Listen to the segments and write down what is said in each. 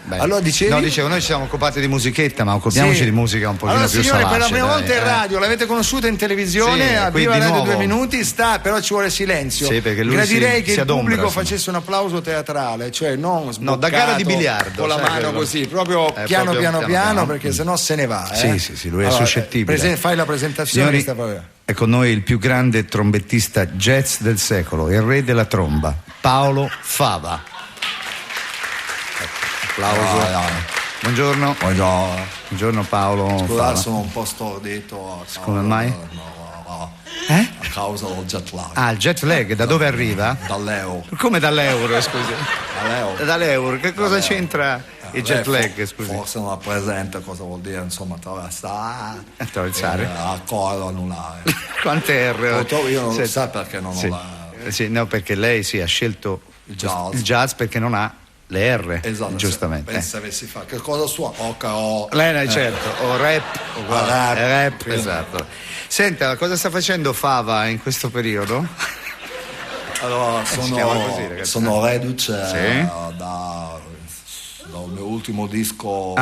bene. Allora dicevi? No, dicevo, noi ci siamo occupati di musichetta, ma occupiamoci di musica un pochino allora, più signori, salace. per la prima dai, volta in radio, l'avete conosciuta in televisione, a qui Viva di Radio nuovo. 2 minuti, però ci vuole silenzio. Sì, perché lui gradirei che si il adombra, pubblico insomma. facesse un applauso teatrale, cioè non sboccato, da gara di biliardo, con la sai mano quello. così, proprio piano, perché sennò se ne va. Sì, lui è suscettibile. Fai la presentazione. Signori, è con noi il più grande trombettista jazz del secolo, il re della tromba, Paolo Fava. Applauso. Buongiorno. Buongiorno Paolo. Scusa, sono un po' stordito. Come mai? A causa del jet lag. Ah, il jet lag, da dove arriva? Dall'euro. Come dall'euro, scusi? Dall'euro. Che cosa c'entra il jet lag, scusi? Forse non ha presente cosa vuol dire, insomma, Attraversare. Accordo anulare. Quante R? Io non lo so perché non ho la... Sì, no, perché lei ha scelto il jazz perché non ha le R, esatto, giustamente. Pensa avessi fatto che cosa sua? Lei certo, o rap, esatto. Senta, cosa sta facendo Fava in questo periodo? Allora, sono reduce dal mio ultimo disco.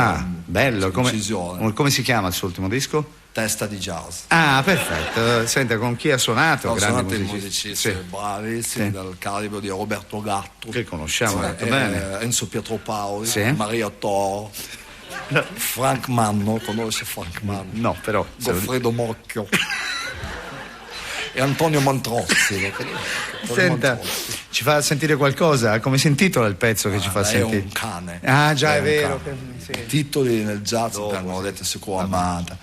Bello, come si chiama il suo ultimo disco? Testa di jazz. Ah, perfetto. Senta, con chi ha suonato? Ho suonato i musicisti bravissimi del calibro di Roberto Gatto, che conosciamo molto bene, Enzo Pietropaoli, Maria Toro, Frank Manno, conosce Frank Manno? No, però Goffredo Mocchio e Antonio Mantrozzi. Senta, ci fa sentire qualcosa? Come si intitola il pezzo che ci fa sentire? È un cane. Ah, già, è vero. I titoli nel jazz vengono detti sicuramente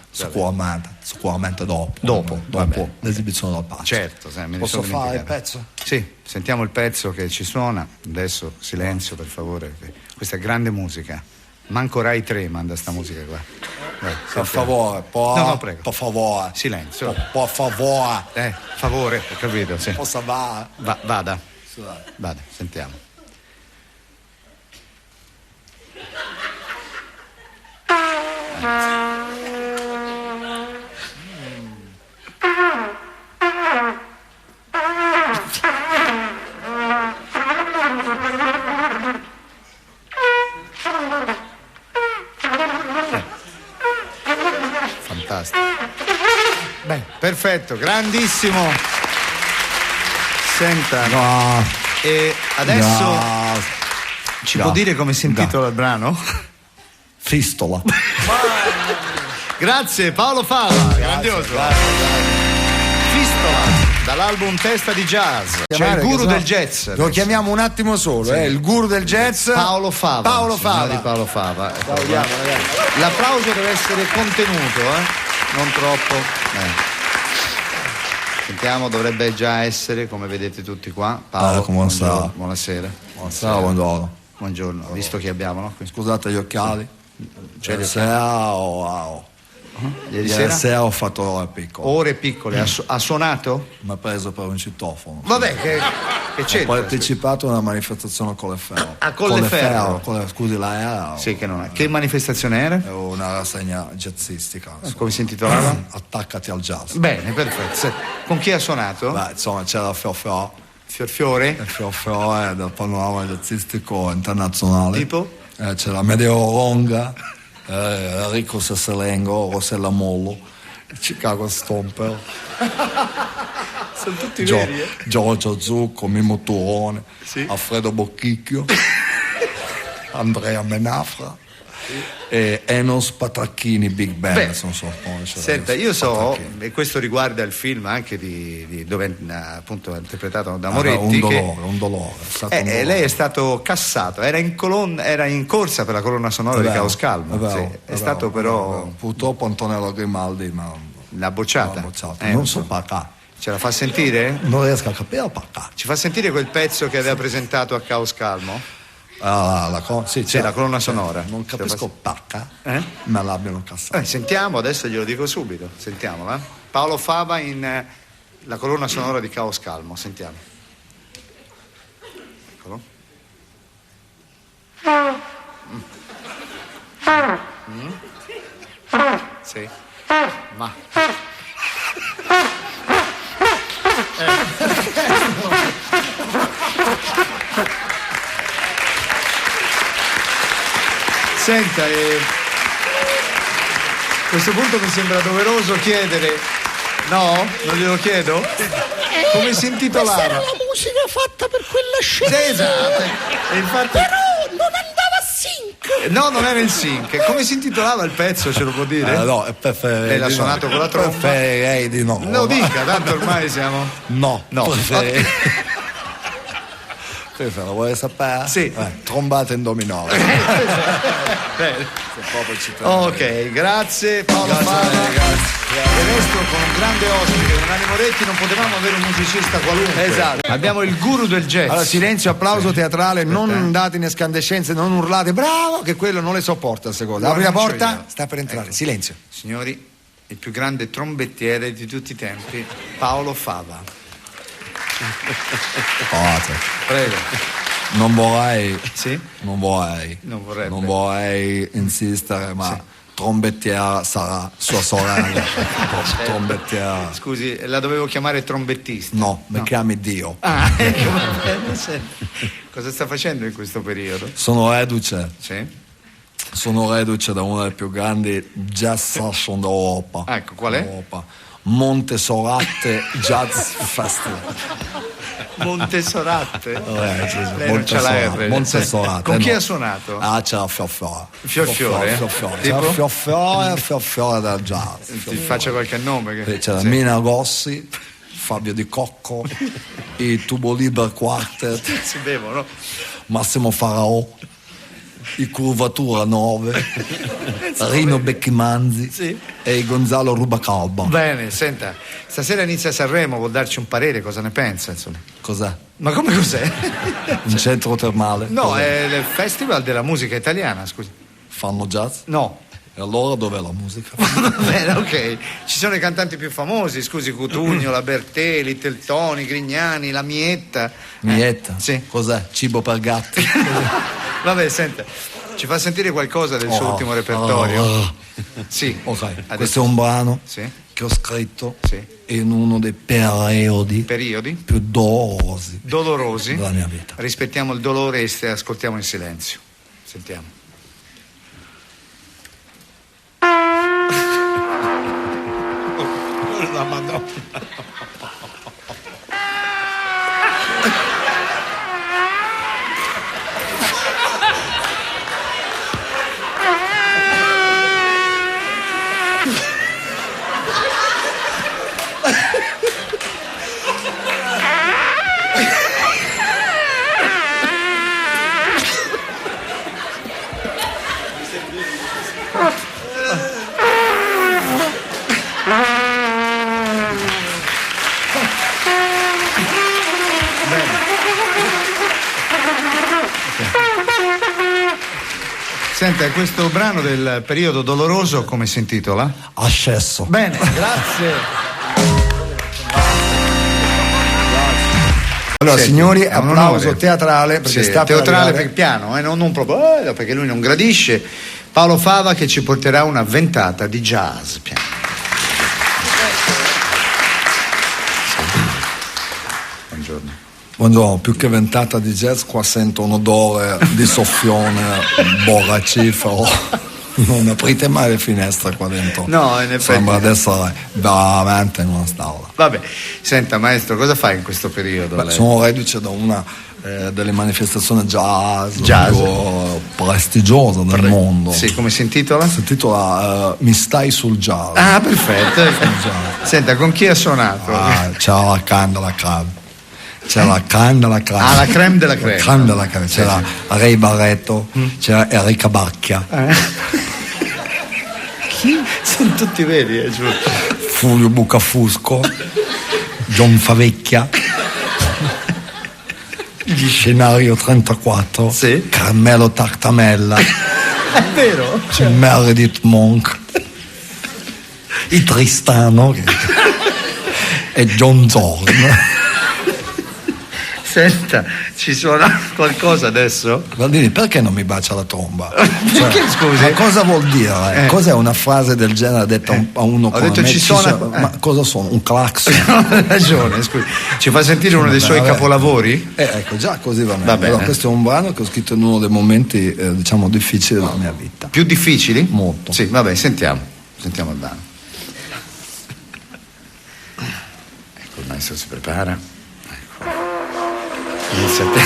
dopo l'esibizione del pezzo. Certo, posso fare il pezzo? Sì, sentiamo il pezzo che ci suona. Adesso silenzio, per favore. Questa è grande musica. Manco Rai 3 manda sta musica qua. Per favore, prego. Per favore. Silenzio. Per favore. Favore, ho capito, sì. Posso va? Vada, sentiamo. Fantastico. Beh, perfetto, grandissimo. Senta, e adesso ci può dire come si intitola il brano? Fistola. Grazie Paolo Fava, grandioso. Fistola, dall'album Testa di Jazz. C'è il guru del jazz. Lo chiamiamo un attimo solo, il guru del jazz. Paolo Fava. Paolo Fava. Di Paolo Fava. L'applauso deve essere contenuto, non troppo. Sentiamo, dovrebbe già essere, come vedete tutti qua. Paolo, buonasera. Buongiorno. Visto che abbiamo, no? Scusate gli occhiali. Ieri sera ho fatto ore piccole. Ha suonato? Mi ha preso per un citofono. Vabbè, che c'è? Ho partecipato a una manifestazione con le Ferro. Colleferro. Scusi, la era? Sì, che non è. Che manifestazione era? È una rassegna jazzistica. Come si intitolava? Attaccati al jazz. Bene, perfetto. Con chi ha suonato? Beh, insomma, c'era Fiorfiore? Il Fiorfiore del panorama jazzistico internazionale. Tipo? C'era Medeo Ronga, Enrico Sesselengo, Rossella Mollo, Chicago Stomper. Sono tutti veri, Giorgio Zucco, Mimo Turone, Alfredo Bocchicchio, Andrea Menafra e Enos Patracchini Big Band. Senta, io so, e questo riguarda il film anche di dove appunto è interpretato da Moretti, un dolore. Lei è stato cassato, era in corsa per la colonna sonora di Caos Calmo. È stato però purtroppo Antonello Grimaldi l'ha bocciata. Non so perché. Ce la fa sentire? Non riesco a capire perché. Ci fa sentire quel pezzo che aveva presentato a Caos Calmo? La colonna sonora. Non capisco perché me l'abbiano cassato. Sentiamo, adesso glielo dico subito. Sentiamola. Paolo Fava in la colonna sonora di Caos Calmo. Sentiamo. Eccolo. Sì. Ma Senta, a questo punto mi sembra doveroso chiedere. No? Non glielo chiedo? Come si intitolava? Questa era la musica fatta per quella scena. Sì, esatto. E infatti... Però non andava a sync. No, non era in sync. Come si intitolava il pezzo, ce lo può dire? No, preferirei. Lei l'ha di suonato con la tromba? Preferirei di no. Lo dica, tanto ormai siamo... No, No. preferirei. Lo vuoi sapere? Sì. Trombata in do minore. Bene. Proprio ci tengo. Ok, grazie Paolo Fava. E resto con un grande ospite, con Nanni Moretti non potevamo avere un musicista qualunque. Esatto. Abbiamo il guru del jazz. Allora, silenzio, applauso teatrale, non andate in escandescenze, non urlate, bravo, che quello non le sopporta il secondo. Apri la porta, sta per entrare, silenzio. Signori, il più grande trombettiere di tutti i tempi, Paolo Fava. Prego. Non vorrei, Sì? non vorrei, Non vorrebbe. non vorrei insistere, ma trombettiera sarà sua sorella. Trombettiera. Scusi, la dovevo chiamare trombettista. No, mi chiami Dio. Ah, ecco, va bene, sì. Cosa sta facendo in questo periodo? Sono reduce Sì? da una delle più grandi jazz session d'Europa. Ecco, qual è? Europa. Montesorate Jazz Festival. Montesorate? Lei non c'ha la R. Montesorate. Con chi ha suonato? Ah, c'era Fiorfiore. Fiorfiore? C'era Tipo? Fiorfiore del jazz. Ti faccia qualche nome? Che... C'era Sì. Mina Rossi, Fabio Di Cocco, i Tubo Liber Quartet, Si bevono. Massimo Faraò, i Curvatura 9, Rino Becchimanzi Sì. e i Gonzalo Rubacalba. Bene, senta, stasera inizia Sanremo, vuol darci un parere, cosa ne pensa, insomma? Cos'è? Ma come cos'è? Un centro termale? No, Cos'è? è il Festival della musica italiana, scusi. Fanno jazz? No. E allora dov'è la musica? Va bene, ok. Ci sono i cantanti più famosi, scusi, Cutugno, la Bertelli, Teltoni, Grignani, la Mietta. Mietta? Sì. Cos'è? Cibo per gatti? Vabbè, senta, ci fa sentire qualcosa del suo ultimo repertorio? Sì. Ok, Adesso- questo è un brano Sì. che ho scritto Sì. in uno dei periodi Periodi più dolorosi dolorosi. della mia vita. Rispettiamo il dolore e ascoltiamo in silenzio. Sentiamo. La Madonna. Senta, questo brano del periodo doloroso come si intitola? Ascesso. Bene, grazie. Allora, Senti, signori, è un applauso onore. teatrale perché Sì, sta per teatrale arrivare- per piano, non proprio perché lui non gradisce. Paolo Fava che ci porterà una ventata di jazz. Piano. Buongiorno. Buongiorno, più che ventata di jazz, qua sento un odore di soffione borracifero. Non aprite mai le finestre qua dentro. No, in effetti. Sembra di essere veramente in una stalla. Vabbè, senta maestro, cosa fai in questo periodo? Beh, lei? sono reduce da una delle manifestazioni jazz, Jazz. più prestigiose del mondo. Sì, come si intitola? Si intitola Mi stai sul jazz. Ah, perfetto. jazz. Senta, con chi ha suonato? C'era la canna la crème. C'era la canna la crème. Ah, la crème della crème. La crème della crème. C'era Ray Barretto, c'era Enrica Bacchia, Chi? Sono tutti veri, giuro. Fulvio Bucafusco, John Favecchia, gli Scenario 34, Sì. Carmelo Tartamella, È vero? c'è Meredith Monk, i Tristano e John Zorn. Senta, ci suona qualcosa adesso? Guardini, perché non mi bacia la tromba? Perché, scusi? Ma cosa vuol dire? Cos'è una frase del genere detta a uno come detto me? ci suona. Ma cosa sono? Un clacson? Ha ragione, scusi. Ci fa sentire uno dei suoi capolavori? Ecco, già così va bene. Va bene. Allora, questo è un brano che ho scritto in uno dei momenti, diciamo, difficili della mia vita. Più difficili? Molto. Sì, vabbè, sentiamo il brano. Ecco, il maestro si prepara. Ecco. Inizia a te.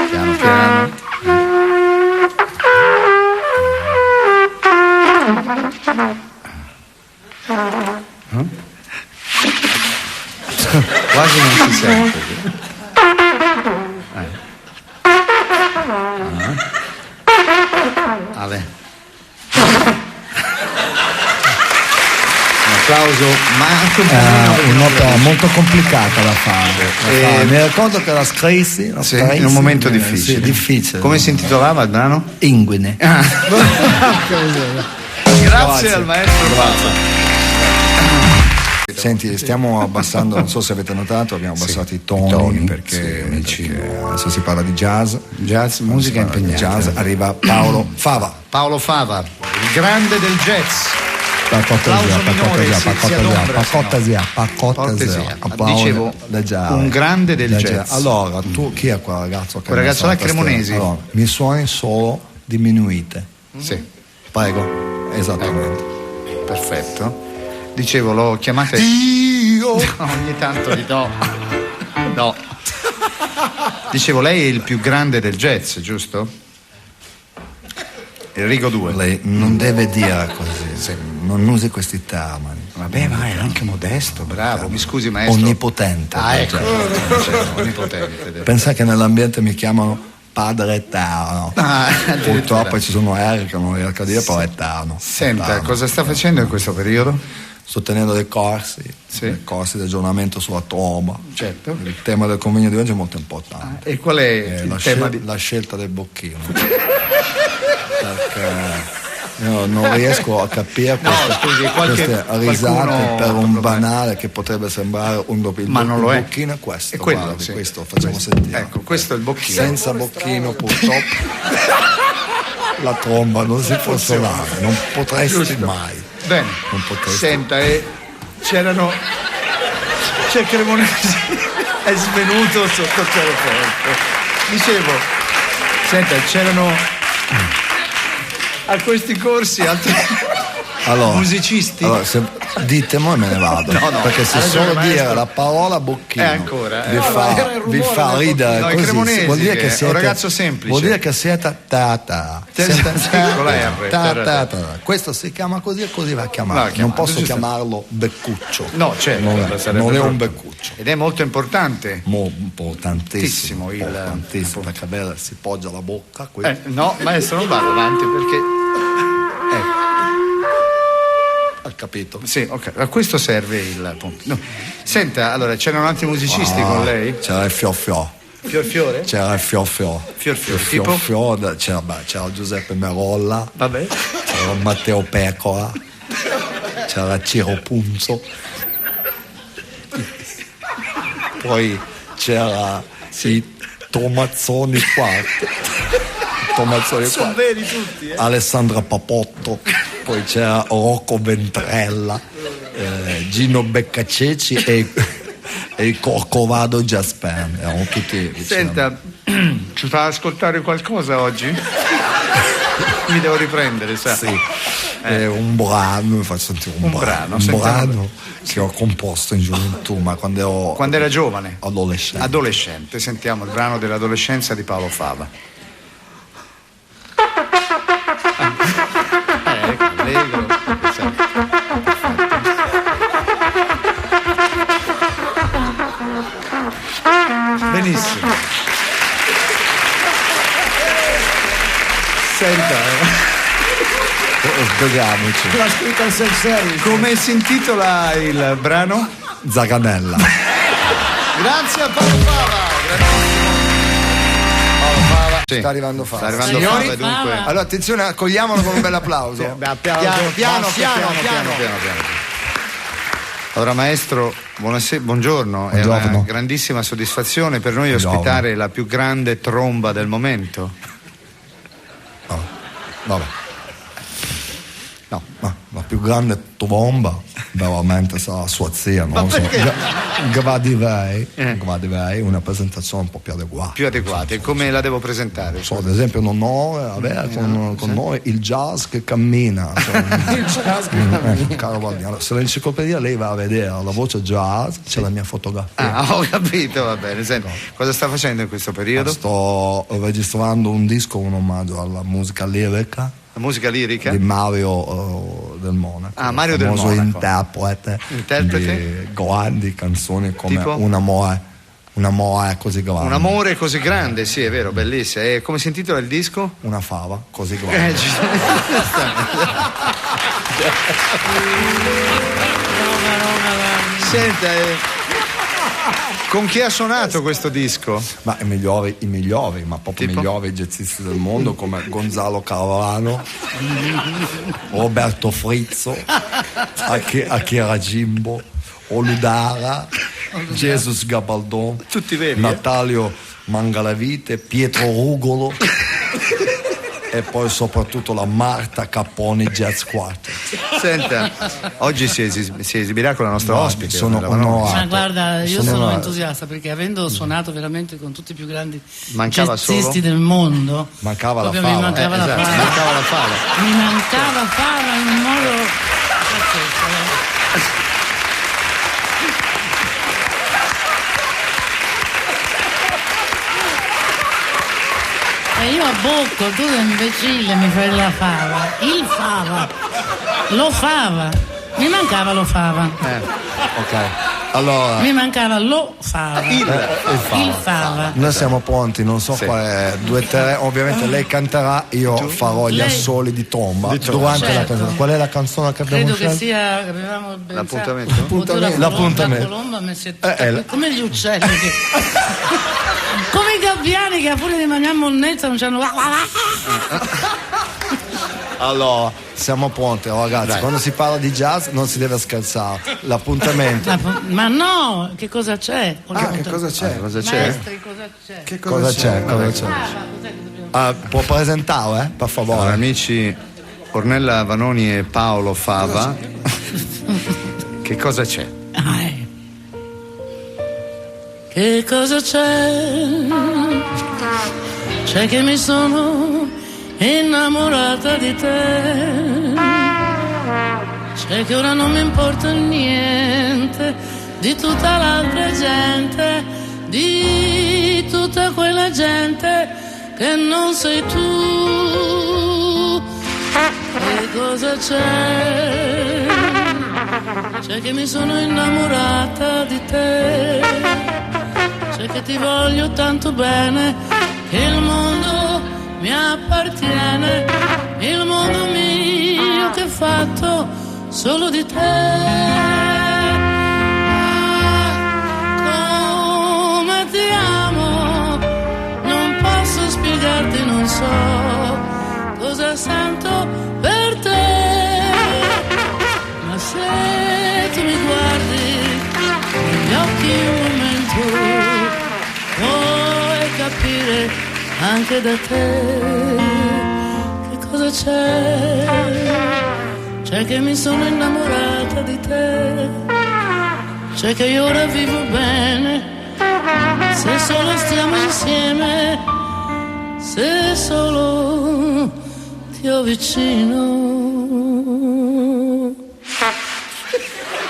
Piano piano. Quasi non si sente. Vabbè. Un applauso, ma anche un po' Un'opera molto complicata da fare. Mi ricordo che la scrissi in un momento difficile. Sì, difficile. Come si intitolava il brano? Inguine. Grazie al maestro Papa. Senti, stiamo abbassando, non so se avete notato, abbiamo abbassato i toni perché adesso si parla di jazz. Jazz, musica impegnata. Jazz, arriva Paolo Fava. Paolo Fava, il grande del jazz. Pacottasia. Dicevo, un grande del jazz. Allora, tu chi è quel ragazzo? Quel ragazzo là, Cremonesi. Allora, mi suoni solo diminuite. Sì. Prego. Esattamente. Perfetto. Dicevo, lo chiamate... Io! Ogni tanto gli do. No. Dicevo, lei è il più grande del jazz, giusto? Enrico 2. Lei non deve dire così, non usi questi termini. Vabbè, ma è anche modesto, bravo. Mi scusi, maestro. Onnipotente. Ecco. Onnipotente. Pensa che nell'ambiente mi chiamano Padre Eterno. Purtroppo ci sono R che non riesco a dire, però è eterno. Senta, cosa sta facendo in questo periodo? Sto tenendo dei corsi, dei corsi di aggiornamento sulla tromba. Certo. Il tema del convegno di oggi è molto importante. E qual è il tema la scelta del bocchino. Perché io non riesco a capire queste risate per un banale che potrebbe sembrare un doppio. Ma non lo è. Il bocchino è questo. È quello, guardi, sì. questo facciamo sentire. Ecco, questo è il bocchino. Senza bocchino purtroppo la tromba non si può suonare, non potresti mai. Bene, senta, c'è Cremonesi, è svenuto sotto il pianoforte. Dicevo, senta, c'erano a questi corsi altri musicisti. Allora, ditemi e me ne vado. No, perché se solo dire la parola bocchino vi fa ridere no, così, vuol dire che siete un ragazzo semplice. Vuol dire che siete questo si chiama così e così va chiamato. Non posso chiamarlo beccuccio. No, certo, non è un beccuccio. Ed è molto importante. Importantissimo. Perché si poggia la bocca. No, maestro, non vado avanti perché ha capito? Sì, ok, a questo serve il punto. No. Senta, allora c'erano altri musicisti con lei? C'era il Fior. Fiorfiore? C'era il Fior. C'era Giuseppe Merolla. Vabbè. C'era Matteo Pecora. C'era Ciro Punzo. Poi c'era i Tomazzoni quarti. Sono veri tutti, Alessandra Papotto. Poi c'era Rocco Ventrella, Gino Beccaceci e il Corcovado Jazz Band. Erano tutti vicino. Senta, ci fa ascoltare qualcosa oggi? Mi devo riprendere, sa? Sì. Un brano, mi faccio sentire un brano che ho composto in gioventù, ma quando era giovane? Adolescente. Sentiamo il brano dell'adolescenza di Paolo Fava. Allegro. Benissimo. Senta, spieghiamoci. La scritta in self-service. Come si intitola il brano? Zaganella. Grazie a Paolo Fava. Paolo Fava. Sì. Sta arrivando Fava. Signori, Fava, dunque. Allora attenzione, accogliamolo con un bel applauso. Piano. Allora maestro, buongiorno. È una grandissima soddisfazione per noi ospitare la più grande tromba del momento. Vabbè. No, ma la più grande tromba veramente sarà sua zia, non so. Gradirei una presentazione un po' più adeguata. Più adeguata, e come la devo presentare? So, ad esempio un onore avere con noi il jazz che cammina. Il jazz che cammina. Caro Valdiano, se l'enciclopedia lei va a vedere la voce jazz, c'è la mia fotografia. Ho capito, va bene. Senti, cosa sta facendo in questo periodo? Sto registrando un disco, un omaggio alla musica lirica. La musica lirica? Di Mario del Monaco. Mario del Monaco. Interprete di grandi canzoni come tipo? Un amore così grande. Un amore così grande, sì, è vero, bellissimo. E come si intitola il disco? Una fava così grande. Senta, con chi ha suonato questo disco? Ma i migliori, ma proprio i migliori jazzisti del mondo, come Gonzalo Caravano, Roberto Frizzo, Akira Jimbo, Oludara, Jesus Gabaldon, tutti veri, Natalio Mangalavite, Pietro Rugolo e poi soprattutto la Marta Capponi Jazz Quartet. Senta, oggi si esibirà con la nostra ospite. Sono onorato. Ma guarda, io sono entusiasta perché avendo suonato veramente con tutti i più grandi jazzisti del mondo, mancava la fava. Mi mancava la fava. Mi mancava fava in un modo pazzesco. E io a bocco, tu sei imbecille, mi fai la fava. Il fava. Lo fava. Mi mancava lo fava. Ok. Allora, mi mancava lo fava. Il fava. Noi siamo pronti, non so quale 2 3, ovviamente lei canterà, io farò gli assoli di tromba durante la canzone. Qual è la canzone che abbiamo scelto? Credo che sia, avevamo l'appuntamento. La colomba come gli uccelli che come i gabbiani che a furia di mangiare monnezza non c'hanno. Allora, siamo pronti, ragazzi. Dai. Quando si parla di jazz non si deve scherzare. L'appuntamento. Ma no, che cosa c'è? Che cosa c'è? Maestri, cosa c'è? Che cosa c'è? Può presentare, per favore? Allora, amici Ornella Vanoni e Paolo Fava. Che cosa c'è? Che cosa c'è? C'è che mi sono innamorata di te. C'è che ora non mi importa niente di tutta l'altra gente, di tutta quella gente che non sei tu. Che cosa c'è? C'è che mi sono innamorata di te. C'è che ti voglio tanto bene, che il mondo mi appartiene, il mondo mio che è fatto solo di te. Come ti amo, non posso spiegarti, non so cosa sento per te. Ma se tu mi guardi negli occhi un momento, puoi capire anche da te che cosa c'è. C'è che mi sono innamorata di te. C'è che io ora vivo bene se solo stiamo insieme, se solo ti ho vicino.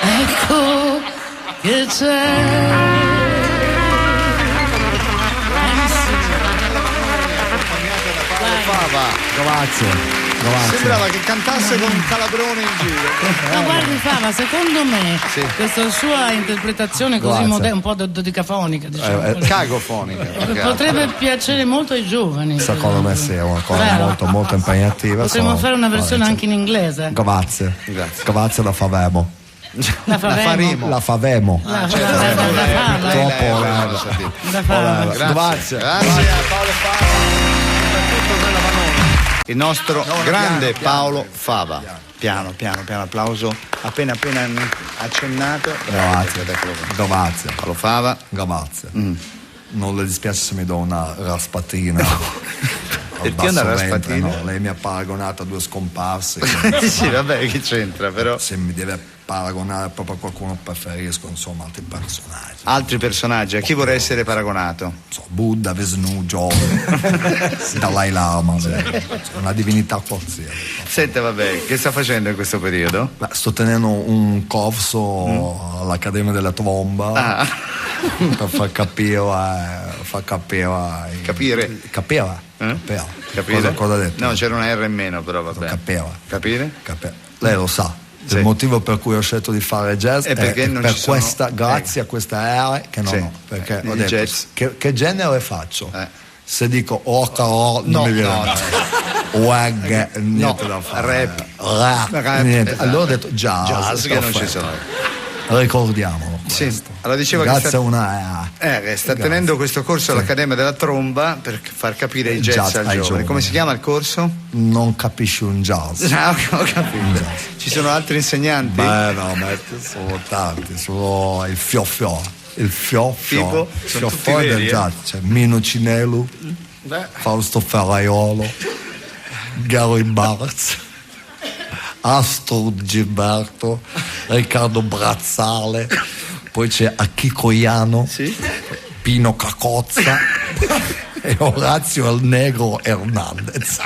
Ecco che c'è. Grazie. Sembrava che cantasse con un calabrone in giro. No, guardi Fava, secondo me questa sua interpretazione così moderna, un po' dodicafonica, diciamo, cagofonica, potrebbe piacere molto ai giovani. Secondo me sì, è una cosa molto impegnativa. Potremmo fare una versione anche in inglese. Grazie, la faremo. La faremo. La favemo. Grazie a Paolo Fava. il nostro grande Paolo Fava. Piano, applauso appena accennato. Grazie. Paolo Fava. Grazie. Non le dispiace se mi do una raspatina. Perché una raspatina? No, lei mi ha paragonato a due scomparsi. Sì, vabbè, che c'entra, però. Se mi deve paragonare proprio a qualcuno, preferisco insomma altri personaggi. A chi vorrei essere paragonato? Buddha, Vishnu, Giove, Dalai Lama, una divinità qualsiasi. Senta, vabbè, che sta facendo in questo periodo? Sto tenendo un corso all'Accademia della Tromba per far capire. Capire? Cosa ha detto? No, c'era una R in meno, però vabbè. Capire? Lei lo sa. Sì. Il motivo per cui ho scelto di fare jazz è perché non ci sono... grazie a questa R che non ho. Perché ho detto jazz. Che genere faccio? Se dico non mi viene. Wag, niente da fare. Rap. Niente. Allora ho detto jazz che non ci sono. Ricordiamolo. Sì. Allora diceva grazie che a una sta tenendo questo corso all'Accademia della Tromba per far capire il jazz ai giovani. Come si chiama il corso? Non capisci un jazz. Ho capito. Ci sono altri insegnanti? No, sono tanti, sono il fioffiò. Il fioffiò del jazz. C'è Mino Cinelu, Fausto Ferraiolo, Gary Barz, Astro Gilberto, Riccardo Brazzale, poi c'è Achiko Iano, Pino Cacozza e Orazio El Negro Hernandez.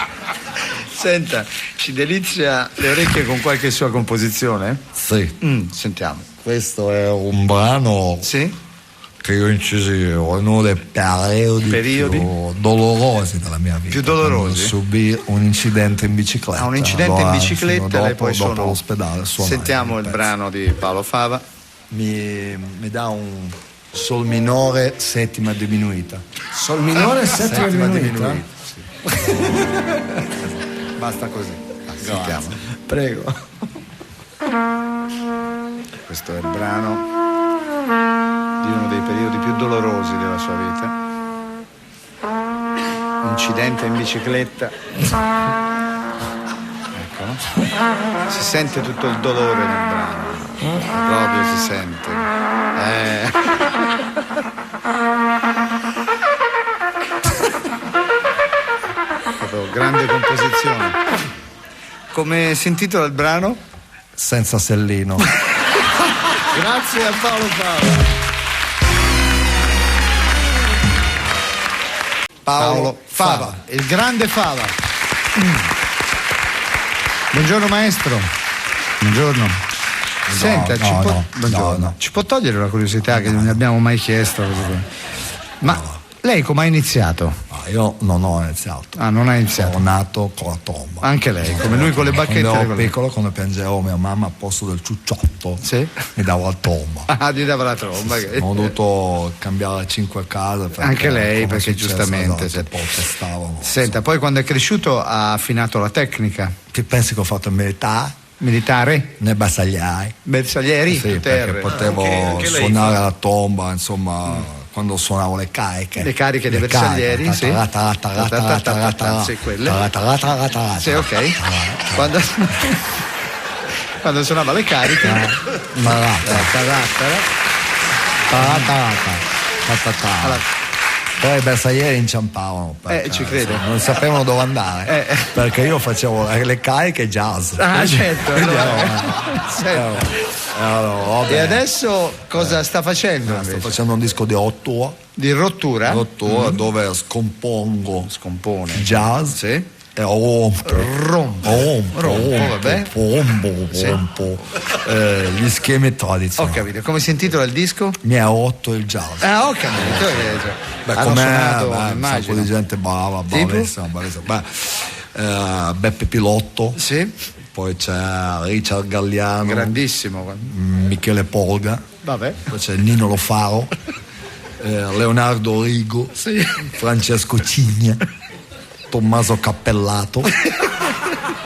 Senta, ci delizia le orecchie con qualche sua composizione? Sì. Sentiamo. Questo è un brano che io incisi in uno dei periodi più dolorosi della mia vita. Più dolorosi? Subì un incidente in bicicletta. Un incidente in bicicletta e poi dopo l'ospedale. Sentiamo il brano di Paolo Fava. Mi dà un sol minore settima diminuita. Sol minore settima diminuita? Sì. Basta così. Sentiamo. Prego. Questo è il brano di uno dei periodi più dolorosi della sua vita. Incidente in bicicletta. Ecco. Si sente tutto il dolore nel brano. Proprio si sente. Proprio grande composizione. Come si intitola il brano? Senza sellino. Grazie a Paolo Fava. Paolo Fava, il grande Fava. Buongiorno maestro. Buongiorno. Senta, ci può togliere una curiosità che non ne abbiamo mai chiesto? Ma lei come ha iniziato? Io non ho iniziato. Non ha iniziato? Sono nato con la tromba. Anche lei, come lui con le bacchette? Quando ero piccolo, quando piangevo mia mamma a posto del ciucciotto, mi dava la tromba. Ti dava la tromba. Ho dovuto cambiare 5 case. Anche lei, perché giustamente. Senta, poi quando è cresciuto ha affinato la tecnica. Che pensi che ho fatto militare? Nei bersaglieri. Sì, perché potevo suonare la tromba, insomma, quando suonavo le cariche. Le cariche dei bersaglieri, sì. Sì, quelle. Sì, ok. Quando suonava le cariche. Poi i bersaglieri inciampavano ci credo. Non sapevano dove andare perché io facevo le cariche jazz. Certo. E adesso cosa sta facendo? Sto facendo un disco di rottura. Di rottura? Dove scompone jazz e rompo gli schemi tradizionali. Ho capito. Come si intitola il disco? Mi ha rotto il jazz. Ho capito. Come un sacco di gente bravissima. Beppe Pilotto. Sì. Poi c'è Richard Galliano, grandissimo, Michele Polga, poi c'è Nino Lo Faro, Leonardo Rigo, Francesco Cigna, Tommaso Cappellato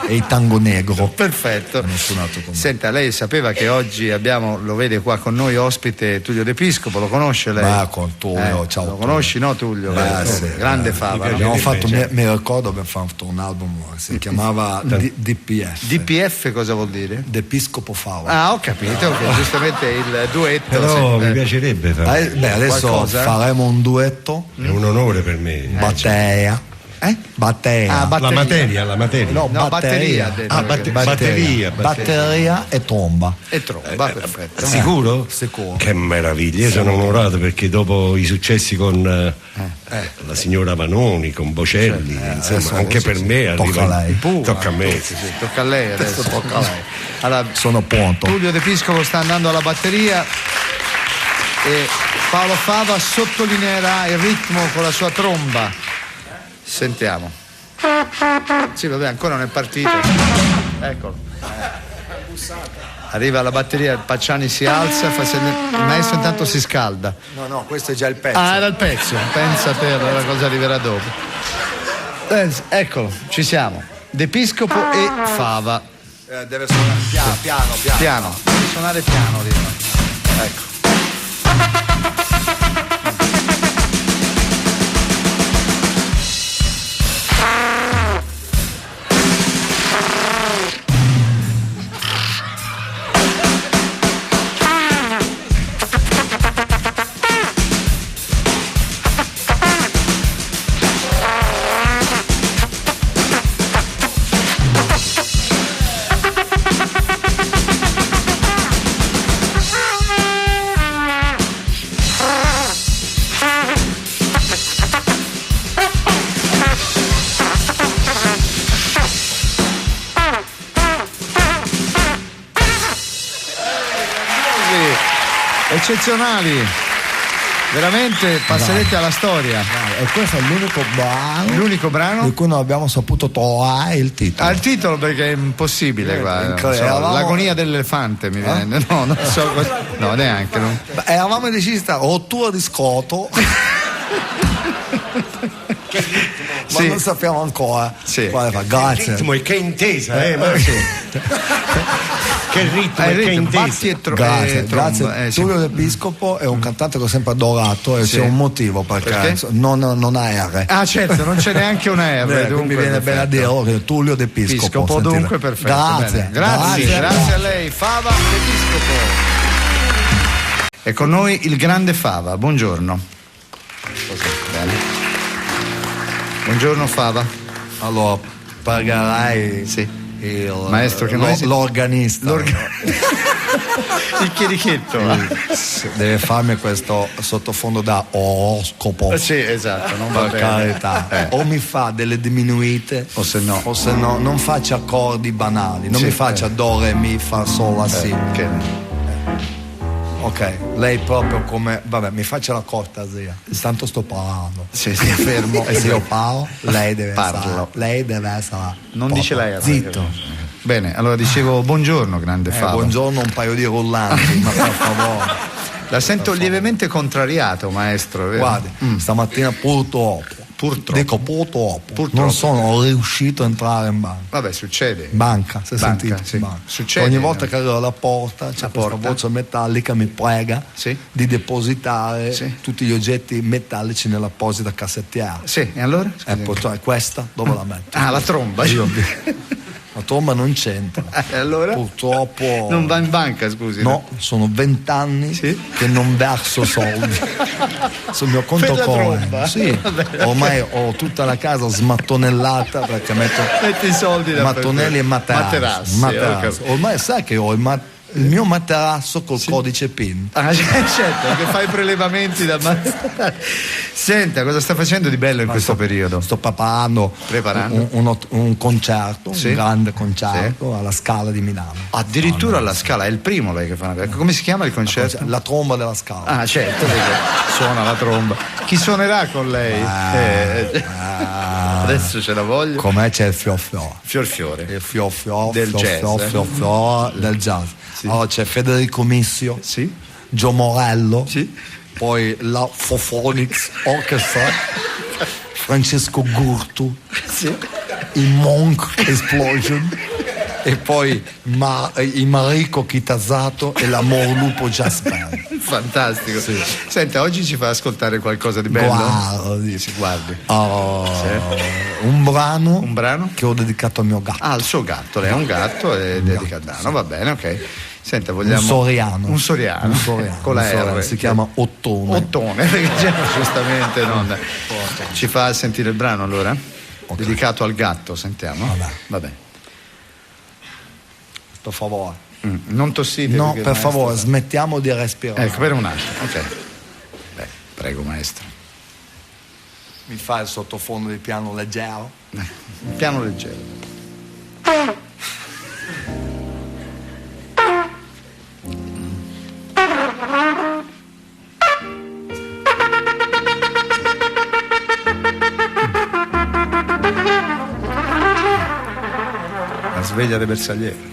e il tango negro. Perfetto. Hanno suonato con me. Senta, lei sapeva che oggi abbiamo, lo vede qua con noi, ospite Tullio De Piscopo, lo conosce lei? Ma con Tullio, ciao. Lo conosci, no Tullio? Sì, grande fava. No? Abbiamo fatto, mi ricordo, abbiamo fatto un album, si chiamava DPF. DPF cosa vuol dire? De Piscopo Fava. Ah, ho capito, che giustamente il duetto. Però mi piacerebbe fare. Adesso qualcosa? faremo un duetto. È un onore per me. Batteria. Batteria. Ah, La materia. No, batteria. Batteria e tromba. E tromba, perfetto. Sicuro? Sicuro. Che meraviglia, io sono onorato perché dopo i successi con la signora Vanoni, con Bocelli, insomma, anche per me tocca arriva. a lei. Tocca a me. Sì, tocca a lei adesso. Tocca a lei. Allora, Sono pronto. Tullio De Piscopo sta andando alla batteria e Paolo Fava sottolineerà il ritmo con la sua tromba. Sentiamo. Sì, vabbè, ancora non è partito. Eccolo. Arriva alla batteria, Pacciani si alza, il maestro intanto si scalda. No, questo è già il pezzo. Ah, era il pezzo. Pensa te, allora cosa arriverà dopo. Eccolo, ci siamo. De Piscopo e Fava. Deve suonare piano. Deve suonare piano, direi. Ecco. Eccezionali, veramente passerete alla storia. E questo è l'unico brano di cui non abbiamo saputo trovare il titolo. Il titolo perché è impossibile, guarda, non so, l'agonia dell'elefante mi viene. No, non so, no, neanche. No. Eravamo decisi a rottura di scoto. Ma non sappiamo ancora quale fa. Grazie. Che ritmo e che intesa, Che ritmo e che intesa. Grazie. Tullio De Piscopo è un cantante che ho sempre adorato e c'è un motivo perché? Non ha R. Ah, certo, non c'è neanche una R. Dunque mi viene bene a dire che Tullio De Piscopo. Dunque perfetto. Grazie a lei, Fava De Piscopo. E con noi il grande Fava, buongiorno. Bene. Buongiorno Fava. Allora, pagherai il maestro che l'organista. Il chierichetto. Deve farmi questo sottofondo da oroscopo. Sì, esatto, non va per carità. O mi fa delle diminuite o se no non faccia accordi banali, non mi faccia do, re, mi, fa, sol, la, si. Ok, lei proprio come. Vabbè, mi faccia la cortesia. Intanto sto parlando. Sì, fermo. E se io parlo, lei deve Parlo. essere. Non dice lei. Zitto. Bene, allora dicevo buongiorno, grande Fava. Buongiorno, un paio di rullanti, ma per favore. La sento lievemente contrariato, maestro. Vero? Guardi, stamattina purtroppo. Non sono riuscito a entrare in banca. Vabbè, succede. Banca, se sentite. Sì. Banca. Succede. Ogni volta che arrivo alla porta c'è questa voce metallica, mi prega di depositare tutti gli oggetti metallici nell'apposita cassettiera. Sì, e allora? Cioè questa dove la metto? Ah, la tromba. La tromba non c'entra. Allora? Purtroppo. Non va in banca, scusi. No, sono 20 anni che non verso soldi sul mio conto corrente. Sì. Ormai ho tutta la casa smattonellata perché metti i soldi da mattonelli e materassi. Ormai sai che ho il mio materasso col codice PIN. Ah, certo, che fai i prelevamenti da Senta, cosa sta facendo di bello in questo periodo? Sto preparando un concerto, un grande concerto alla Scala di Milano. Addirittura alla Scala, è il primo lei che fa una. Come si chiama il concerto? La tromba della Scala. Ah, certo, suona la tromba. Chi suonerà con lei? Adesso ce la voglio. Com'è c'è il fior-fiore. Il fior-fiore del jazz. Del jazz. Allora c'è Federico Missio, Gio Morello, poi la Fofonics Orchestra, Francesco Gurtu, i Monk Explosion e poi i Marico Chitasato e la Morlupo Jazz Band. Fantastico. Sì. Senta, oggi ci fa ascoltare qualcosa di bello? Guardi. Un brano. Un brano? Che ho dedicato al mio gatto. Ah, al suo gatto, lei è un gatto e dedica al brano, va bene, ok. Senta, vogliamo... Un soriano. Con la R. Si chiama Ottone. Ottone, perché giustamente non... Ci fa sentire il brano allora? Okay. Dedicato al gatto, sentiamo. Vabbè. Per favore. Non tossite. No, per favore, smettiamo di respirare. Ecco, per un attimo, ok. Beh, prego maestro. Mi fa il sottofondo di piano leggero? Piano leggero. La sveglia dei bersaglieri.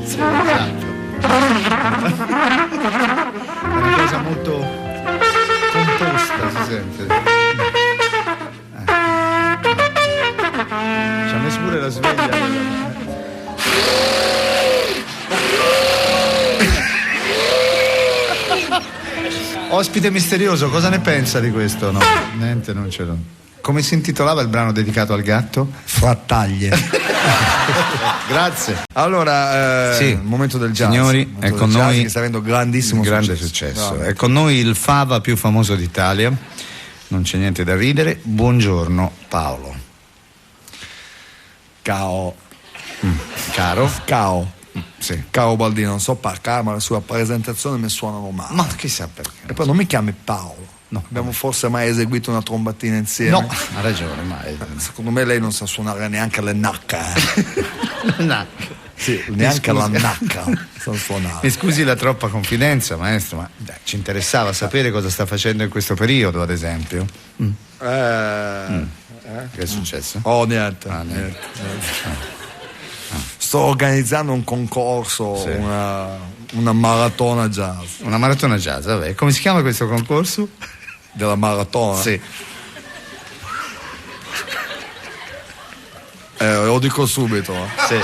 Sì, esatto. È una cosa molto composta, si sente. Ci ha messo pure la sveglia. Ospite misterioso, cosa ne pensa di questo? No, niente, non ce l'ho. Come si intitolava il brano dedicato al gatto? Frattaglie. Grazie. Allora, sì, il momento del jazz. Signori, è con noi che sta avendo grandissimo grande successo. È con noi il fava più famoso d'Italia. Non c'è niente da ridere. Buongiorno Paolo. Ciao. Caro. Ciao. Sì. Caro Baldino, non so perché, ma le sue presentazioni mi suonano male. Ma chissà perché. E poi non mi chiami Paolo. No. Abbiamo forse mai eseguito una trombatina insieme? No, ha ragione, mai. Secondo me lei non sa suonare neanche le nacca. Sì, neanche la nacca sa suonare. Mi scusi la troppa confidenza, maestro, ma ci interessava sapere cosa sta facendo in questo periodo, ad esempio. Che è successo? Oh, niente. Niente. Sto organizzando un concorso, sì. una maratona jazz. Una maratona jazz, vabbè. Come si chiama questo concorso? Della maratona? Sì. Lo dico subito. Sì.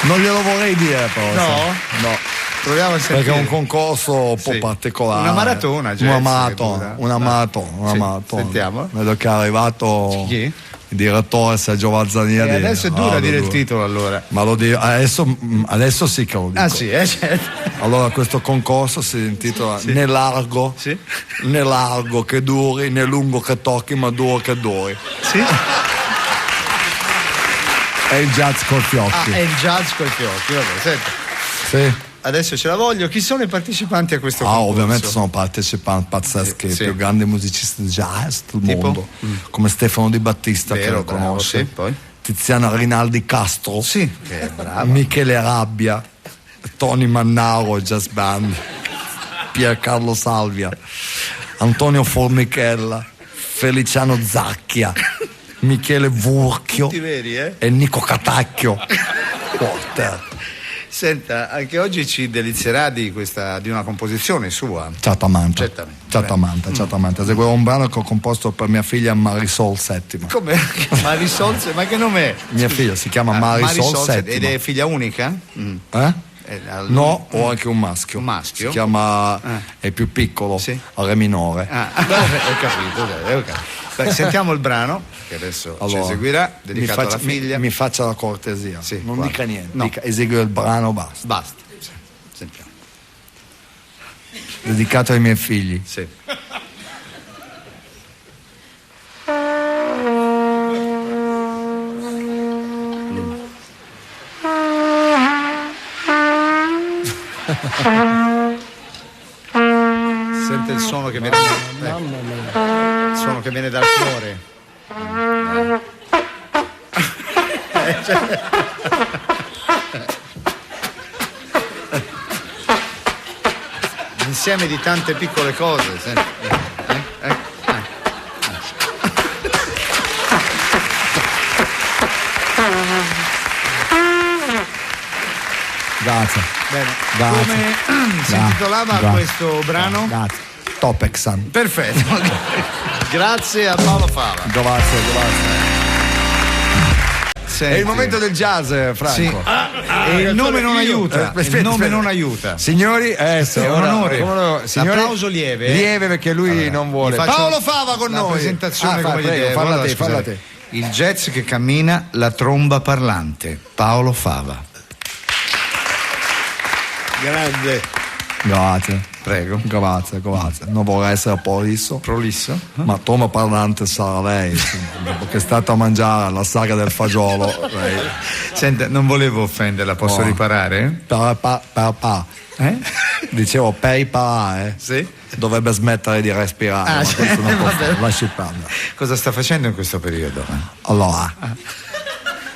Non glielo vorrei dire però. No? No. Proviamo a sentire. Perché è un concorso un po' particolare. Una maratona, jazz, una maratona. Sentiamo. Vedo che è arrivato. Chi? Il direttore Sergio Valzanieri. Adesso è dura dire il titolo allora. Ma lo dico, adesso sì che lo dico. Ah sì, certo. Allora questo concorso si intitola Né largo, sì. Né largo che duri, né lungo che tocchi, ma duro che duri. Sì. È il jazz col fiocchi. Ah, è il jazz col fiocchi, vabbè, senta. Sì. Adesso ce la voglio. Chi sono i partecipanti a questo concorso? Ovviamente sono partecipanti pazzeschi, sì. I più grandi musicisti di jazz del mondo, come Stefano Di Battista, vero, che lo conosce, sì, poi? Tiziana Rinaldi Castro, sì, che è brava. Michele Rabbia, Tony Mannaro, Jazz Band, Piercarlo Salvia, Antonio Formichella, Feliciano Zacchia, Michele Vurchio, tutti veri, e Nico Catacchio. Porter. Senta, anche oggi ci delizierà di una composizione sua. Certamente. Eseguirò un brano che ho composto per mia figlia Marisol VII. Come? Marisol? Ma che nome è? Mia figlia si chiama Marisol VII. Ed è figlia unica? No, ho anche un maschio. Un maschio? Si chiama, è più piccolo, sì. Re minore. Ho capito. Beh, sentiamo il brano che adesso ci eseguirà, dedicato alla figlia. Mi faccia la cortesia, sì, non dica niente, no. Esegui il brano, basta. Basta, sì. Sentiamo. Dedicato ai miei figli. Sì. Sente il suono che viene il suono che viene dal cuore. Insieme di tante piccole cose, senti. Grazie. Bene. Grazie. Come si intitolava questo brano? Grazie. Topexan. Perfetto. Grazie a Paolo Fava. Grazie. Senti. È il momento del jazz, Franco. Sì. E il nome non aiuta. Aspetta. Il nome non aiuta. Signori, È un onore. Signori, L'applauso lieve. Lieve perché lui non vuole. Vi faccio Paolo Fava con la noi. presentazione come prego, deve. falla te, Scusate. falla te. Il jazz che cammina, la tromba parlante. Paolo Fava. Grande. Grazie. Prego. Grazie. Non vorrei essere Prolisso? ma tromba parlante sarà lei, perché è stata a mangiare alla saga del fagiolo. Lei. Senta, non volevo offenderla, posso No. riparare? Pa. Dicevo per parare. Sì. Dovrebbe smettere di respirare, ma sì, questo non può vabbè. fare. Lasci perdere. Cosa sta facendo in questo periodo? Allora,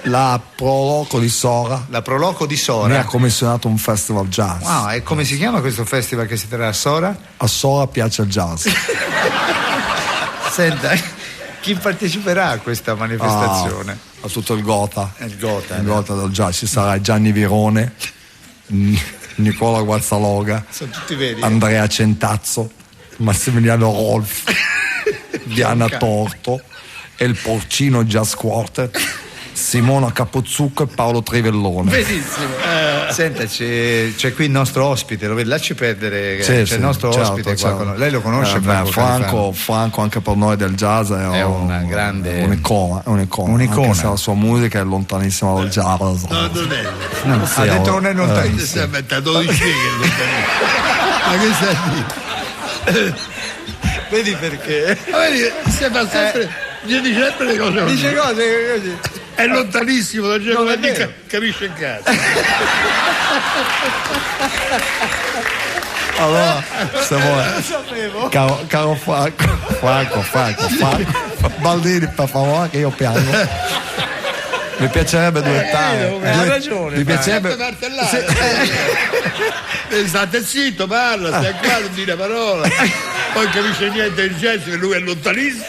la Proloco di Sora La Proloco di mi ha Sora. commissionato un festival jazz. Wow, e come si chiama questo festival che si terrà a Sora? A Sora piace il jazz. Senta, chi parteciperà a questa manifestazione? A tutto il Gotha. Il Gotha. Il Gotha del jazz. Ci sarà Gianni Virone, Nicola Guazzaloga, Sono tutti veri. Andrea Centazzo, Massimiliano Rolf, Diana Torto e il Porcino Jazz Quartet, Simona Capozzucco e Paolo Trivellone. Benissimo. Senta, c'è qui il nostro ospite, lo vedi? Lasci perdere. Sì, c'è sì, il nostro certo, ospite qua. certo. Lei lo conosce? Franco anche per noi del jazz è una grande un'icona, un'icona. anche se la sua musica è lontanissima dal jazz. No, non è. No, ha detto non è lontanissimo. Si è inventato 12 che ma che stai a dire? Vedi perché? Ma vedi, si fa sempre. Dice sempre le cose così. Dice cose così. È lontanissimo da gente Non è che vero. capisce in cazzo. Allora, se vuoi, sapevo. caro Franco, Baldini, per favore, che io piango. Mi piacerebbe duettare. Ha ragione. Mi piacerebbe. State zitto, parla, stai qua, non dire parola. Poi capisce niente il jazz, che lui è lontanissimo.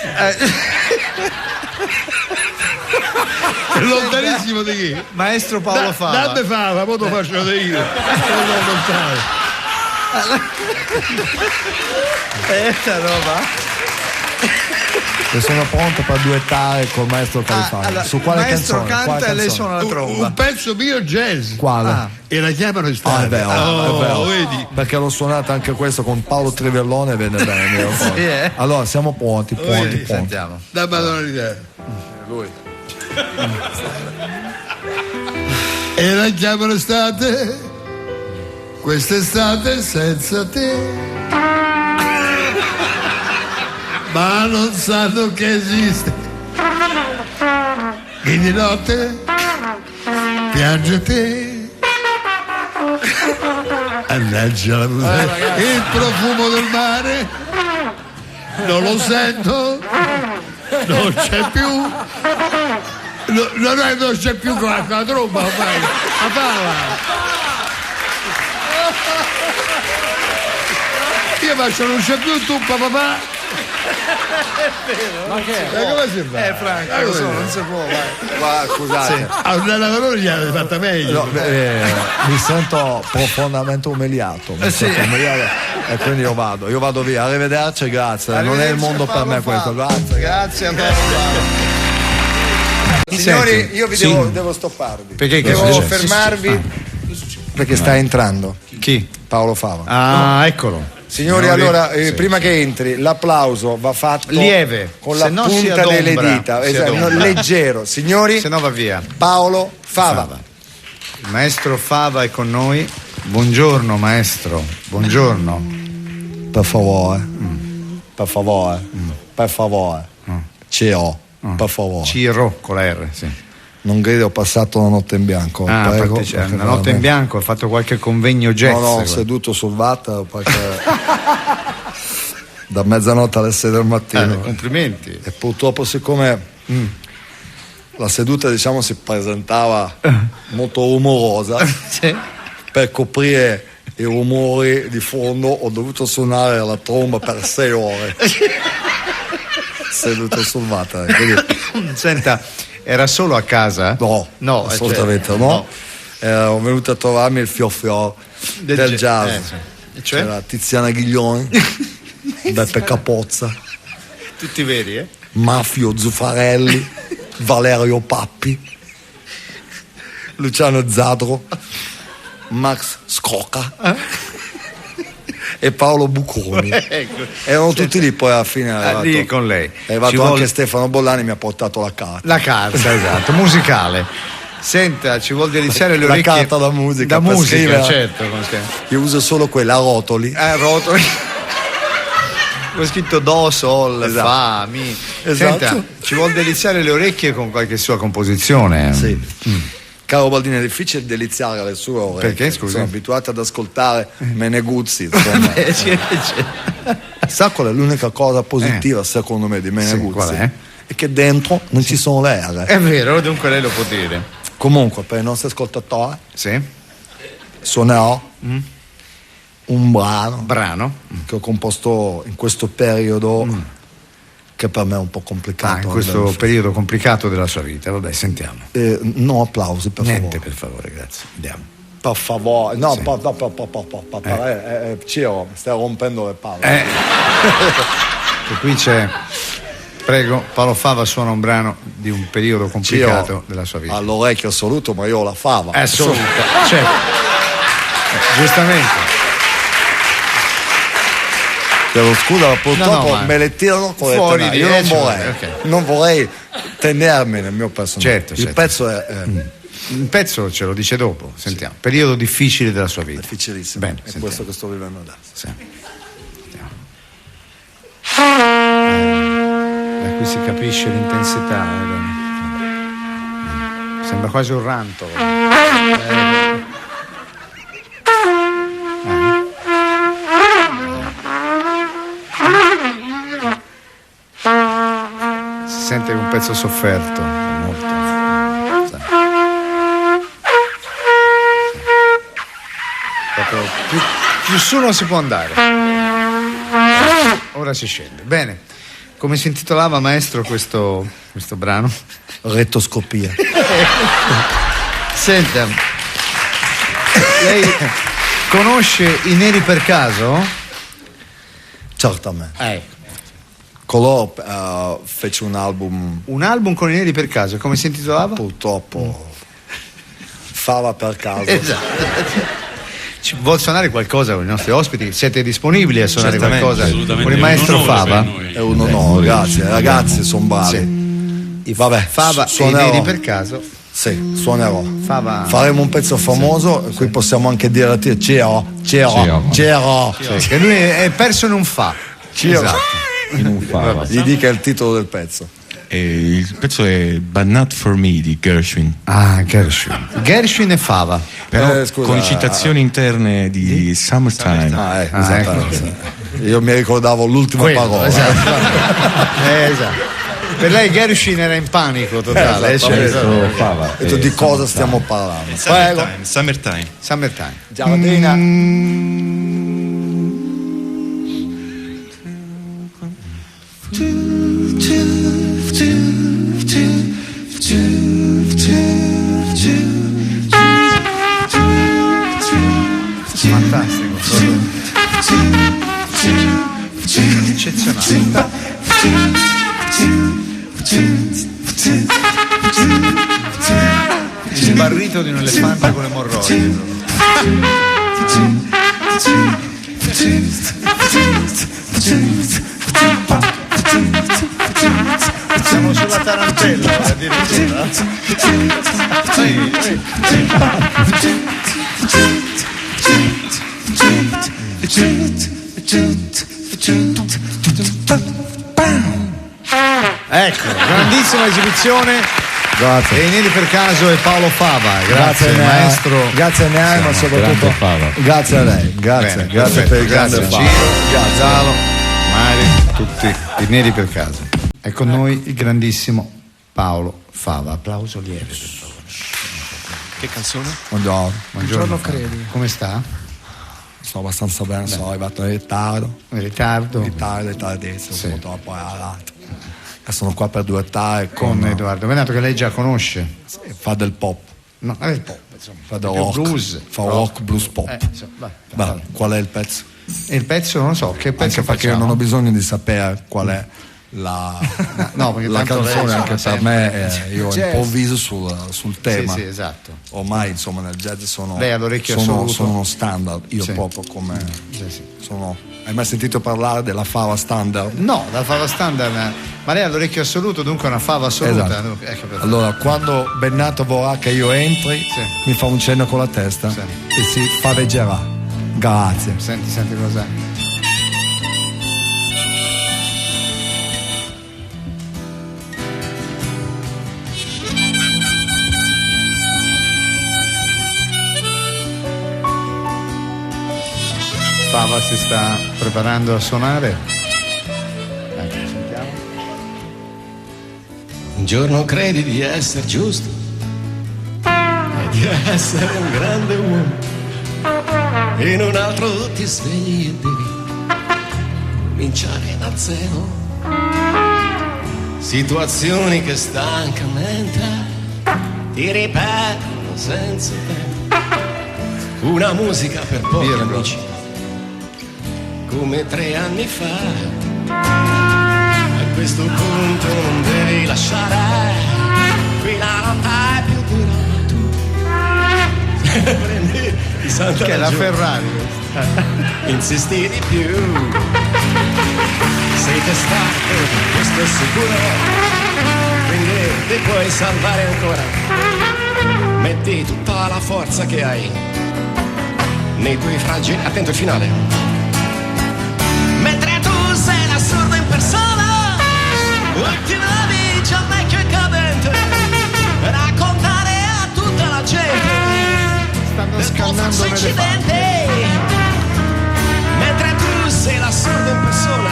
È lontanissimo di chi? Maestro Paolo Fava. Dammi Fava, poi lo faccio io. Non lo lontano. Sta roba. E sono pronto per duettare col maestro Califano. Allora, Su quale il maestro canzone? canta Quale e lei canzone? suona la tromba. Un pezzo mio jazz. Quale? E la chiamano estate. È vero, Oh, è vero. vedi? Perché l'ho suonato anche questo con Paolo Trivellone e venne bene. mi ricordo. Allora, siamo pronti. sentiamo. Da madonnità. Lui. E la chiamano estate. Quest'estate senza te. Ma non sanno che esiste. E di notte piange te. Annaggia la musica. Il profumo del mare non lo sento, non c'è più. Non c'è più con la tromba ormai. La palla. Io faccio non c'è più tu papà. Ma che? Come si fa? Franco, lo so, non si può, vai. Scusate. A un allenatore gli avete fatta meglio. No, mi sento profondamente umiliato. E quindi io vado via. Arrivederci, grazie. Non è il mondo per me questo. Grazie. Grazie a Paolo. Signori, Senti, io vi sì. devo stopparvi. Perché che devo succede? fermarvi perché sta entrando Chi? Paolo Fava. Ah, eccolo. Signori, allora, prima che entri, l'applauso va fatto Lieve, con se la no si punta delle adombra, dita, si esatto, adombra. leggero. Signori, Se no va via. Paolo Fava. Il maestro Fava è con noi. Buongiorno maestro, buongiorno. Per favore. Per favore. C.O. Per favore. Ciro con la R, sì. Non credo ho passato la notte in bianco. Prego, perché la notte in veramente- bianco, ha fatto qualche convegno jazz. No, seduto sul watt perché da mezzanotte alle 6 del mattino. Complimenti. E purtroppo siccome la seduta diciamo si presentava molto rumorosa, Sì. per coprire i rumori di fondo ho dovuto suonare la tromba per 6 ore seduto sul watt. Quindi, Senta, era solo a casa? no, No, assolutamente cioè, no. erano venuti a trovarmi il fior del jazz. Cioè? C'era Tiziana Ghiglioni, Beppe Capozza, Tutti veri, Mafio Zuffarelli, Valerio Pappi, Luciano Zadro, Max Scrocca e Paolo Bucconi. Ecco. Erano tutti lì, poi alla fine è arrivato, lì con lei. è arrivato Ci anche vuole- Stefano Bollani, mi ha portato la carta. La carta, esatto, musicale. Senta, ci vuol deliziare le La orecchie. carta da musica, Da per musica, scrivere. certo. Come si chiama? Io uso solo quella a rotoli. Rotoli. Ho scritto do, sol, Esatto. fa, mi. Esatto. Senta, ci vuol deliziare le orecchie con qualche sua composizione. Sì. Caro Baldini, è difficile deliziare le sue orecchie. Perché, scusi? Sono abituato ad ascoltare Meneguzzi. Insomma. Sa qual è l'unica cosa positiva, secondo me, di Meneguzzi? qual è? È che dentro non ci sono le R. È vero, dunque lei lo può dire. Comunque, per i nostri ascoltatori, Sì. suonerò un Brano. che ho composto in questo periodo che per me è un po' complicato. In questo periodo complicato della sua vita. Vabbè, sentiamo. No applausi, per Niente, favore. per favore, grazie. Andiamo. Per favore, no, Sì. Ciro, mi stai rompendo le palle. E qui c'è. Prego, Paolo Fava suona un brano di un periodo complicato Ciro della sua vita. all'orecchio assoluto, ma io ho la fava. Assoluta, certo. Giustamente. Chiedo scusa, ma purtroppo ma- me le tirano con le Fuori tenaglie. di Io non cioè, vorrei, ok. non vorrei tenermi nel mio personaggio. Certo, Il certo. pezzo è Il pezzo ce lo dice dopo, sentiamo. Periodo difficile della sua vita. difficilissimo. Bene, è sentiamo. questo che sto vivendo adesso. Sì. Da qui si capisce l'intensità. Sembra quasi un rantolo. Si sente che è un pezzo sofferto. Molto. Sì. Proprio più su non si può andare. Ora si scende. Bene. Come si intitolava, maestro, questo brano? Rettoscopia. Senta, lei conosce i Neri per caso? Certamente. Colò fece un album, Un album con i Neri per caso, come si intitolava? purtroppo fava per caso. Esatto. Vuol suonare qualcosa con i nostri ospiti? Siete disponibili a suonare Certamente, qualcosa assolutamente. con il È un maestro onore Fava? per noi. È un onore, grazie. Ragazzi, sono bravi. Vabbè, Fava e i suonerò. Neri per caso. Sì, suonerò. Fava. Faremo un pezzo famoso, qui possiamo anche dire a te Ciro. Che lui è perso in un fa. Ciro. Esatto. In un fava. Gli dica il titolo del pezzo. Il pezzo è But Not For Me di Gershwin, Ah, Gershwin. Gershwin e Fava. però scusa, con citazioni interne di Summertime. Esattamente. Io mi ricordavo l'ultima Quello, parola. esatto. Esatto. Per lei Gershwin era in panico totale. Esattamente. Fava. Ho detto, di cosa stiamo parlando? Summertime. Summertime. Giardina. Fantastico. Eccezionale. Il sbarrito di un elefante con le emorroidi. Siamo sulla tarantella addirittura. Ecco, grandissima esibizione. Grazie. E i Neri per caso e Paolo Fava. Grazie maestro. Grazie a me, ma soprattutto grazie a lei. Grazie, Bene, grazie perfetto, per il grande grazie Fava. Ciro, Gonzalo, Mari, tutti i Neri per caso. È con noi il grandissimo Paolo Fava. Applauso lieve per favore. Che canzone? Buongiorno. Buongiorno credi. Come sta? Sto abbastanza bene, sono arrivato in ritardo. In ritardo? Ritardissimo, Sì. purtroppo è arato. E sono qua per duettare Con Edoardo Venato che lei già conosce. fa del pop. No, è il pop, insomma. Fa da più rock, blues. fa rock, blues, pop. Beh, qual è il pezzo? E il pezzo non lo so, che pezzo Anche perché facciamo? non ho bisogno di sapere qual è la perché la tanto lei, canzone, insomma, anche per sempre. me io improvviso sul tema. Sì, esatto. Ormai insomma nel jazz Lei ha l'orecchio assoluto. sono uno standard, io Sì. proprio come Sì, sì. sono. Hai mai sentito parlare della fava standard? No, la fava standard, ma lei ha l'orecchio assoluto, dunque è una fava assoluta. Esatto. Dunque, ecco perché. Allora, quando Bennato vorrà che io entri, Sì. mi fa un cenno con la testa Sì. e si faveggerà. Grazie. Senti cos'è. Fava si sta preparando a suonare. Ecco, sentiamo. Un giorno credi di essere giusto e di essere un grande uomo, in un altro ti svegli e devi cominciare da zero. Situazioni che stancamente ti ripetono senza tempo. Una musica per pochi Virgo. amici, come 3 anni fa. A questo punto non devi lasciare, qui la lotta è più dura. Tu prendi di santa Che è la ragione, Ferrari. insisti di più. Sei testato, questo è sicuro, quindi ti puoi salvare ancora. Metti tutta la forza che hai nei tuoi fragili. Attento al finale. Mentre tu sei l'assurdo in persona, ultimavi già vecchio e cadente, raccontare a tutta la gente Stanno del tuo scannando falso nelle incidente. Mentre tu sei l'assurdo in persona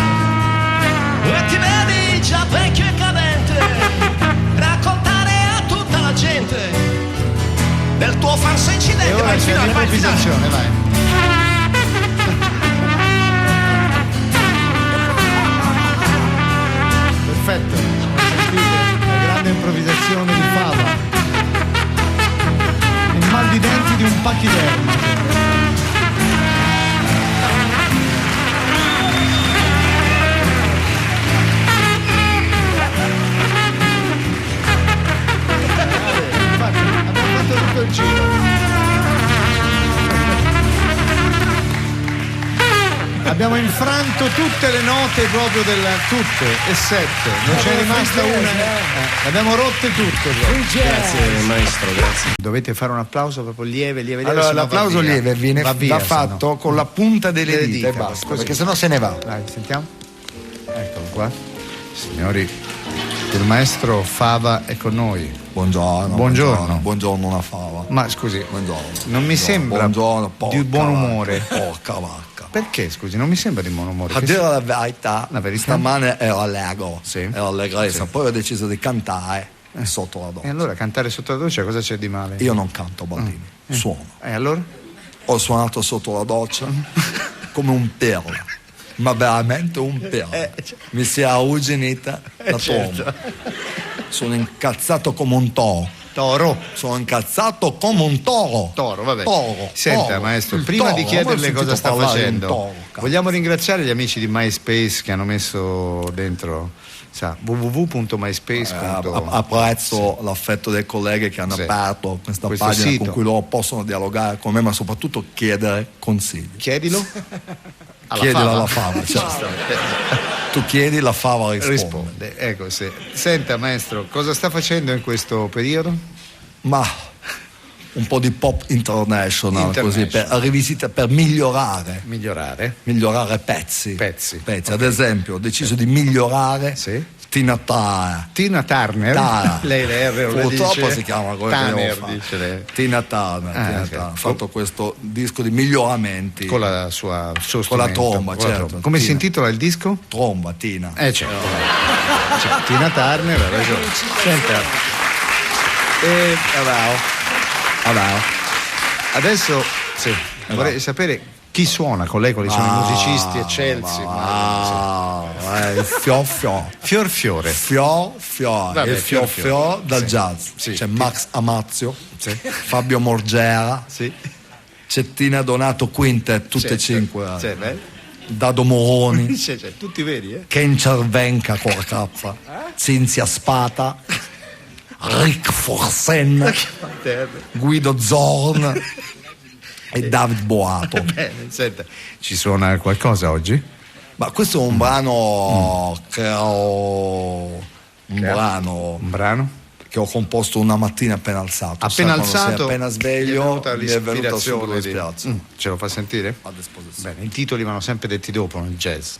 e ti vedi già vecchio e cadente, raccontare a tutta la gente del tuo falso incidente. E ora Vai al c'è finale, vai al finale. l'improvvisazione, vai. Perfetto. Sentite la grande improvvisazione di Fava. Il mal di denti di un pachidermo. Infatti, abbiamo fatto tutto il giro. Abbiamo infranto tutte le note proprio tutte e 7, non c'è rimasta una. Le abbiamo rotte tutte proprio. Grazie maestro, grazie. Dovete fare un applauso proprio lieve. Allora sennò l'applauso va via. lieve viene Va via, va fatto con la punta delle dita e basta, così. perché sennò se ne va. Dai, sentiamo. Eccolo qua. Signori, il maestro Fava è con noi. Buongiorno. Buongiorno. Buongiorno una fava. Ma scusi, Buongiorno. non mi sembra Buongiorno, di buon umore. Porca vacca. Perché, scusi, non mi sembra di buon umore? A dire la verità, La verità? stamane ero allegro, Sì. ero allegrezza, Sì. poi ho deciso di cantare sotto la doccia. E allora cantare sotto la doccia cosa c'è di male? Io non canto, Baldini, suono. E allora? Ho suonato sotto la doccia come un perla, ma veramente un perla. Mi si è arrugginita la tomba. Sono incazzato come un toro. Toro. Sono incazzato come un toro. Toro, vabbè. Toro. Senta, toro. maestro, Il prima toro, di ho chiederle mai cosa sentito sta parlare di un facendo, toro, cazzo. vogliamo ringraziare gli amici di MySpace che hanno messo dentro www.myspace. Apprezzo l'affetto dei colleghi che hanno Sì. aperto questa Questo pagina sito. con cui loro possono dialogare con me, ma soprattutto chiedere consigli. Chiedilo. Chiedilo alla fava, certo. Tu chiedi, la fava risponde. Risponde. Ecco, sì. Senta, maestro, cosa sta facendo in questo periodo? Ma un po' di pop international, così per rivisitare, per migliorare pezzi. Ad esempio ho deciso di migliorare Sì. Tina Turner. Tina Turner. Lei le R lo purtroppo dice. si chiama come Turner, devo fare. dice lei. Tina Turner, Ah, Tina ok. Turner. Ha fatto questo disco di miglioramenti Con la sua con la tromba, certo. Come si Tina. intitola il disco? Tromba, Tina. Certo. Cioè, Tina Turner ha ragione. Senta. Adesso vorrei sapere chi suona con lei, quali sono i musicisti eccelsi. Fior fiore. Vabbè, Il fior fior dal sì. jazz. Sì. C'è Max Amazio, Fabio Morgera, Cettina Donato Quintet, tutte e cinque. Dado Moroni, tutti veri, Ken Cervenka con la K, Cinzia Spata, Rick Forsen, Guido Zorn e David Boato. Bene, senta, ci suona qualcosa oggi? Ma questo è un brano Un brano? che ho composto una mattina appena alzato. Appena Quando sei alzato, appena sveglio, mi è venuta subito l'ispirazione. l'ispirazione. Ce lo fa sentire? A disposizione. Bene, i titoli vanno sempre detti dopo nel jazz.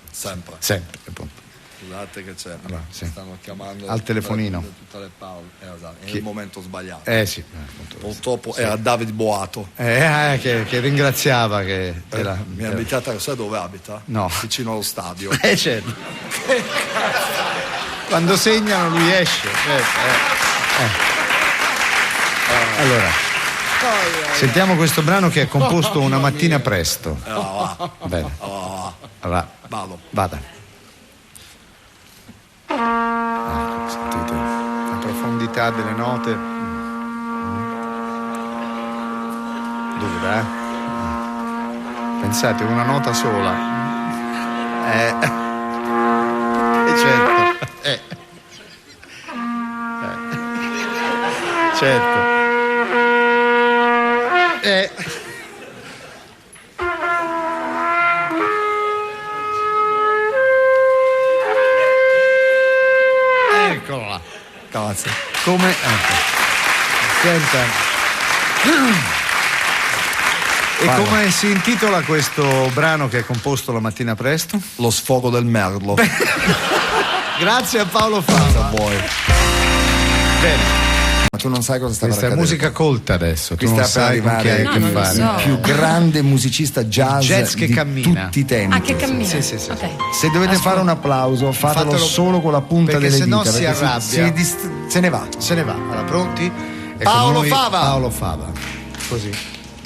Sempre. Sempre, appunto. Scusate che c'è. sì. Stanno chiamando Al telefonino. tutte le palle. Esatto. È Chi? il momento sbagliato. Sì. Purtroppo era David Boato. Che ringraziava che Mi ha invitato, sai dove abita? No. Vicino allo stadio. Certo. Quando segnano lui esce. Allora, sentiamo questo brano che è composto una mattina presto. Bene. Allora, vada. Sentite la profondità delle note. Dura, Pensate, una nota sola. Certo. Certo. Eccola. Grazie. Come? Senta. E come si intitola questo brano che è composto la mattina presto? Lo sfogo del merlo. Grazie a Paolo Fava. A voi. Bene. Ma tu non sai cosa sta per Questa è accadere. musica colta adesso. Qui Tu non sta per sai con chi hai arrivare a che non lo fare. so. il più grande musicista jazz che di cammina. tutti i tempi. Ah, che cammina. Sì. Ok. Se dovete fare un applauso, fatelo solo con la punta perché delle se no dita. si perché arrabbia. se ne va. Se ne va. Allora, pronti? E Paolo con noi Fava. Paolo Fava. Così.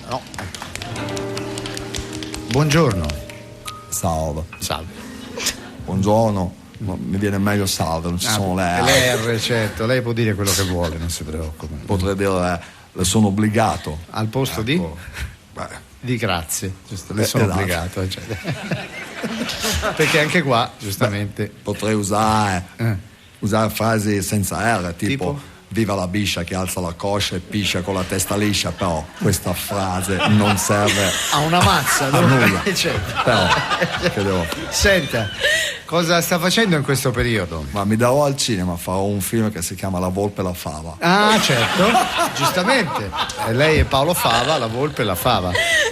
No. Buongiorno. Salve. Salve. Buongiorno. No, mi viene meglio salve, non ci sono le R. L'R, certo. Lei può dire quello che vuole, non si preoccupi. Potrei dire le sono obbligato. Al posto di? Beh, Di grazie. Giusto, le sono esatto. obbligato. Cioè. Perché anche qua, giustamente. potrei usare frasi senza R, tipo viva la biscia che alza la coscia e piscia con la testa liscia, però questa frase non serve Ha una mazza, a nulla. Certo. Però, che devo fare? Senta, cosa sta facendo in questo periodo? Ma mi darò al cinema, farò un film che si chiama La Volpe e la Fava. Ah, certo, giustamente. Lei è Paolo Fava, la volpe e la fava.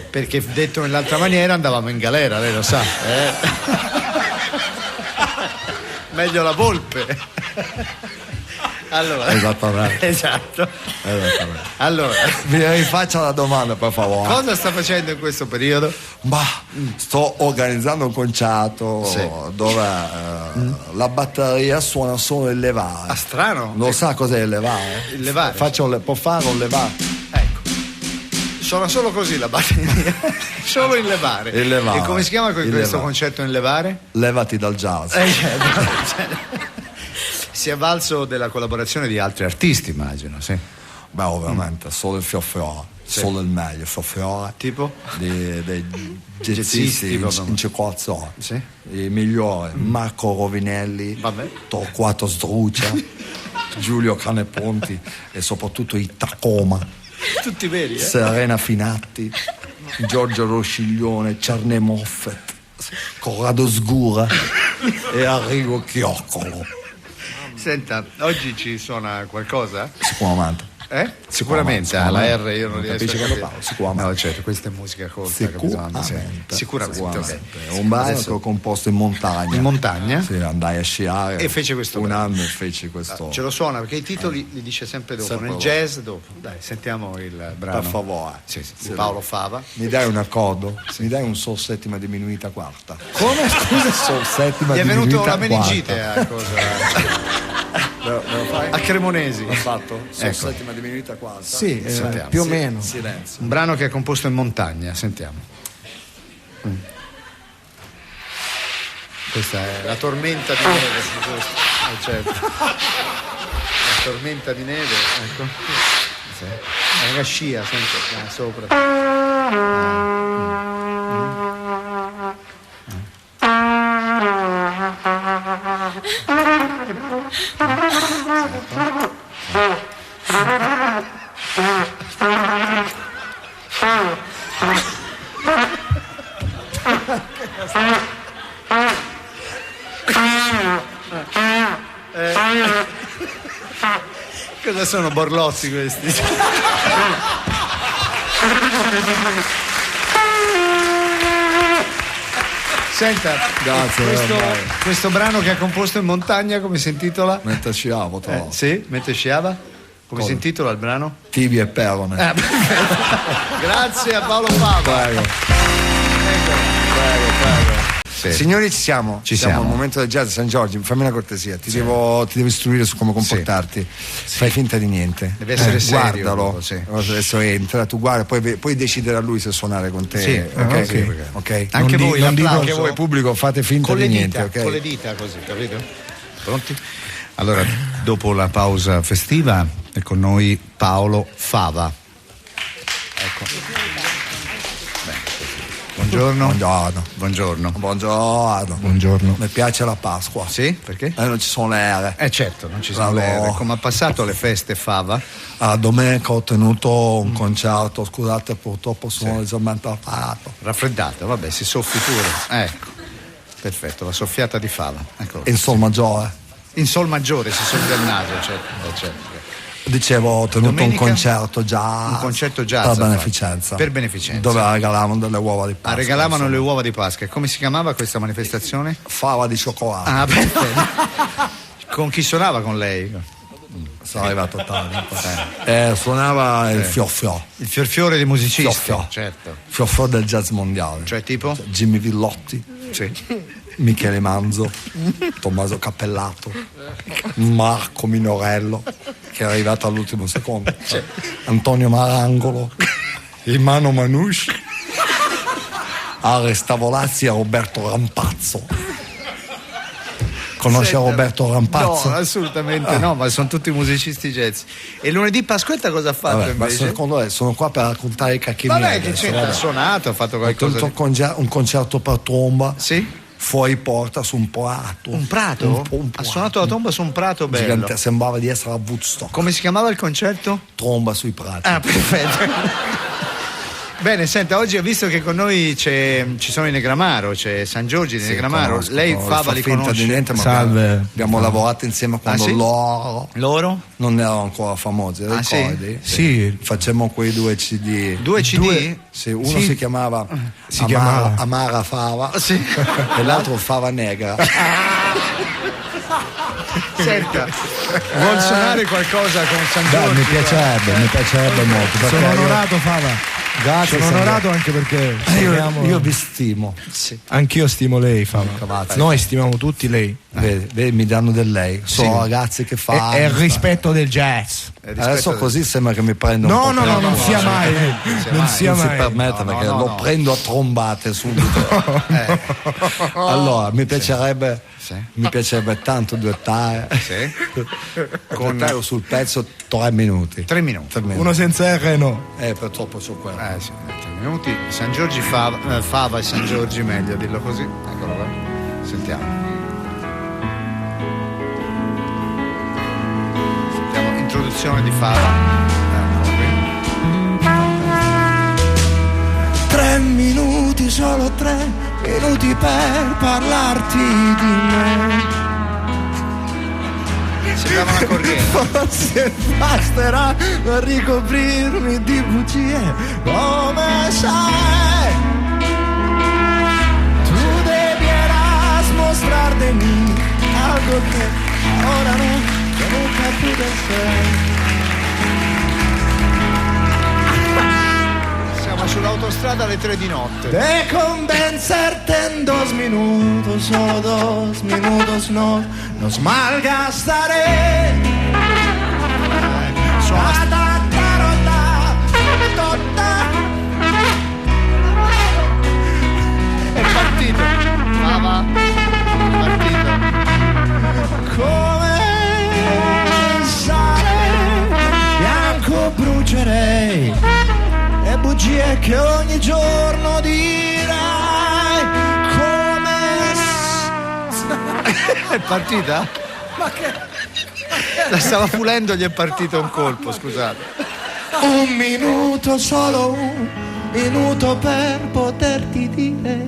Perché detto nell'altra maniera andavamo in galera, lei lo sa. Meglio la volpe. Allora. Esattamente. Esatto. Allora, Mi rifaccia la domanda, per favore. cosa sta facendo in questo periodo? Ma sto organizzando un concerto dove la batteria suona solo il levare. Ah, strano. Non sa cos'è il levare? Il levare? Può fare un levare? Ecco. Suona solo così la batteria. Solo in levare. Il levare. E come si chiama questo levare. concerto in levare? Levati dal jazz. Si è avvalso della collaborazione di altri artisti, immagino, sì. Beh, ovviamente, solo il fioffiore, solo il meglio, il fioffiore. Tipo? Dei Jazzisti, jazzisti proprio. in circolazione. Sì. I migliori, Marco Rovinelli, Vabbè. Torquato Sdruccia, Giulio Caneponti e soprattutto i Tacoma, Tutti veri, Serena Finatti, Giorgio Rosciglione, Charney Moffett, Corrado Sgura e Arrigo Chioccolo. Senta, oggi ci suona qualcosa? Sicuramente. Sicuramente, alla R io non riesco capisci a cosa capire. parlo? Sicuramente. No, certo, questa è musica corta. Sicuramente. Sicuramente. Un brano che ho composto in montagna. In montagna? Sì, andai a sciare. E fece questo un brano. anno e feci questo. Ce lo suona perché i titoli li dice sempre dopo, Sempre nel dopo. jazz dopo. Dai, sentiamo il brano. Per favore. Sì, di Paolo Fava. Mi dai un accordo? Mi dai un sol settima diminuita quarta. Come? Scusa? Sol settima Gli è venuto diminuita la meningite quarta. a cosa? Lo fai? A Cremonesi. L'ho fatto? Sol Ecco. settima diminuita quarta. Sì, Sentiamo. più o meno. Silenzio. Un brano che è composto in montagna, sentiamo. Questa è la tormenta di neve, giusto? Certo. La tormenta di neve, ecco. La scia, sempre sopra. Cosa sono borlozzi questi? Senta, Grazie, questo brano che ha composto in montagna, come si intitola? Mentre sciavo, Sì, mentre sciava? Come si intitola il brano? Tibi e perone. Grazie a Paolo Fava. Prego. Sì. Signori, ci siamo. Ci siamo. Al momento del jazz San Giorgio. Fammi una cortesia, ti devo istruire su come comportarti. Fai finta di niente. Deve essere serio. Guardalo. Sì. Adesso entra, tu guarda, poi deciderà lui se suonare con te. Sì. Ok? Anche voi, Anche voi, pubblico, fate finta con di le niente, dita, ok? con le dita così, capito? Pronti? Allora, dopo la pausa festiva è con noi Paolo Fava. Buongiorno. Buongiorno. Buongiorno. Buongiorno. Mi piace la Pasqua. Sì? Perché? Non ci sono le ere. Certo, non ci sono No. le ere. Come ha passato le feste Fava? Domenica ho tenuto un concerto, scusate, purtroppo sono leggermente apparato. Raffreddato, vabbè, si soffi pure. Ecco. Perfetto, la soffiata di Fava. Eccolo. In sol maggiore. In sol maggiore si soffia il naso, certo. Dicevo, ho tenuto Domenica? un concerto jazz. Un concerto jazz per ha fatto. beneficenza. Per beneficenza. Dove regalavano delle uova di Pasqua. Regalavano le uova di Pasqua. E come si chiamava questa manifestazione? Fava di cioccolato. Ah, perfetto. Con chi suonava con lei? Sono arrivato tardi. Suonava il fior. Il fiorfiore dei musicisti. Fior. Certo. Fior del jazz mondiale. Cioè tipo? Jimmy Villotti. Sì. Michele Manzo, Tommaso Cappellato, Marco Minorello, che è arrivato all'ultimo secondo, Antonio Marangolo, Imano Manouche, Ares Tavolazzi e Roberto Rampazzo. Conosce Roberto Rampazzo? No, assolutamente no, ma sono tutti musicisti jazz. E lunedì Pasquetta cosa ha fatto Vabbè, ma invece? secondo lei sono qua per raccontare i cacchi miei. Vabbè, che c'entra? Ha suonato, ha fatto Ho qualcosa tenuto di... un concerto per tromba. Sì? Fuori porta su un prato. Un prato? Un Ha suonato la tromba su un prato bello. gigante, sembrava di essere a Woodstock. Come si chiamava il concerto? Tromba sui prati. Ah, perfetto. Bene, senta, oggi ho visto che con noi ci sono i Negramaro, c'è San Giorgio di Negramaro. Conosco, Lei Fava li finta conosce? di niente, ma Salve. abbiamo lavorato insieme quando sì? loro non erano ancora famosi, sì? ricordi? Sì. Facemmo quei 2 CD. 2 CD? Sì, uno si chiamava Amara Fava Sì. e l'altro Fava Negra. Senta, vuol suonare qualcosa con San Giorgio? mi piacerebbe molto. perché Sono io- onorato, Fava. Grazie, Sono Sandro. onorato anche perché Io vi stimo. anch'io stimo lei, Fava. Noi stimiamo tutti lei. Vedi, mi danno del lei. Sono ragazzi che fanno. È il rispetto del jazz. Adesso così sembra che mi prendo No, un po' no, per- non sia mai. Non sia non si mai. permetta perché lo prendo a trombate subito. Allora, mi piacerebbe tanto duettare. Sì. Con sul pezzo 3 minuti. 3 minuti. Uno senza R no. Purtroppo su quello. Sì, 3 minuti. San Giorgio Fava e San Giorgio meglio, dillo così. Eccolo qua. Sentiamo. Introduzione di Fava. Eccolo qui. 3 minuti, solo 3 minuti per parlarti di me. Sembrava una corriera. Forse basterà per ricoprirmi di bugie, come sai. Tu devi mostrare di me algo che ora no, che nunca pude ser. Siamo sull'autostrada alle 3 di notte. De convencerte en 2 minutos, solo 2 minutos nos malgastaré. È partito. Fava. È partito. Come sale bianco brucia bugie che ogni giorno dirai come È partita? Ma che? La stava pulendo, gli è partito un colpo, scusate. Un minuto, solo un minuto per poterti dire.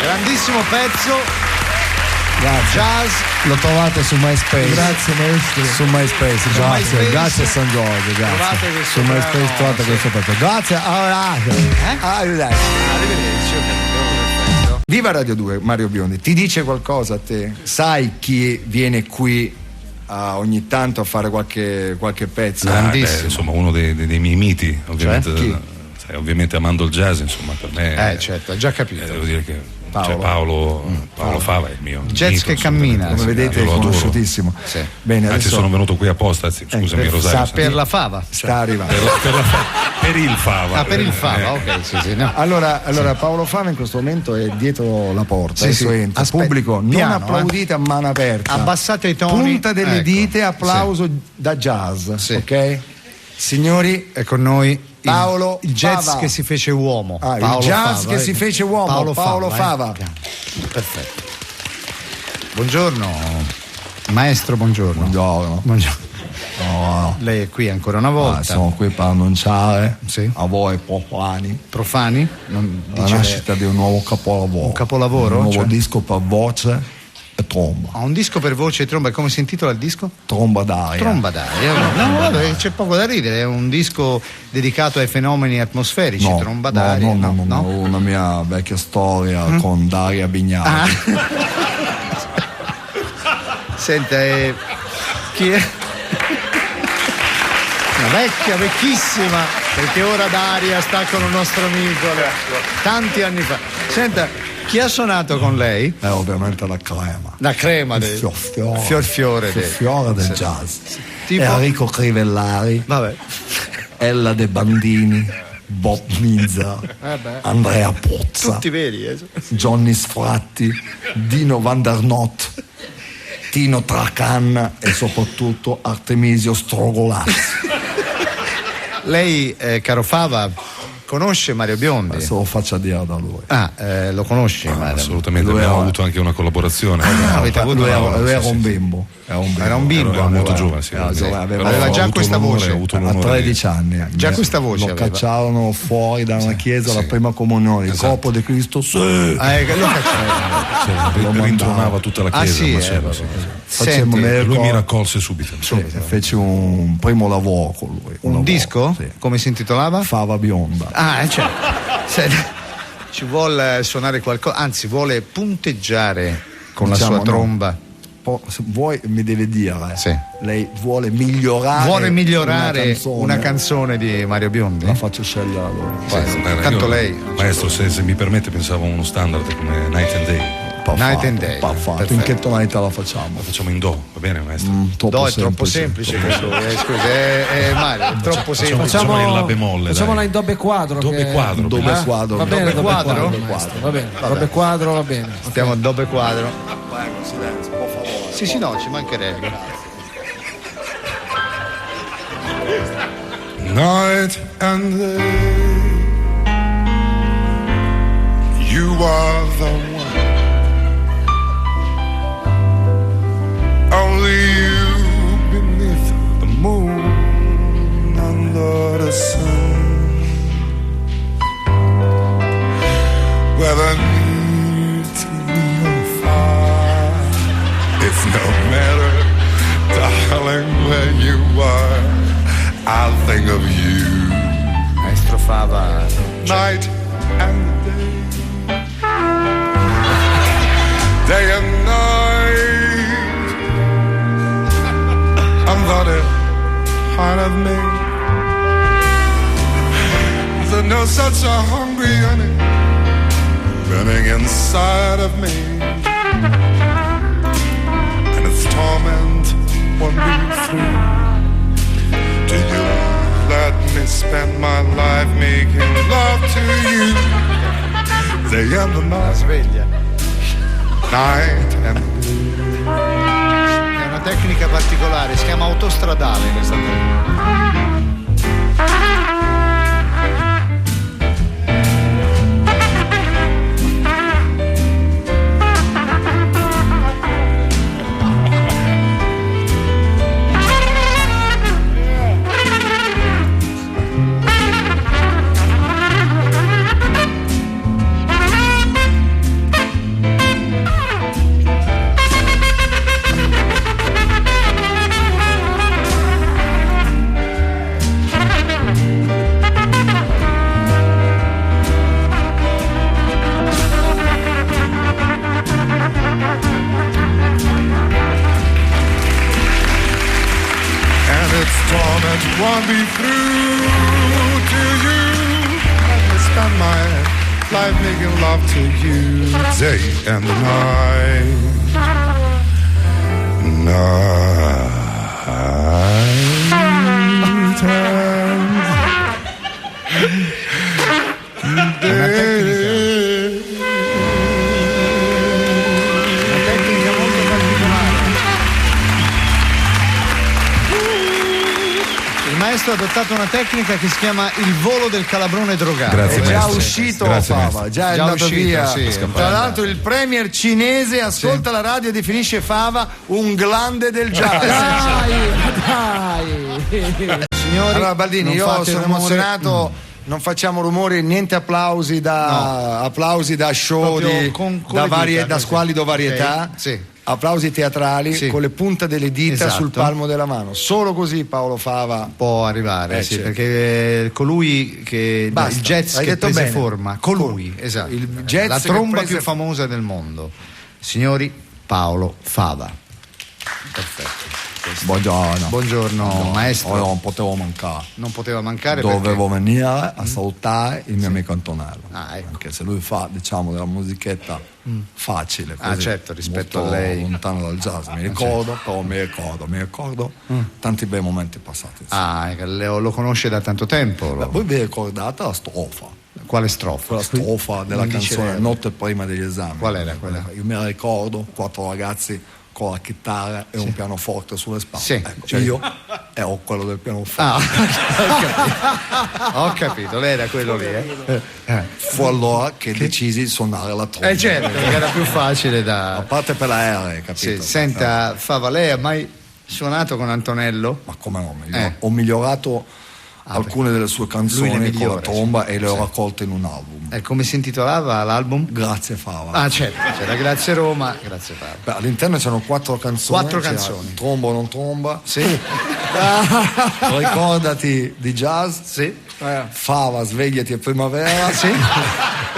Grandissimo pezzo. Grazie. Jazz. Lo trovate su MySpace. Grazie maestro. Su MySpace, grazie, MySpace. grazie San Giorgio, Trovate grazie. questo Su MySpace brano, trovate sì. questo pezzo. Grazie, arrivederci. Arrivederci, ho capito, perfetto. Viva Radio 2, Mario Biondi, ti dice qualcosa a te? Sai chi viene qui ogni tanto a fare qualche pezzo? Insomma, uno dei miei miti, ovviamente. Cioè? Chi? Sai, ovviamente amando il jazz, insomma, per me. Certo, ho già capito. Devo dire che Paolo. Paolo Fava è il mio Jazz mito, che cammina. Come vedete io è lo adoro. conosciutissimo. Sì. Bene, Anzi, adesso sono venuto qui apposta, scusami per Rosario. Per la fava. sta arrivando. Per il Fava. Per il fava, ok, sì, no. Allora Paolo Fava in questo momento è dietro la porta. Sì, adesso sì. entra. Aspetta, Pubblico, non piano, applaudite a mano aperta. Abbassate i toni. Punta delle Ecco. dita, applauso da jazz. Sì. Ok? Signori, È con noi Paolo il jazz Fava. che si fece uomo. il Paolo jazz Fava, che si fece uomo, Paolo Fava. Perfetto. Buongiorno, maestro, buongiorno. Buongiorno. Buongiorno. No, Lei è qui ancora una volta. sono qui per annunciare Sì. a voi profani Profani? Non la dice nascita di un nuovo capolavoro. Un capolavoro? Un nuovo Cioè? disco per voce e tromba. Ha un disco per voce e tromba. Come si intitola il disco? Tromba d'aria. Tromba d'aria. No, vabbè, c'è poco da ridere. È un disco dedicato ai fenomeni atmosferici. No, tromba d'aria. no, una mia vecchia storia con Daria Bignari. Ah. Senta, chi è? Una vecchia, vecchissima, perché ora Daria sta con un nostro amico tanti anni fa. Senta, chi ha suonato con lei? Ovviamente la crema. La crema del Fiorfiore del jazz. Tipo? Enrico Crivellari, Vabbè. Ella De Bandini, Bob Minza, Andrea Pozza, Tutti veri, Johnny Sfratti, Dino Van der Not, Tino Tracanna e soprattutto Artemisio Strogolazzi. Lei, caro Fava, conosce Mario Biondi? Adesso lo faccia dire da lui. Lo conosci? Mario? Assolutamente, Lui abbiamo era- avuto anche una collaborazione. Avete avuto Lui una- era sì, un sì. bimbo. Era un bimbo. Era molto giovane, sì. Era giovane, Però aveva ho già avuto questa l'onore- voce. ho avuto A l'onore 13 anni. Già questa voce lo aveva. cacciarono fuori da una chiesa alla sì. prima comunione. Il Esatto. corpo di Cristo, sì. Lo facciamo. Rintronava tutta la chiesa. sì, al macello, sì. Facemmo Senti, me- E lui mi raccolse subito. Fece un primo lavoro con lui. un lavoro, disco? Sì. Come si intitolava? Fava bionda. Senti, ci vuole suonare qualcosa, anzi vuole punteggiare con la Diciamo, sua no. tromba. Se vuoi mi deve dire. Sì. Lei vuole migliorare una canzone di Mario Biondi? La faccio scegliere a lui. Tanto lei. Maestro, se mi permette, pensavo a uno standard come Night and Day. Night and Day. Fatto. Perfetto. In che tonalità la facciamo? Lo facciamo in Do, va bene, maestro? Do è troppo semplice questo. Scusa, Mario, è troppo semplice. Facciamo in La bemolle. Facciamola dai. in dobe quadro. Dobe che- quadro. Dobe quadro. Va bene, Dobe dobe quadro? quadro, maestro, va bene. Dobe quadro va bene. Stiamo a dobe quadro. Sì, no, ci mancherebbe. Night and day, you are the one. Only you beneath the moon, under the sun, whether near to me or far, it's no matter, darling, where you are. I'll think of you. Maestro Fava. Night and day, day and night, under the heart of me. There's no such a hungry yearning burning inside of me, and its torment won't be free. Do you let me spend my life making love to you? Day and the night, Sveglia. night and È una tecnica particolare, si chiama autostradale questa tecnica. won't be through to you. I spend my life making love to you day and night. Il maestro ha adottato una tecnica che si chiama il volo del calabrone drogato. Grazie, È già maestro. uscito, Grazie, Fava, maestro. già è Già andato uscito, via. sì. Tra l'altro il premier cinese ascolta la radio e definisce Fava un glande del jazz. Dai. Signori, Allora Baldini, non io fate sono rumore. emozionato. Non facciamo rumori, niente applausi da show Proprio con le dita, da così. squallido varietà. Ok, sì. Applausi teatrali Sì. con le punte delle dita Esatto. sul palmo della mano. Solo così Paolo Fava può arrivare, sì, certo. perché colui che Basta, il jazz hai che detto prese bene. forma, colui, esatto. Il jazz la che tromba prese- più famosa del mondo. Signori, Paolo Fava. Perfetto. Buongiorno, maestro. Non potevo mancare. Non poteva mancare Dovevo perché venire a salutare il mio amico Antonello. ecco. Anche se lui fa, diciamo, della musichetta facile. Così, certo, rispetto molto a lei. lontano dal jazz. Mi ricordo, però mi ricordo tanti bei momenti passati. lo conosce da tanto tempo. Beh, voi vi ricordate la strofa? Quale strofa? Quella strofa della Non dice canzone lei. Notte prima degli esami. Qual era quella? Io mi ricordo 4 ragazzi con la chitarra e un pianoforte sulle spalle. Sì, Ecco, cioè- io ero quello del pianoforte. Ho capito, lei era quello lì. Fu allora che decisi di suonare la tromba. Certo, perché era più facile da. A parte per l'aereo, capito? Sì, senta, Fava, lei ha mai suonato con Antonello? Ma come no? Ho migliorato alcune delle sue Lui canzoni le con la migliora, tromba sì. e le ho Sì. raccolte in un album. Come si intitolava l'album? Grazie Fava. Ah, certo, c'era Grazie Roma, Grazie Fava. Beh, all'interno c'erano 4 canzoni. 4 c'era canzoni. Tromba o non tromba. Sì. Ricordati di jazz. Sì. Fava, svegliati a primavera. Sì.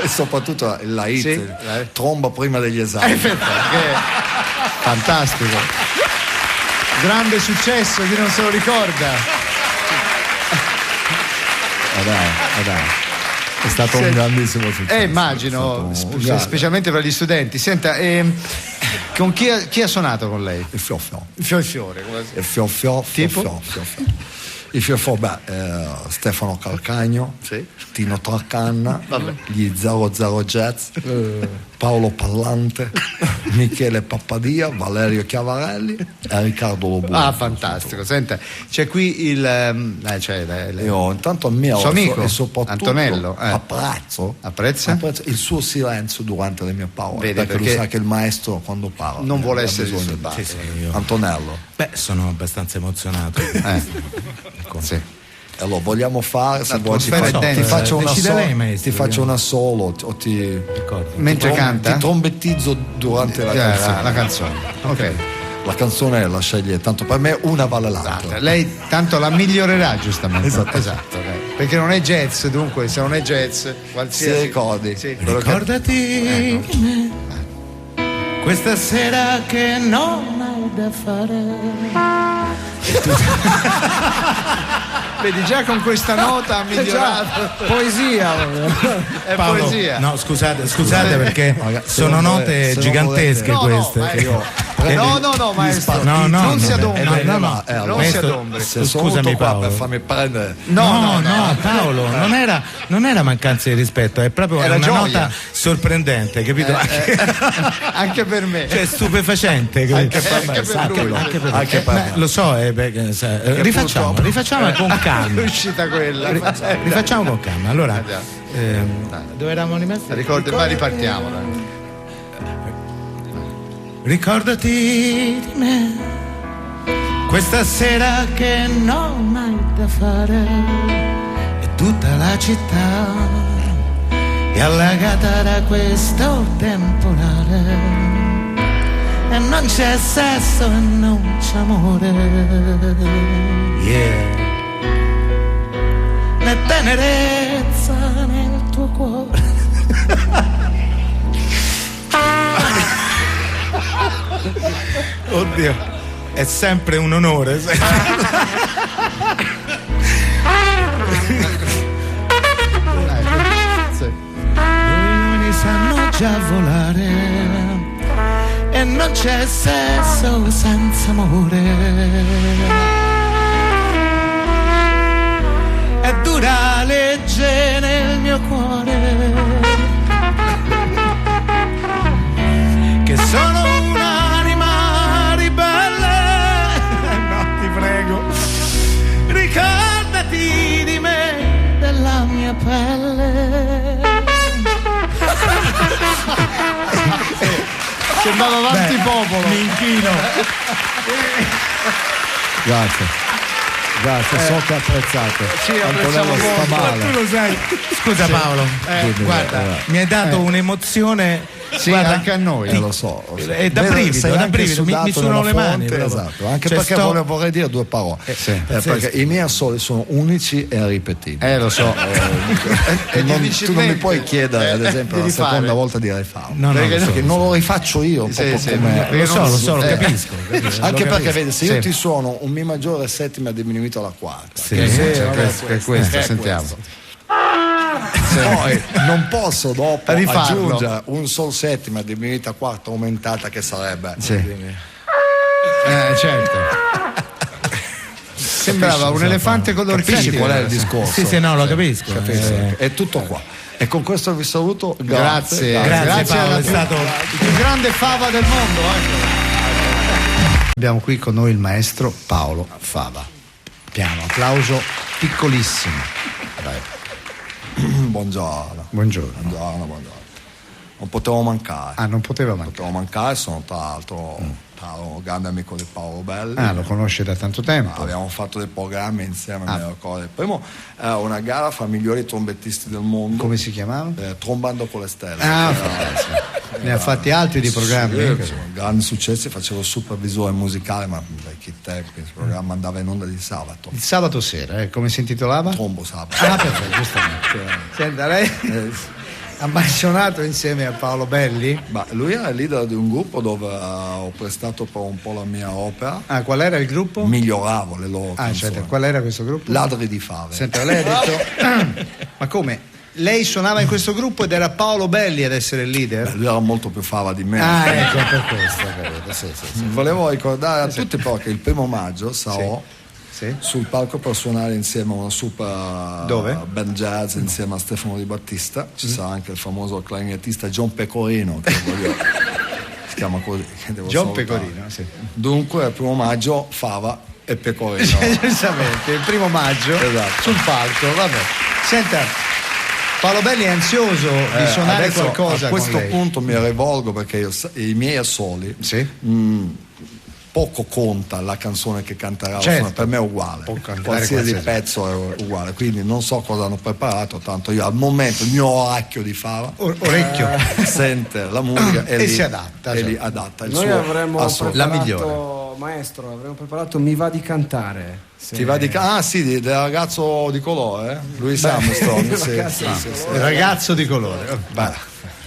E soprattutto la hit. Sì. Tromba prima degli esami. Fantastico. Grande successo, chi non se lo ricorda. Dai. È stato un grandissimo successo. Immagino, È stato un grande. specialmente per gli studenti. Senta, con chi ha suonato con lei? Il Fior. Il Fiore. Il Fior. Tipo? Il Fior, Stefano Calcagno, Tino Traccanna, gli 00 Jazz, Paolo Pallante, Michele Pappadia, Valerio Chiavarelli e Riccardo Lobuno. Ah, fantastico. Senta, c'è qui Io intanto ammiro suo amico e soprattutto Antonello. apprezzo il suo silenzio durante le mie parole. Vede, perché lui perché sa che il maestro quando parla non vuole ha essere bisogno di- disturbato. Antonello. Beh, sono abbastanza emozionato. Sì. Allora vogliamo fare, se vuoi ti L'atmosfera è faccio densa. una Decide solo, lei, maestro, ti faccio una solo o ti Mentre canta? ti trombettizzo durante la canzone. La canzone. Ok. La canzone la sceglie, tanto per me una vale l'altra. Lei tanto la migliorerà giustamente. Esatto. Ok. Perché non è jazz, dunque se non è jazz, qualsiasi. Si ricordi. Sì, quello che- Ricordati questa sera che non hai da fare. Vedi, già con questa nota ha migliorato. Poesia. È Paolo, poesia. no, scusate perché Ragazzi, sono se non note volete- gigantesche No, queste. ma Io No, maestro. Non si adombri. Non si adombri. Scusami Paolo. Per farmi prendere. No, Paolo, non era mancanza di rispetto, è proprio Era una gioia. nota sorprendente, capito? Anche per me. Cioè stupefacente, Anche per me. lo so, rifacciamo con calma. L'uscita quella. Rifacciamo con calma. Allora, dove eravamo rimasti? Ricordi, ma ripartiamo. Dai. Ricordati di me questa sera che non ho mai da fare e tutta la città è allagata da questo temporale e non c'è sesso e non c'è amore, né tenerezza nel tuo cuore. Oddio, è sempre un onore. Gli sanno già volare e non c'è sesso senza amore. È dura legge nel mio cuore che sono un'anima ribelle. No, ti prego, ricordati di me, della mia pelle. Sembrava avanti popolo. Mi inchino. Grazie, so che apprezzate. Sì, apprezziamo Antonello sta molto. male. Tu lo sai. Scusa Paolo, guarda, mi hai dato un'emozione. Sì, guarda, anche a noi. Lo so. È da Vedo, brivido, sei da anche brivido, mi sudato suonano nella le mani. fronte, proprio. esatto, anche Cioè, perché vorrei dire due parole. Perché i miei assoli sono unici e irripetibili. Lo so. E tu non mi puoi chiedere, ad esempio, la seconda volta di rifarlo. No, perché non lo rifaccio io, proprio come. Lo so, lo capisco. Anche perché vedi, se io ti suono un Mi maggiore settima diminuito alla quarta, È questo, sentiamo. poi non posso dopo Rifarlo. aggiungere un sol settima diminuita a quarta aumentata, che sarebbe Certo. Sembrava un elefante con capisci l'orchidea. qual è il discorso? Sì, no, lo capisco. È tutto qua. E con questo vi saluto. Grazie Grazie Paolo, è stato il più grande fava del mondo. Abbiamo qui con noi il maestro Paolo Fava. Piano, applauso piccolissimo. Dai. Buongiorno. Non potevo mancare. Non poteva mancare. Sono tra l'altro un grande amico di Paolo Belli. Lo conosce da tanto tempo. Abbiamo fatto dei programmi insieme, mi ricordo. Il primo era una gara fra migliori trombettisti del mondo. Come si chiamava? Trombando con le stelle. Ne ha fatti altri di programmi. Grandi successi, facevo il supervisore musicale, ma vecchi tempi, il programma andava in onda di sabato. Il sabato sera, come si intitolava? Trombo sabato. Perfetto, giustamente. Senta, lei ha mai suonato insieme a Paolo Belli? Lui era il leader di un gruppo dove ho prestato per un po' la mia opera. Qual era il gruppo? Miglioravo le loro canzoni. Certo. Qual era questo gruppo? Ladri di fave. Senta, lei ha detto ma come? Lei suonava in questo gruppo ed era Paolo Belli ad essere il leader? Lui era molto più fava di me. Ecco, per questo, capito. Sì. Volevo ricordare a tutti però che il 1° maggio sarò sul palco per suonare insieme a una super band jazz insieme a Stefano Di Battista. Ci sarà anche il famoso clarinettista John Pecorino, che si chiama così. John Pecorino, sì. Dunque il 1° maggio Fava e Pecorino. Giustamente, il 1° maggio sul palco, vabbè. Senta, Paolo Belli è ansioso di suonare qualcosa. A questo con lei. punto mi rivolgo, perché i miei assoli poco conta la canzone che canterà, per me è uguale, qualsiasi pezzo è uguale, quindi non so cosa hanno preparato, tanto io al momento il mio orecchio di fava sente la musica e si adatta, e li adatta il Noi suo avremmo assolo. La migliore. Maestro, avremmo preparato Mi va di cantare. Ti va di del ragazzo di colore, Louis Armstrong. Il ragazzo di colore. È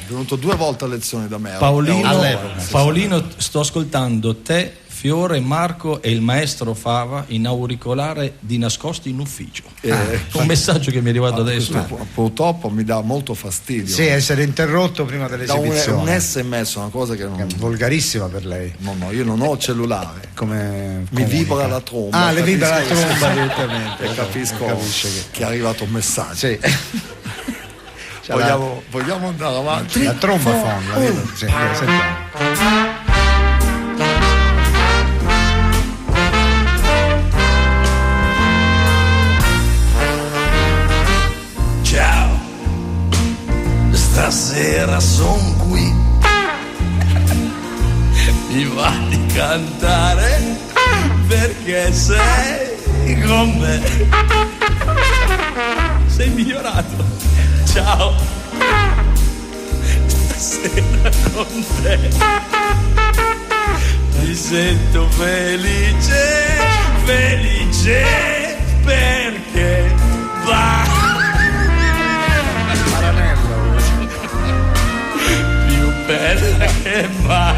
venuto 2 volte a lezioni da me. Paolino, sto ascoltando te Fiore, Marco e il maestro Fava in auricolare di nascosto in ufficio. Un messaggio che mi è arrivato adesso. Purtroppo mi dà molto fastidio. Sì, essere interrotto prima dell'esibizione. Un SMS, una cosa che non... È volgarissima per lei. No, io non ho cellulare. Come mi vibra la tromba. Ah, le vibra la tromba direttamente. E capisco che è arrivato un messaggio. Sì. Vogliamo andare avanti? La tromba fonda, vedo. Sì, sentiamo. Ciao, stasera son qui, mi va di cantare perché sei con me, sei migliorato, ciao, stasera con te, mi sento felice, felice perché va. Più bella che mai,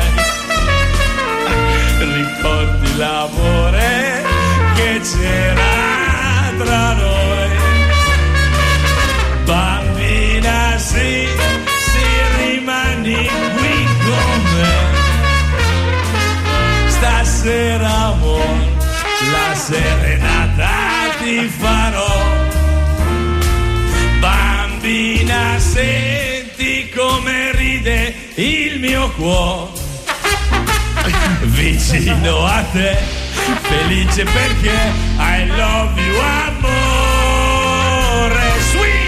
ricordi l'amore che c'era tra noi, bambina sì, rimani qui con me, stasera amor, la serenata ti farò, bambina senti come ride il mio cuore, vicino a te, felice perché I love you amore, sweet.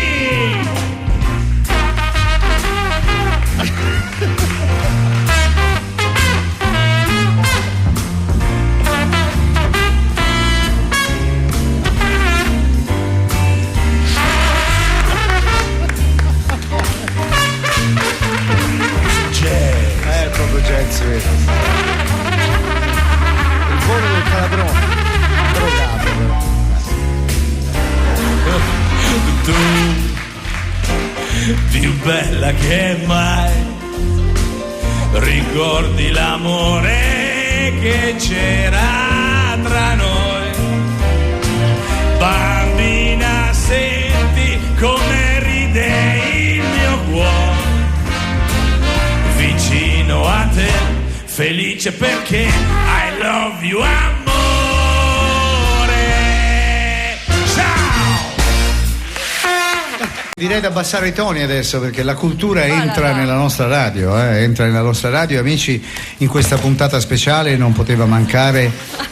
Proprio jazz, il volo del Calabrone drogato Tu più bella che mai, ricordi l'amore che c'era tra noi, bambina senti come ride il mio cuore, vicino a te, felice perché I love you amore. Ciao! Direi di abbassare i toni adesso perché la cultura entra nella nostra radio, entra nella nostra radio, amici. In questa puntata speciale non poteva mancare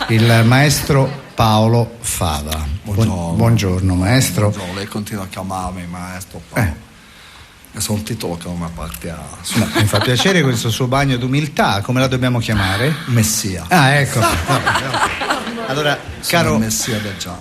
il maestro Paolo Fava. Buongiorno maestro. Buongiorno, lei continua a chiamarmi maestro Paolo. È un titolo che non mi appartiene. No, mi fa piacere questo suo bagno d'umiltà. Come la dobbiamo chiamare? Messia. Ah, ecco. Allora, caro Messia del giallo.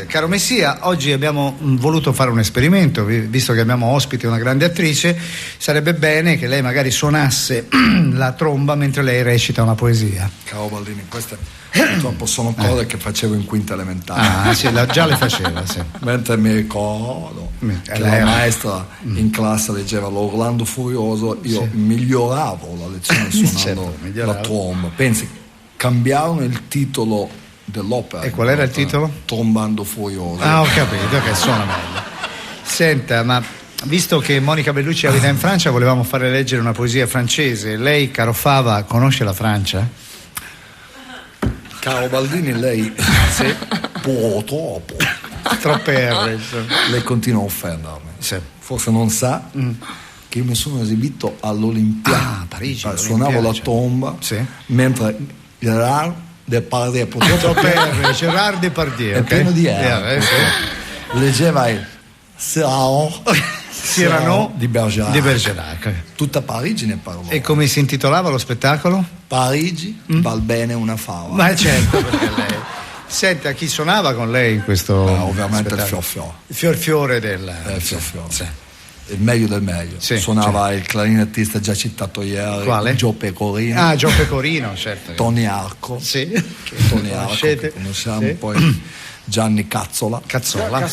Caro Messia, oggi abbiamo voluto fare un esperimento, visto che abbiamo ospite una grande attrice, sarebbe bene che lei magari suonasse la tromba mentre lei recita una poesia. Caro Baldini, queste purtroppo sono cose che facevo in quinta elementare. Ah, sì, già le faceva, sì. Mentre mi ricordo che la maestra in classe leggeva l'Orlando Furioso, io miglioravo la lezione suonando la tromba. Pensi, cambiarono il titolo dell'opera. E qual era il titolo? Trombando Furioso. Ah, ho capito, che suona meglio. Senta, ma visto che Monica Bellucci abita in Francia, volevamo fare leggere una poesia francese. Lei, caro Fava, conosce la Francia? Caro Baldini, lei purtroppo troppe R. Lei continua a offendermi. Sì. Forse non sa che io mi sono esibito all'Olimpiade. Ah, Parigi. Suonavo la tromba mentre Gerard Depardieu, Gerard Depardieu è pieno di R. Leggeva il Cyrano di Bergerac. Tutta Parigi ne parlò. E come si intitolava lo spettacolo? Parigi val bene una fava. Ma certo, perché lei. Senta, chi suonava con lei in questo ovviamente spettacolo? il Fiorfiore del Fiorfiore. Sì. Il meglio del meglio. Suonava il clarinettista già citato ieri. Quale? Gio Pecorino. Ah, Gio Pecorino, certo. Tony Arco. Sì. Tony Arco che conosciamo. Poi Gianni Cazzola. Cazzola.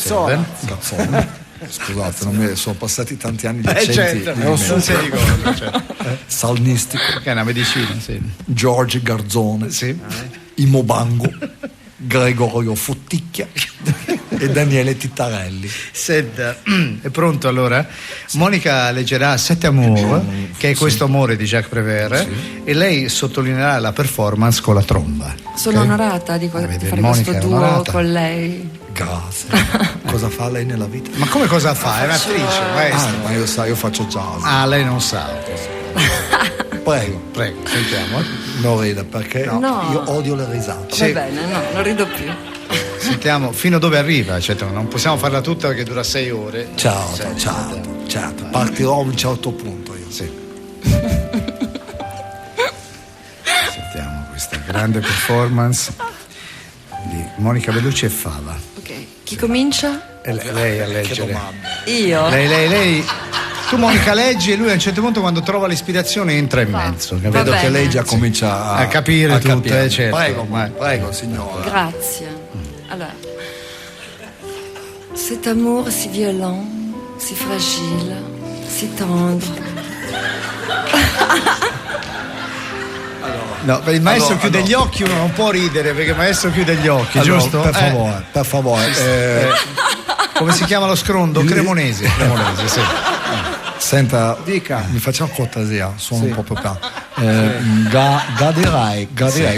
Scusate, sono passati tanti anni recenti. Certo, non si ricorda. Certo. Salnistico. Che è una medicina, sì. Giorgi Garzone. Sì. Imo Bango. Gregorio Fotticchia e Daniele Tittarelli. Senta, è pronto allora? Monica leggerà Sette Amour, che è questo amore di Jacques Prévert, e lei sottolineerà la performance con la tromba. Sono onorata di fare Monica questo duo onorata. con lei. Grazie. Cosa fa lei nella vita? Ma come cosa fa? È un'attrice, maestra. Ma io faccio jazz. Ah, lei non sa. Prego, sentiamo. Non rida perché No. io odio le risate. Va bene, no, non rido più. Sentiamo fino dove arriva, certo, non possiamo farla tutta perché dura 6 ore. Certo. Partirò a un certo punto io. Sì. Sentiamo questa grande performance di Monica Bellucci e Fava. Ok, chi comincia? Lei a leggere. Io? Lei. Tu Monica leggi e lui a un certo punto quando trova l'ispirazione entra in mezzo. Vedo che lei già comincia a capire tutto, capire. certo. Prego signora. Grazie. Alors, cet amour si violent, si fragile, si tendre. No, per il maestro chiude gli occhi, uno non può ridere perché il maestro chiude gli occhi, giusto? Per favore. Come si chiama lo scrondo? Cremonese, sì. Senta, mi faccia cortesia, sono un po' più Gadirei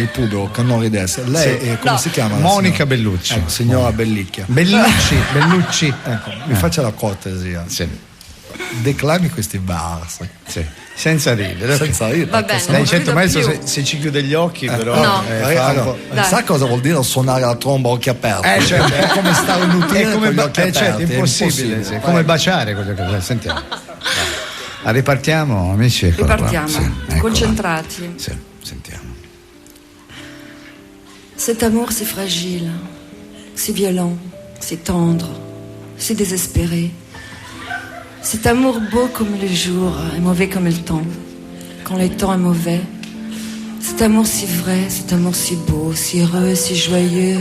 il pubblico che non ridesse. Lei come si chiama? Monica Bellucci. Signora Bellicchia. Bellucci. Ecco, mi faccia la cortesia. Sì. Declami questi versi. Sì. Senza ridere. Va bene, Lei certo non maestro rido se ci chiude gli occhi però No. Sa cosa vuol dire suonare la tromba a occhi aperti? Certo, è come stare inutile con gli occhi certo, aperti, impossibile, sì. Come baciare con gli occhi aperti. Sentiamo. Ripartiamo amici. Ripartiamo, Sì, concentrati. Sì, sentiamo. Cet amour si fragile, si violent, si tendre, si désespéré. Cet amour beau comme le jour et mauvais comme le temps, quand le temps est mauvais. Cet amour si vrai, cet amour si beau, si heureux, si joyeux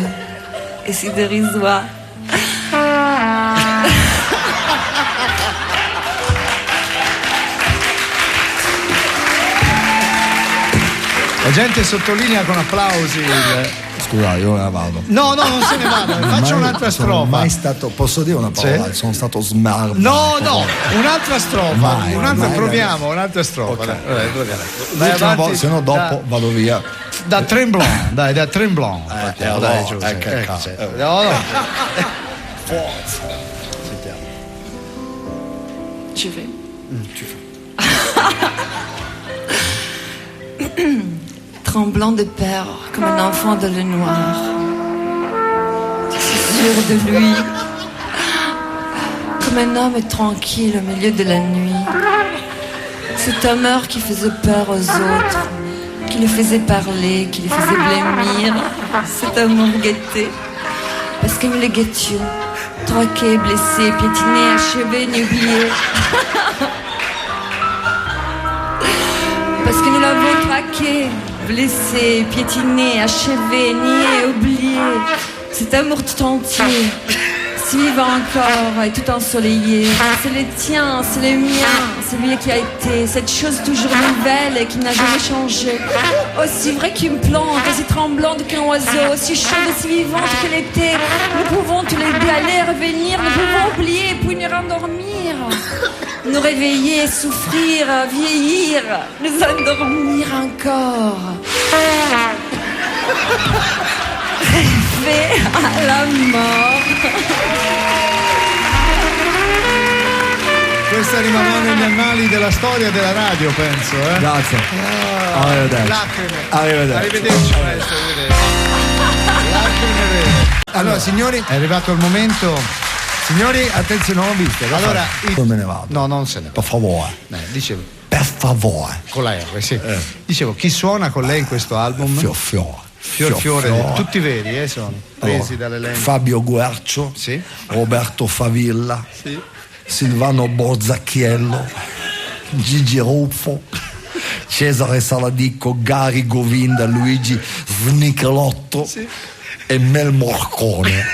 et si dérisoire. La gente sottolinea con applausi Scusa, io me ne vado. No, non se ne vada, faccio un'altra strofa. Mai stato, posso dire una parola? Sì? Sono stato smarrito. No, un'altra strofa. Vai, proviamo, un'altra strofa. Okay. Vai avanti, se no dopo vado via. Da Tremblant, da Tremblant. Dai, giù. No. Sentiamo. Tu veux? Tremblant de peur comme un enfant dans le noir. Je suis sûre de lui. Comme un homme tranquille au milieu de la nuit. Cet amour qui faisait peur aux autres, qui les faisait parler, qui les faisait blêmir. Cet amour guetté. Parce que nous les guettions, troqués, blessés, piétinés, achevés, oubliés. Parce que nous l'avons traqué, blessé, piétiné, achevé, nié, oublié. Cet amour tout entier, si vivant encore et tout ensoleillé. C'est les tiens, c'est les miens, c'est lui qui a été. Cette chose toujours nouvelle et qui n'a jamais changé. Aussi vrai qu'une plante, aussi tremblante qu'un oiseau, aussi chaude, aussi vivante que l'été. Nous pouvons tous les deux aller et revenir, nous pouvons oublier puis nous rendormir. Nous réveiller, souffrir, vieillir, nous endormir encore. Rêver à la mort. Questa rimarrà negli annali della storia della radio, penso. Grazie. Arrivederci. Lacrime. Arrivederci. Maestro, lacrime vere. Allora, signori, è arrivato il momento. Signori, attenzione, non ho visto. Allora, non me ne vado. No, non se ne va. Per favore. Dicevo. Per favore. Con la R, sì. Dicevo, chi suona con lei in questo album? Fiore. Tutti veri, sono presi dall'elenco. Fabio Guercio, sì. Roberto Favilla, sì. Silvano Borzacchiello, Gigi Ruffo, Cesare Saladicco, Gari Govinda, Luigi Snichelotto, sì. E Mel Morcone.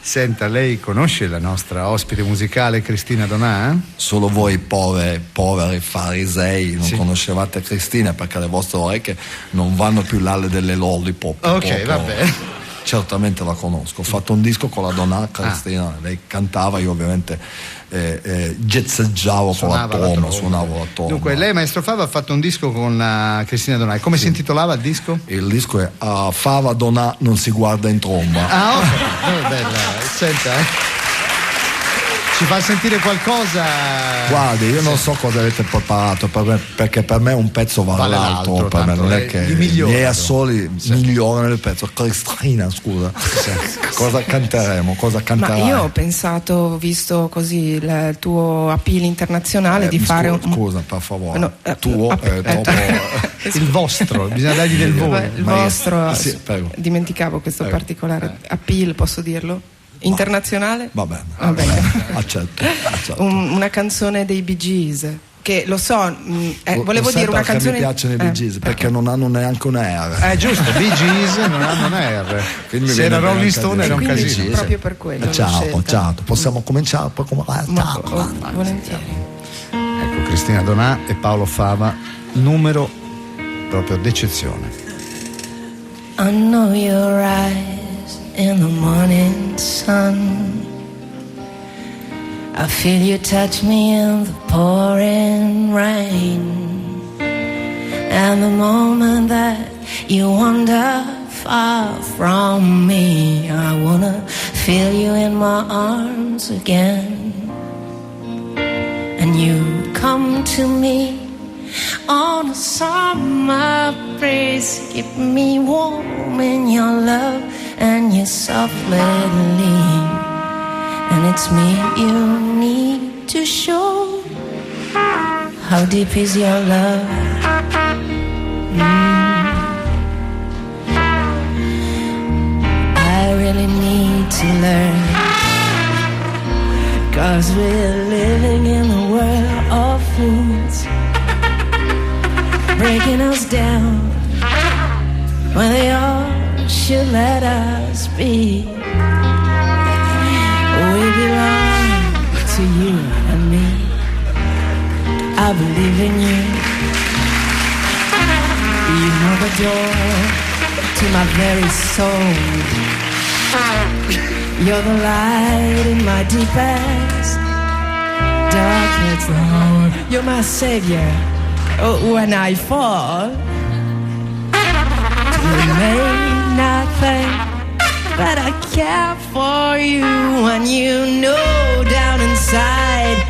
Senta, lei conosce la nostra ospite musicale Cristina Donà? Solo voi poveri farisei non conoscevate Cristina, perché le vostre orecchie non vanno più l'alle delle lollipop. Ok, va bene. Certamente la conosco, ho fatto un disco con la Donà Cristina, lei cantava, io ovviamente jazzeggiavo con la tromba, suonavo la tromba. Dunque, lei, maestro Fava, ha fatto un disco con Cristina Donà. Come si intitolava il disco? Il disco è Fava Donà non si guarda in tromba. Ah, ok. Bella. Senta, ci fa sentire qualcosa? Guardi, io non so cosa avete preparato perché per me un pezzo vale l'altro, per me non è che i miei assoli migliorano il pezzo. Cristina, scusa, cosa canteremo? Ma io ho pensato, visto così il tuo appeal internazionale, di fare un... Scusa, per favore, tuo dopo il vostro, bisogna dargli del voi. Il vostro, prego. Dimenticavo questo particolare appeal, posso dirlo? Internazionale? Va bene. Accetto. Una canzone dei Bee Gees, che lo so, volevo dire una canzone. Mi piacciono i Bee Gees perché non hanno neanche una R. Giusto, Bee Gees non hanno una R. Quindi se era Rolling Stone era un casino. Proprio per quello. Ciao. Possiamo cominciare poi come volentieri. Ecco, Cristina Donà e Paolo Fava, numero proprio d'eccezione. I know your eyes in the morning sun. I feel you touch me in the pouring rain. And the moment that you wander far from me, I wanna feel you in my arms again. And you come to me on a summer breeze, keep me warm in your love and your soft little lean. And it's me you need to show. How deep is your love? I really need to learn, 'cause we're living in a world of fools, breaking us down when they all should let us be. We belong to you and me. I believe in you. You know the door to my very soul. You're the light in my deepest, darkest hour. You're my savior. Oh, when I fall, you may not think that I care for you, and you know down inside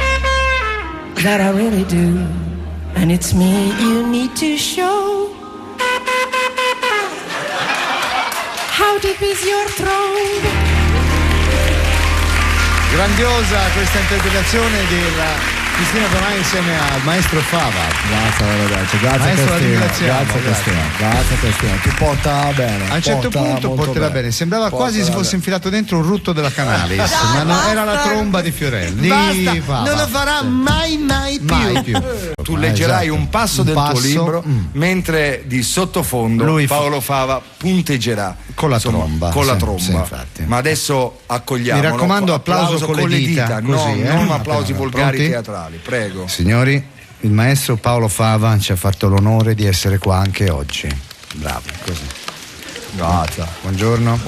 that I really do. And it's me you need to show. How deep is your throne? Grandiosa questa interpretazione della Cristina Donà insieme al maestro Fava. Grazie Cristina, ti porta bene. A un certo punto porterà bene. Sembrava quasi si fosse infilato dentro un rutto della Canalis, ma non era la tromba di Fiorelli. Non lo farà mai più. Tu leggerai un passo del tuo libro, mentre di sottofondo Paolo Fava punteggerà con la tromba. Sì, ma adesso accogliamo. Mi raccomando, applauso con le dita, così, non applausi volgari pronti? teatrali. Prego. Signori, il maestro Paolo Fava ci ha fatto l'onore di essere qua anche oggi. Bravo, così. Grazie. Buongiorno.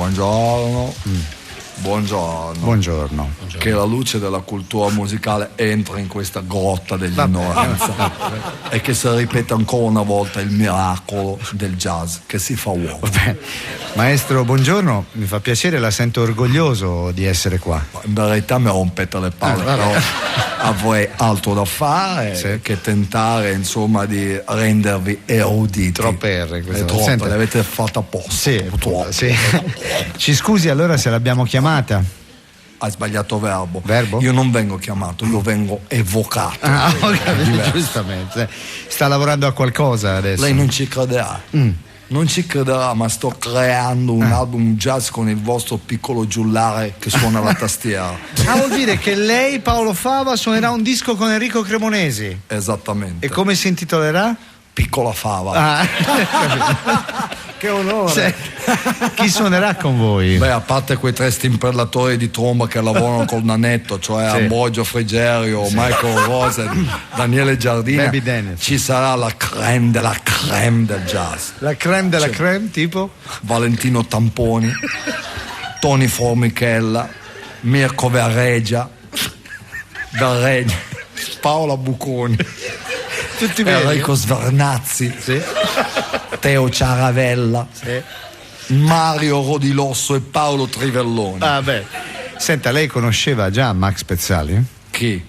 Buongiorno. Che la luce della cultura musicale entri in questa grotta dell'ignoranza e che si ripeta ancora una volta il miracolo del jazz che si fa uomo. Maestro, buongiorno, mi fa piacere, la sento orgoglioso di essere qua. In verità mi rompete le palle, però avrei altro da fare che tentare, insomma, di rendervi eruditi. Troppe R, le avete fatte apposta. Sì. Ci scusi allora se l'abbiamo chiamata. Hai sbagliato verbo. Io non vengo chiamato, io vengo evocato. Giustamente. Sta lavorando a qualcosa adesso. Lei non ci crederà. Non ci crederà, ma sto creando un album jazz con il vostro piccolo giullare che suona la tastiera. Vuol dire che lei, Paolo Fava, suonerà un disco con Enrico Cremonesi? Esattamente. E come si intitolerà? Piccola Fava. Che onore! Chi suonerà con voi? Beh, a parte quei 3 stimpellatori di tromba che lavorano col nanetto, cioè Ambrogio Frigerio, Michael Rosen, Daniele Giardina, Baby Dennis. ci sarà la crème della crème del jazz. La crème della crème, tipo? Valentino Tamponi, Tony Formichella, Mirko Verregia, Paola Buconi, tutti Enrico Svernazzi, Teo Ciaravella, Mario Rodilosso e Paolo Trivelloni. Ah beh. Senta, lei conosceva già Max Pezzali? Chi?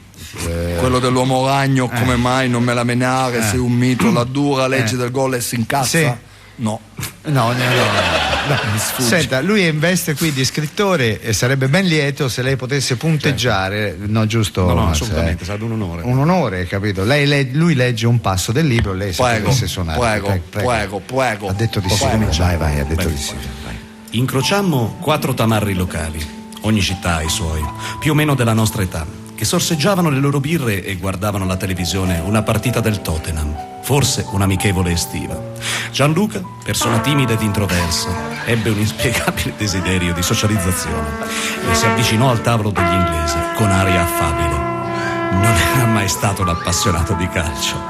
Quello dell'uomo ragno, come mai non me la menare, sei un mito, la dura legge del gol e si incazza? Sì. No. No. Senta, lui è in veste qui di scrittore e sarebbe ben lieto se lei potesse punteggiare, no, giusto? No, assolutamente, sarebbe un onore. Un onore, capito? Lui legge un passo del libro, lei se potesse suonare. Prego. Ha detto di sì. Vai, ha detto di sì. Incrociammo 4 tamarri locali, ogni città ha i suoi, più o meno della nostra età, che sorseggiavano le loro birre e guardavano alla televisione una partita del Tottenham, forse un'amichevole estiva. Gianluca, persona timida ed introversa, ebbe un inspiegabile desiderio di socializzazione e si avvicinò al tavolo degli inglesi con aria affabile. Non era mai stato un appassionato di calcio,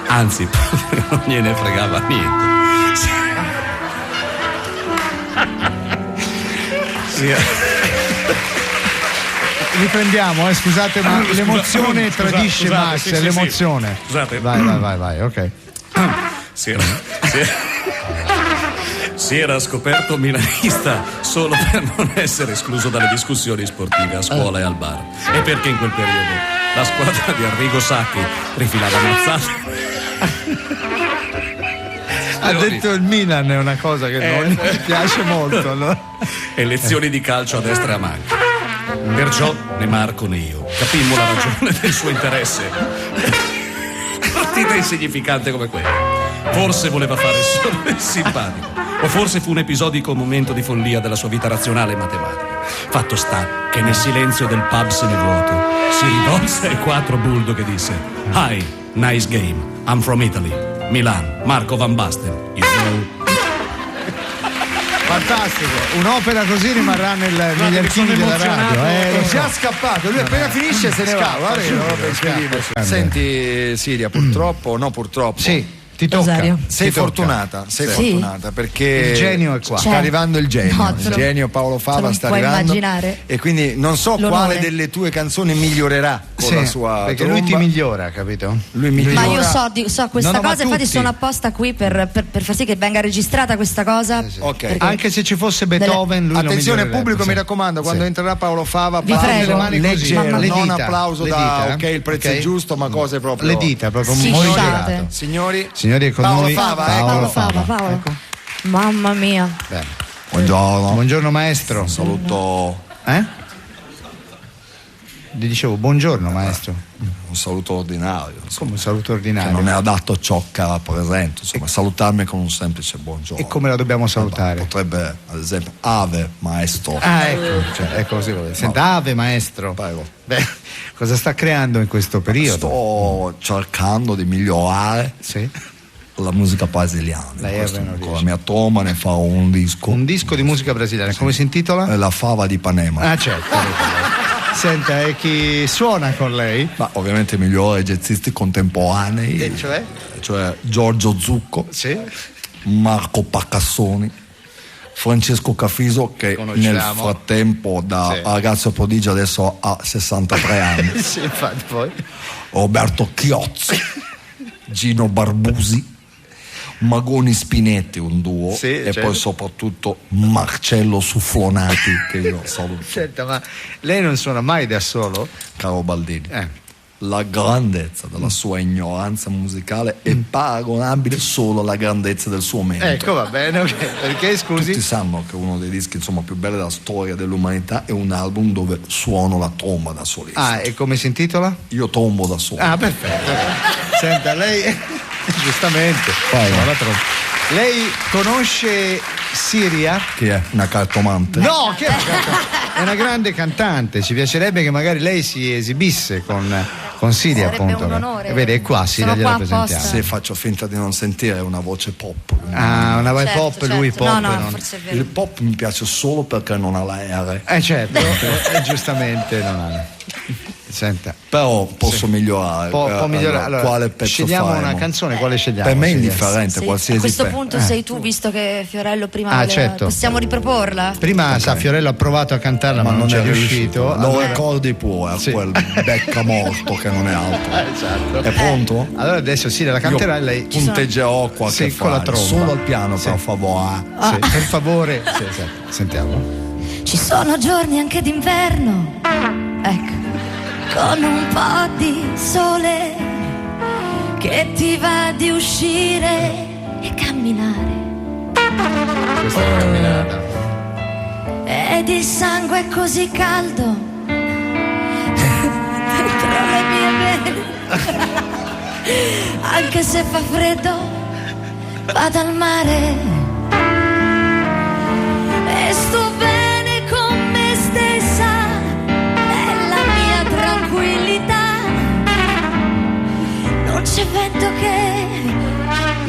anzi non gliene fregava niente. Riprendiamo, scusate, ma l'emozione tradisce Max, sì, l'emozione. Scusate. Vai, ok. Si era scoperto milanista solo per non essere escluso dalle discussioni sportive a scuola e al bar. E perché in quel periodo la squadra di Arrigo Sacchi rifilava mazzate. Ha detto il Milan, è una cosa che non mi piace molto. Allora. E lezioni di calcio a destra e a manca. Perciò né Marco né io capimmo la ragione del suo interesse. Partita insignificante come quella. Forse voleva fare solo il simpatico, o forse fu un episodico momento di follia della sua vita razionale e matematica. Fatto sta che nel silenzio del pub semivuoto si rivolse ai 4 bulldog e disse: Hi, nice game, I'm from Italy, Milan, Marco Van Basten, you know. Fantastico, un'opera così rimarrà negli archivi della radio. È già scappato, lui appena finisce se ne va. Senti Siria, purtroppo, sì. Ti tocca. Sei fortunata perché il genio è qua. Sta arrivando il genio. Il genio Paolo Fava sta arrivando. Immaginare. E quindi non so quale delle tue canzoni migliorerà con la sua perché tromba. lui ti migliora, capito? Lui migliora. Ma io so questa cosa, infatti sono apposta qui per far sì che venga registrata questa cosa. Ok. Anche se ci fosse Beethoven, lui attenzione pubblico, mi raccomando, quando entrerà Paolo Fava, vi prego, le mani così, non applauso da dita, il prezzo è giusto, ma cose proprio le dita proprio modificate. Signori, è con Paolo noi Fava, Paolo. Ecco. Mamma mia. Bene. Buongiorno maestro. Saluto. Gli dicevo buongiorno maestro. Un saluto ordinario. Come un saluto ordinario? Che non è adatto ciò che rappresento. Insomma, salutarmi con un semplice buongiorno. E come la dobbiamo salutare? Potrebbe, ad esempio, Ave maestro. Ecco, è così. Senta, Ave maestro. Prego. Beh, cosa sta creando in questo periodo? Sto cercando di migliorare la musica brasiliana. Con la mia tromba ne farò un disco. Un disco di musica brasiliana. Come si intitola? La Fava di Ipanema. Ah, certo. Senta, e chi suona con lei? Ma ovviamente i migliori jazzisti contemporanei. E cioè? Cioè Giorgio Zucco, Marco Paccassoni, Francesco Cafiso, che nel frattempo da ragazzo prodigio adesso ha 63 anni. Infatti poi. Roberto Chiozzi, Gino Barbusi, Magoni Spinetti, un duo, e poi soprattutto Marcello Sufflonati, che io saluto. Senta, ma lei non suona mai da solo? Caro Baldini, la grandezza della sua ignoranza musicale è paragonabile solo alla grandezza del suo merito. Ecco, va bene, perché scusi? Tutti sanno che uno dei dischi più belli della storia dell'umanità è un album dove suono la tromba da solista. Ah, e come si intitola? Io trombo da solo. Ah, perfetto. Senta, lei giustamente. Lei conosce Siria? Che è una cartomante? No, che è una grande cantante. Ci piacerebbe che magari lei si esibisse con consiglia Sarebbe appunto. un onore. Vedi, è qua, sì, Sono gliela qua presentiamo. Se faccio finta di non sentire, è una voce pop. Ah, una voce Certo, pop, certo. lui pop. No, no, non- forse è vero. Il pop mi piace solo perché non ha la R. Certo, giustamente non ha. Senta. Però posso migliorare. Può migliorare. Allora, quale pezzo scegliamo faremo? una canzone, quale scegliamo? Per me è Scegliamo. indifferente, Sì, qualsiasi a questo pezzo. punto sei tu, visto che Fiorello prima Ah, voleva- certo. possiamo riproporla? Prima sa Fiorello ha provato a cantarla, ma non è riuscito. Lo Allora- ricordi pure a quel becca morto che non è altro. Esatto. È pronto? Allora adesso sì, la canterà e lei. Punteggerò qualche Sì, con la frase. tromba. Solo al piano, per favore. Sì, per favore. Sì, esatto. Sentiamo. Ci sono giorni anche d'inverno, ecco, con un po' di sole che ti va di uscire e camminare. Questa è la camminata. Ed il sangue è così caldo dentro le mie vene. Anche se fa freddo, vado al mare e sto bene con me stessa, nella mia tranquillità. Non c'è vento che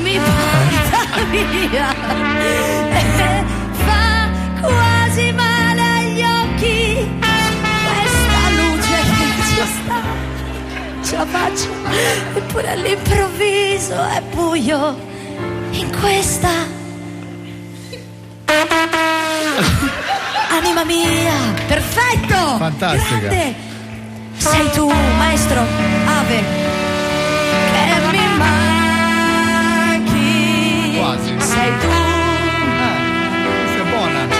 mi porta via e fa quasi male agli occhi questa luce che ci sta. Ce la faccio, eppure all'improvviso è buio in questa anima mia. Perfetto, Fantastica. grande. Sei tu, maestro Ave, che mi manchi. Quasi. Sei tu Questa è buona. che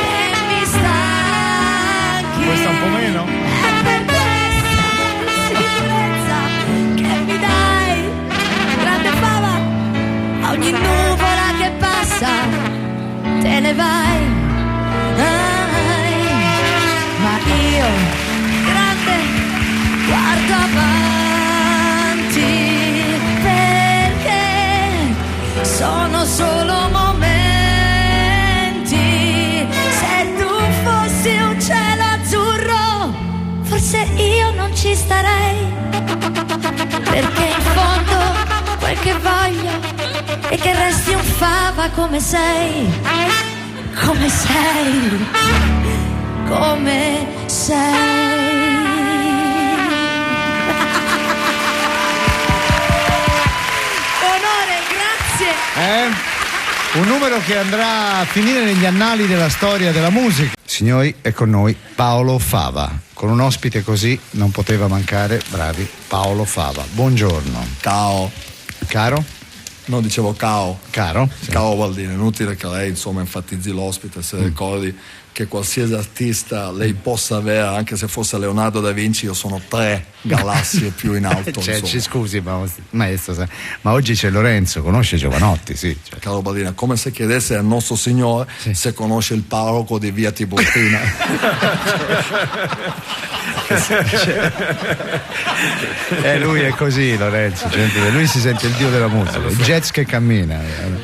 mi stanchi. Questa un po' meno. È per questa sicurezza che mi dai, grande fava, a ogni nuvola che passa te ne vai. Ma io, grande, guardo avanti perché sono solo momenti. Se tu fossi un cielo azzurro, forse io non ci starei, perché in fondo quel che voglio è che resti un fava come sei, come sei, come sei. Onore, grazie. Un numero che andrà a finire negli annali della storia della musica. Signori, è con noi Paolo Fava. Con un ospite così non poteva mancare, bravi, Paolo Fava. Buongiorno. Ciao. Caro? No, dicevo cao. Caro? Cao Baldini, inutile che lei insomma enfatizzi l'ospite, se ricordi che qualsiasi artista lei possa avere, anche se fosse Leonardo da Vinci, io sono 3 galassie più in alto. Cioè, insomma. ci scusi, maestro, ma oggi c'è Lorenzo, conosce Giovanotti, sì. Cioè. Caro Baldini, è come se chiedesse al nostro Signore se conosce il parroco di via Tiburtina. Lui è così, Lorenzo, lui si sente il dio della musica, il jazz che cammina.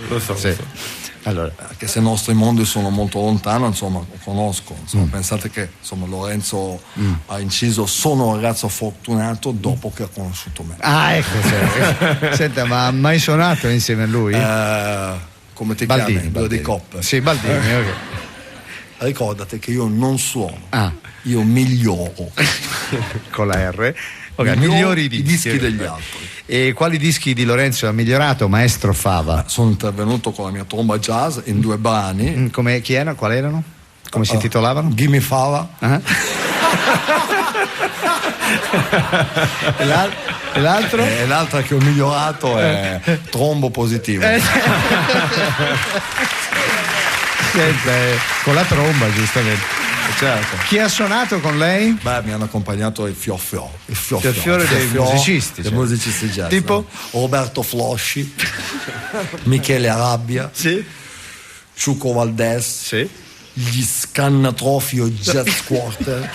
Lo so. Sì. Allora. Anche se i nostri mondi sono molto lontani, insomma, lo conosco. Insomma, pensate che insomma, Lorenzo ha inciso Sono un ragazzo fortunato dopo che ha conosciuto me. Ah, ecco. Senta, ma ha mai suonato insieme a lui? Come ti Baldini, chiami? Due di coppe. Sì, Baldini, ok. Ricordate che io non suono, io miglioro. Con la R. Ok, Miglioro migliori i dischi degli altri. E quali dischi di Lorenzo ha migliorato, maestro Fava? Sono intervenuto con la mia tromba jazz in 2 brani. Chi erano? Quali erano? Come si intitolavano? Gimme Fava. E l'altro? E l'altra che ho migliorato è Trombo Positivo. Senta, con la tromba, giustamente. Certo. Chi ha suonato con lei? Beh, mi hanno accompagnato i fior dei musicisti. Dei cioè. musicisti jazz. Tipo? Roberto Flosci, Michele Arabbia, Ciuco Valdés, gli Scannatrofio Jazz Quartet,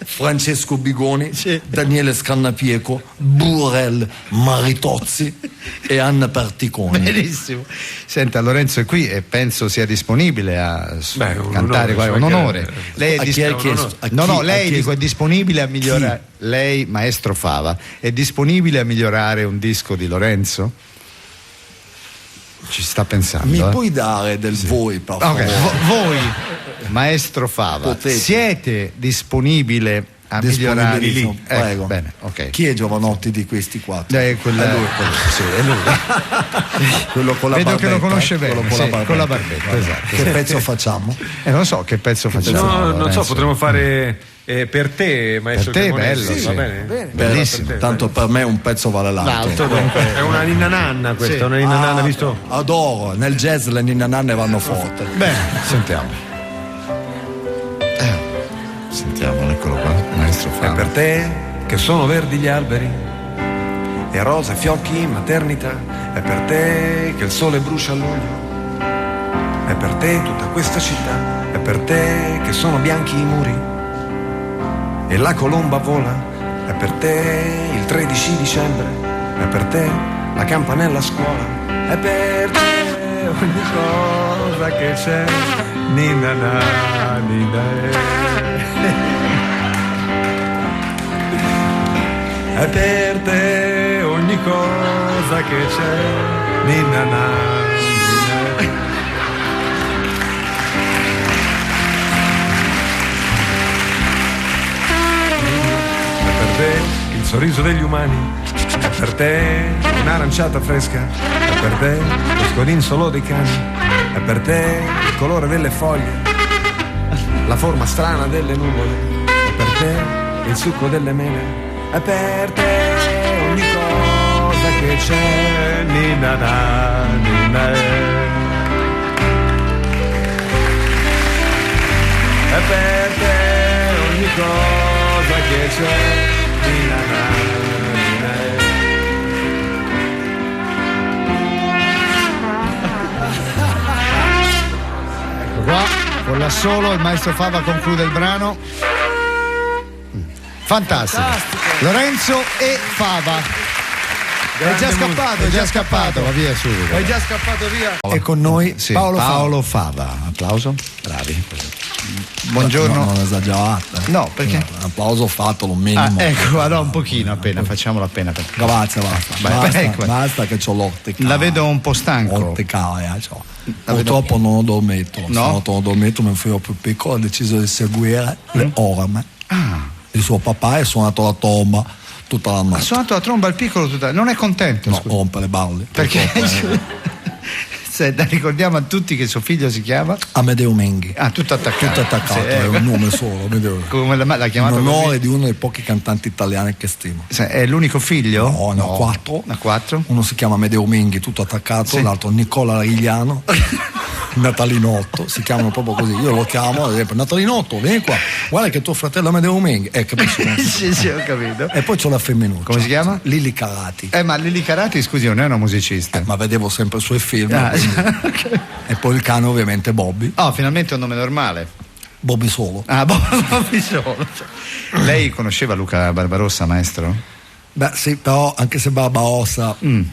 Francesco Bigoni, Daniele Scannapieco, Burrell Maritozzi e Anna Particoni. Benissimo. Senta, Lorenzo è qui e penso sia disponibile a cantare un onore. Lei è lei dico, è disponibile a migliorare. Lei, maestro Fava, è disponibile a migliorare un disco di Lorenzo? Ci sta pensando. Mi puoi dare del voi, per favore? Voi, maestro Fava, siete disponibile a migliorare lì? Prego. Bene, ok. Chi è Giovanotti di questi quattro? È lui. Sì, è lui. Quello con la Vedo barbetta, che lo conosce bene. con la barbetta. Esatto. Che pezzo facciamo? Non so che pezzo facciamo. No, non so, potremmo fare per te, maestro. Per te, bello, va bene? Bellissimo. Tanto per me un pezzo vale l'altro. È una ninna nanna questa, una ninna nanna, visto? Adoro, nel jazz le ninna nanne vanno forte. Bene, sentiamo. Sentiamo, eccolo qua, maestro Fava. È per te che sono verdi gli alberi e rosa fiocchi in maternità. È per te che il sole brucia a luglio. È per te tutta questa città. È per te che sono bianchi i muri e la colomba vola. È per te il 13 dicembre. È per te la campanella a scuola. È per te ogni cosa che c'è. Ninna na, ninna è per te ogni cosa che c'è. Ninna na, ninna. È per te il sorriso degli umani. È per te un'aranciata fresca. È per te lo scodinzolo dei cani. È per te il colore delle foglie, la forma strana delle nuvole. È per te il succo delle mele. È per te ogni cosa che c'è. Ninna na, ninna. È per te ogni cosa che c'è. Ninna na, ninna. Ecco qua, con l'assolo il maestro Fava conclude il brano. Fantastico. Lorenzo e Fava. È già scappato, va via subito. È già scappato via. E con noi Paolo Fava. Applauso. Bravi. Buongiorno. Non esagerate. No, perché? Un applauso fatelo minimo. Ecco, no, un pochino appena, facciamolo appena. Grazie, basta che c'ho l'ortica. La vedo un po' stanco. Orticaria, purtroppo non ho dormito. No? Non ho dormito, mio figlio più piccolo ha deciso di seguire le orme. Il suo papà è suonato la tromba tutta la notte. Ha suonato la tromba al piccolo tutta. Non è contento? No, rompe le balle. Perché? Ricordiamo a tutti che suo figlio si chiama Amedeo Menghi. Tutto attaccato. È un nome solo. Come l'ha chiamato? In onore di uno dei pochi cantanti italiani che stimo. È l'unico figlio? No, ne ho quattro. Quattro? Uno si chiama Amedeo Menghi, tutto attaccato, l'altro Nicola Rigliano. Natalinotto, si chiamano proprio così. Io lo chiamo, ad esempio, Natalinotto, vieni qua, guarda che tuo fratello Amedeo Menghi. Capisci? Sì, ho capito. E poi c'ho la femminuccia. Come si chiama? Lili Carati. Ma Lili Carati, scusi, non è una musicista. Ma vedevo sempre i suoi film. Okay. E poi il cane ovviamente Bobby. Finalmente un nome normale. Bobby solo. Bobby solo. Lei conosceva Luca Barbarossa, maestro? Beh sì, però anche se Barbarossa non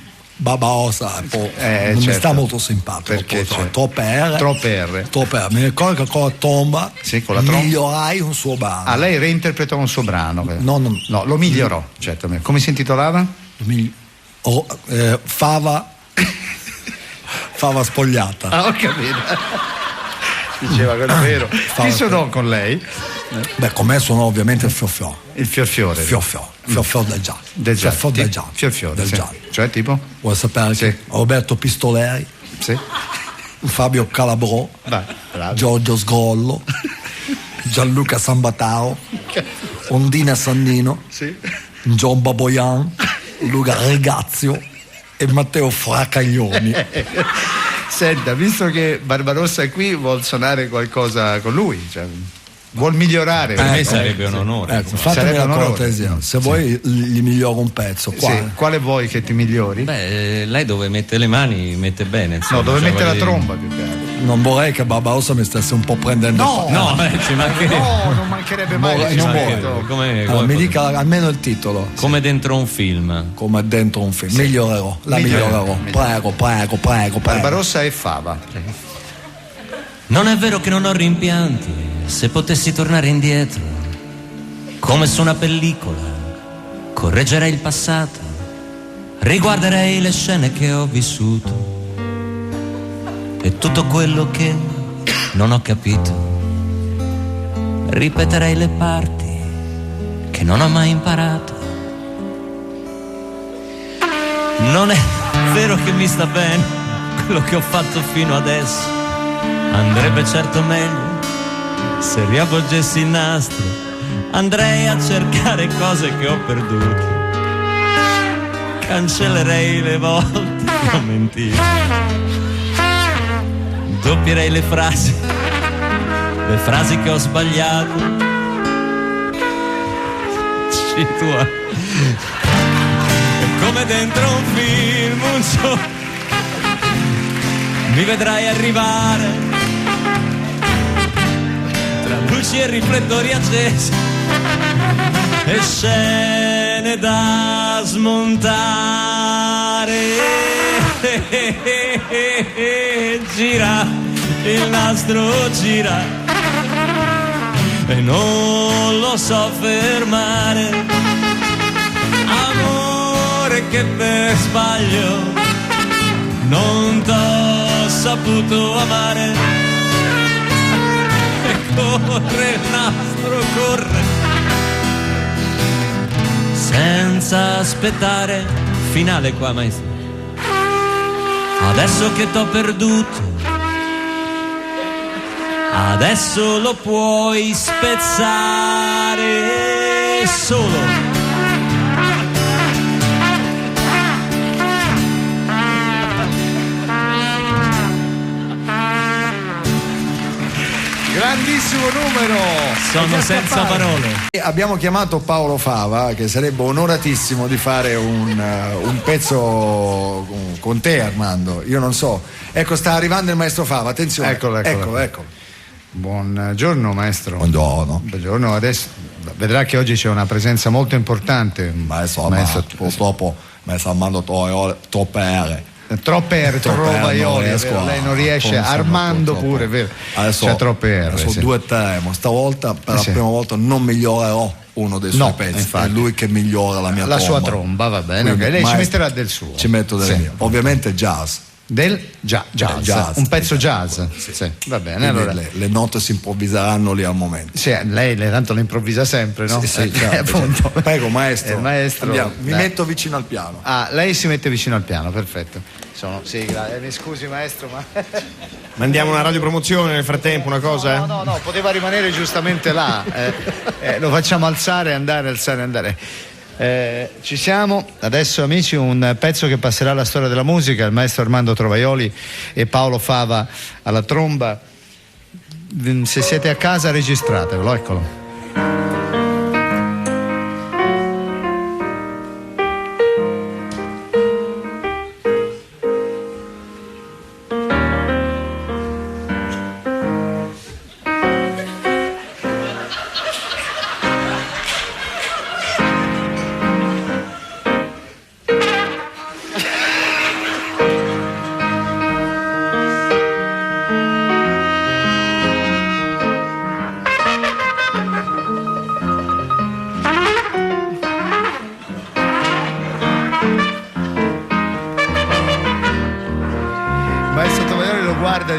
mi sta molto simpatico perché troppe R. Mi ricordo che con la tromba migliorai un suo brano. Lei reinterpretò un suo brano? No, lo migliorò, certo. Come si intitolava? Fava spogliata. Ho capito. Diceva quello vero. Chi suonò con lei? Beh, con me suonò ovviamente il Fiorfiore. Il Fiorfiore. Fiorfiore del jazz. Fiorfiore del jazz. Cioè tipo? Vuoi sapere? Sì. Roberto Pistoleri. Sì. Fabio Calabrò. Giorgio Sgollo. Gianluca Sambatao. Ondina Sannino. Sì. John Baboyan. Luca Regazio e Matteo Fracaglioni. Senta, visto che Barbarossa è qui, vuol suonare qualcosa con lui? Vuol migliorare? Per me sarebbe un onore. Fatemi la cortesia, se vuoi gli miglioro un pezzo. Quale vuoi che ti migliori? Beh, lei dove mette le mani mette bene. Insomma, dove mette la tromba più che altro. Non vorrei che Barbarossa mi stesse un po' prendendo. No, ci mancherebbe. No, non mancherebbe mai. Mi dica almeno il titolo. Come dentro un film. Come dentro un film. Migliorerò. Migliorerò. Prego. Barbarossa e Fava. Non è vero che non ho rimpianti, se potessi tornare indietro, come su una pellicola, correggerei il passato, riguarderei le scene che ho vissuto e tutto quello che non ho capito, ripeterei le parti che non ho mai imparato. Non è vero che mi sta bene quello che ho fatto fino adesso, andrebbe certo meglio se riavvolgessi il nastro, andrei a cercare cose che ho perduto, cancellerei le volte che ho mentito, doppierei le frasi che ho sbagliato. Sì, tua. Come dentro un film, un giorno mi vedrai arrivare tra luci e riflettori accesi e scene da smontare. Gira, il nastro gira e non lo so fermare. Amore che per sbaglio non t'ho saputo amare. E corre il nastro, corre senza aspettare. Finale qua, maestro. Adesso che t'ho perduto, adesso lo puoi spezzare solo. Grandissimo numero. Sono senza parole. Abbiamo chiamato Paolo Fava, che sarebbe onoratissimo di fare un pezzo con te, Armando. Io non so. Ecco, sta arrivando il maestro Fava, attenzione. Eccolo. Buongiorno maestro. Buongiorno. Adesso vedrà che oggi c'è una presenza molto importante. Maestro, purtroppo maestro Armando troppe ere. Troppe rovaioli, lei non riesce. Armando pure, vero? Adesso, c'è troppe R. Adesso due temo. Stavolta per la prima volta non migliorerò uno dei suoi pezzi. Infatti. È lui che migliora la mia tromba. La sua tromba, va bene. Okay. Lei ci metterà del suo. Ci metto del mio. Ovviamente jazz. Jazz. Un pezzo jazz. Sì. Va bene. Allora. Le note si improvviseranno lì al momento. Sì, lei tanto le improvvisa sempre, no? Sì, appunto. Prego, maestro. Maestro. Mi metto vicino al piano. Ah, lei si mette vicino al piano, perfetto. Mi scusi maestro, ma mandiamo una radiopromozione nel frattempo, una cosa? No, poteva rimanere giustamente là. Lo facciamo alzare. Ci siamo adesso, amici, un pezzo che passerà alla storia della musica, il maestro Armando Trovaioli e Paolo Fava alla tromba. Se siete a casa registratevelo, eccolo.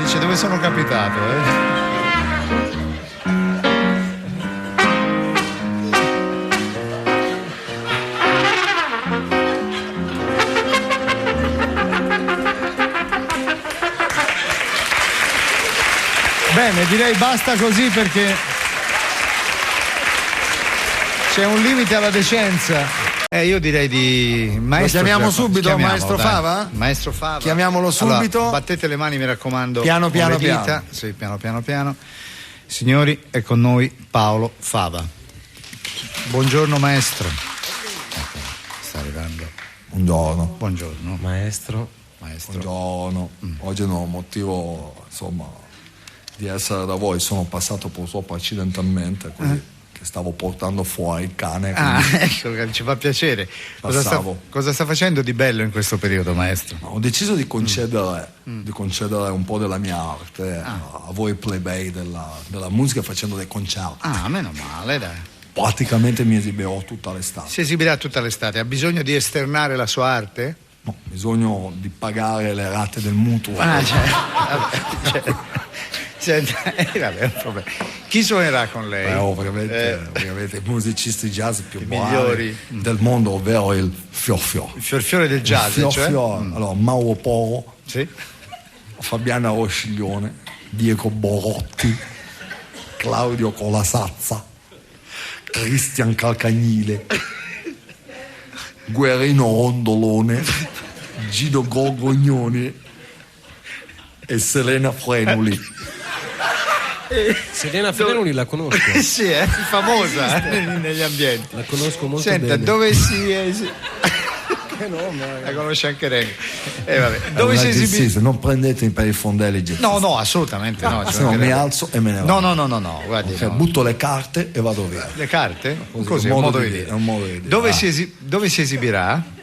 Dice dove sono capitato, Bene, direi basta così perché c'è un limite alla decenza. Io direi di maestro. Lo chiamiamo subito, maestro Fava? Maestro Fava. Chiamiamolo subito. Allora, battete le mani, mi raccomando. Piano. Sì, piano. Signori, è con noi Paolo Fava. Buongiorno maestro. Sta arrivando. Buongiorno. Maestro. maestro. Buongiorno. Oggi non ho motivo, insomma, di essere da voi. Sono passato purtroppo accidentalmente, così, che stavo portando fuori il cane. Ecco, ci fa piacere. Cosa sta facendo di bello in questo periodo, maestro? Ho deciso di concedere un po' della mia arte a voi plebei della musica, facendo dei concerti. Meno male, dai. Praticamente mi esibirò tutta l'estate. Si esibirà tutta l'estate. Ha bisogno di esternare la sua arte? No, bisogno di pagare le rate del mutuo. Senta, vabbè, è un problema. Chi suonerà con lei? Ovviamente i musicisti jazz più migliori del mondo, ovvero il Fior. Il fiorfiore del jazz, Allora, Mauro Poro, sì. Fabiana Rosciglione, Diego Borotti, Claudio Colasazza, Cristian Calcagnile, Guerrino Rondolone, Guido Gorgognoni e Selena Frenuli. Selena Frenuli la conosco. Sì, è famosa negli ambienti. La conosco molto bene. bene. Dove si Che nome? La conosce anche lei. Vabbè. Dove si esibisce? Se non prendetemi per i fondelli. No, assolutamente no. Se no mi alzo e me ne vado. No, guardi. Butto le carte e vado via. Le carte? Così, è un modo di dire. Dove si esibirà?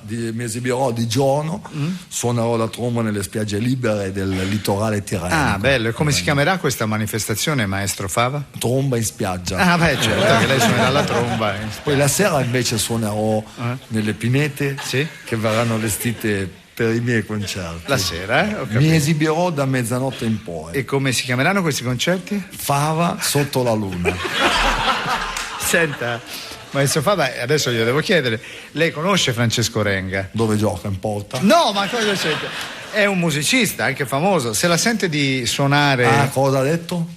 Mi esibirò di giorno, suonerò la tromba nelle spiagge libere del litorale tirrenico. Bello. E come si chiamerà questa manifestazione, maestro Fava? Tromba in spiaggia. Certo, che lei suonerà la tromba. Poi la sera invece suonerò nelle pinete che verranno allestite per i miei concerti. La sera, mi esibirò da mezzanotte in poi. E come si chiameranno questi concerti? Fava sotto la luna. Senta, maestro Fava, adesso glielo devo chiedere, lei conosce Francesco Renga? Dove gioca? In porta? No, ma cosa c'è? È un musicista, anche famoso. Se la sente di suonare... cosa ha detto?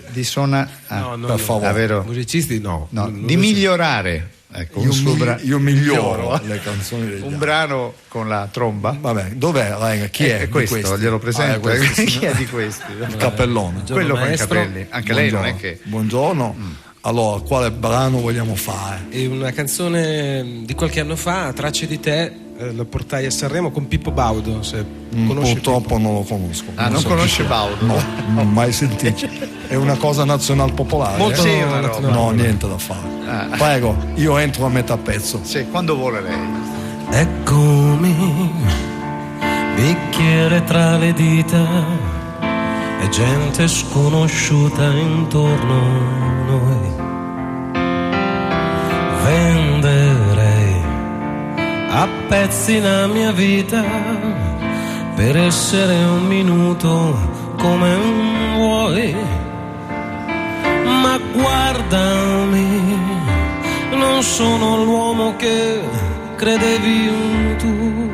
Di suonare... No, per favore. Vero? Musicisti no. Di migliorare. Ecco, io miglioro le canzoni degli un brano con la tromba. Vabbè, dov'è Renga? Chi è? Questo, glielo presento. Chi è di questi? Il cappellone. Quello con i capelli. Anche lei non è che... Buongiorno. Allora, quale brano vogliamo fare? È una canzone di qualche anno fa, Tracce di te, lo portai a Sanremo con Pippo Baudo. Se conosci purtroppo Pippo. non lo conosco. Non conosce Baudo? No, non mai sentito. È una cosa nazional popolare. Molto no, niente da fare. Prego, io entro a metà pezzo. Sì, quando vuole lei. Eccomi, bicchiere tra le dita e gente sconosciuta intorno a noi. Venderei a pezzi la mia vita per essere un minuto come vuoi, ma guardami, non sono l'uomo che credevi tu,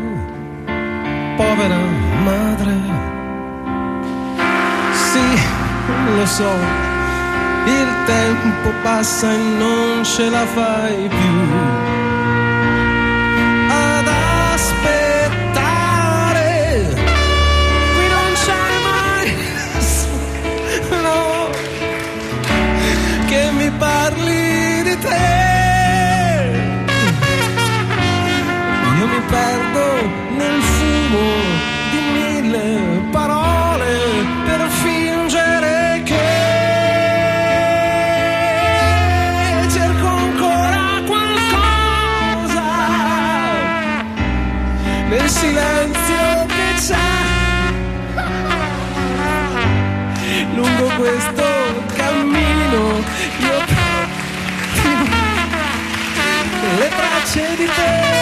povera madre. Sì, lo so, il tempo passa e non ce la fai più ad aspettare, qui non c'è mai nessuno che mi parli di te. Io mi perdo nel fumo di 1000 parole per fingere che cerco ancora qualcosa nel silenzio che c'è lungo questo cammino. Io le tracce di te.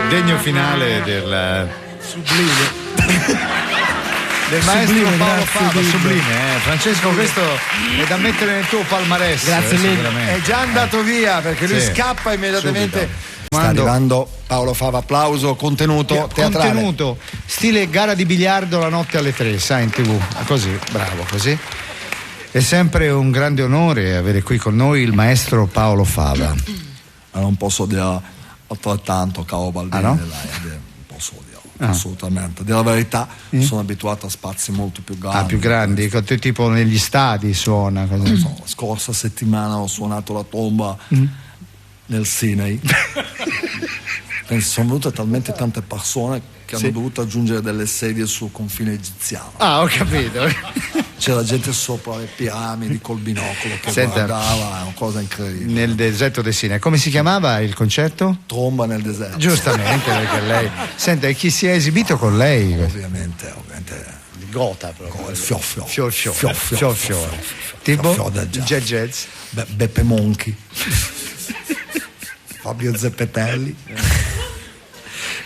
Degno finale del sublime del maestro Paolo Fava, sublime. Francesco, questo è da mettere nel tuo palmarès. Grazie mille. È già andato via perché lui scappa immediatamente. Sta arrivando Paolo Fava, applauso, contenuto teatrale. Contenuto, stile gara di biliardo la notte alle 3, sai, in TV. Così, bravo, così. È sempre un grande onore avere qui con noi il maestro Paolo Fava. Non posso dire altrettanto, caro Baldini. No? Non posso dire. assolutamente. Della verità, sono abituato a spazi molto più grandi. Più grandi, tipo negli stadi suona. La scorsa settimana ho suonato la tromba nel Sinai. Sono venute talmente tante persone che hanno dovuto aggiungere delle sedie sul confine egiziano. Ho capito. C'era gente sopra le piramidi col binocolo che guardava, è una cosa incredibile. Nel deserto del Sinai. Come si chiamava il concerto? Tromba nel deserto. Giustamente, perché lei. Senta, e chi si è esibito con lei? Ovviamente. Gota proprio. Il fior. Tipo jazz. Beppe Monchi. Fabio Zeppetelli.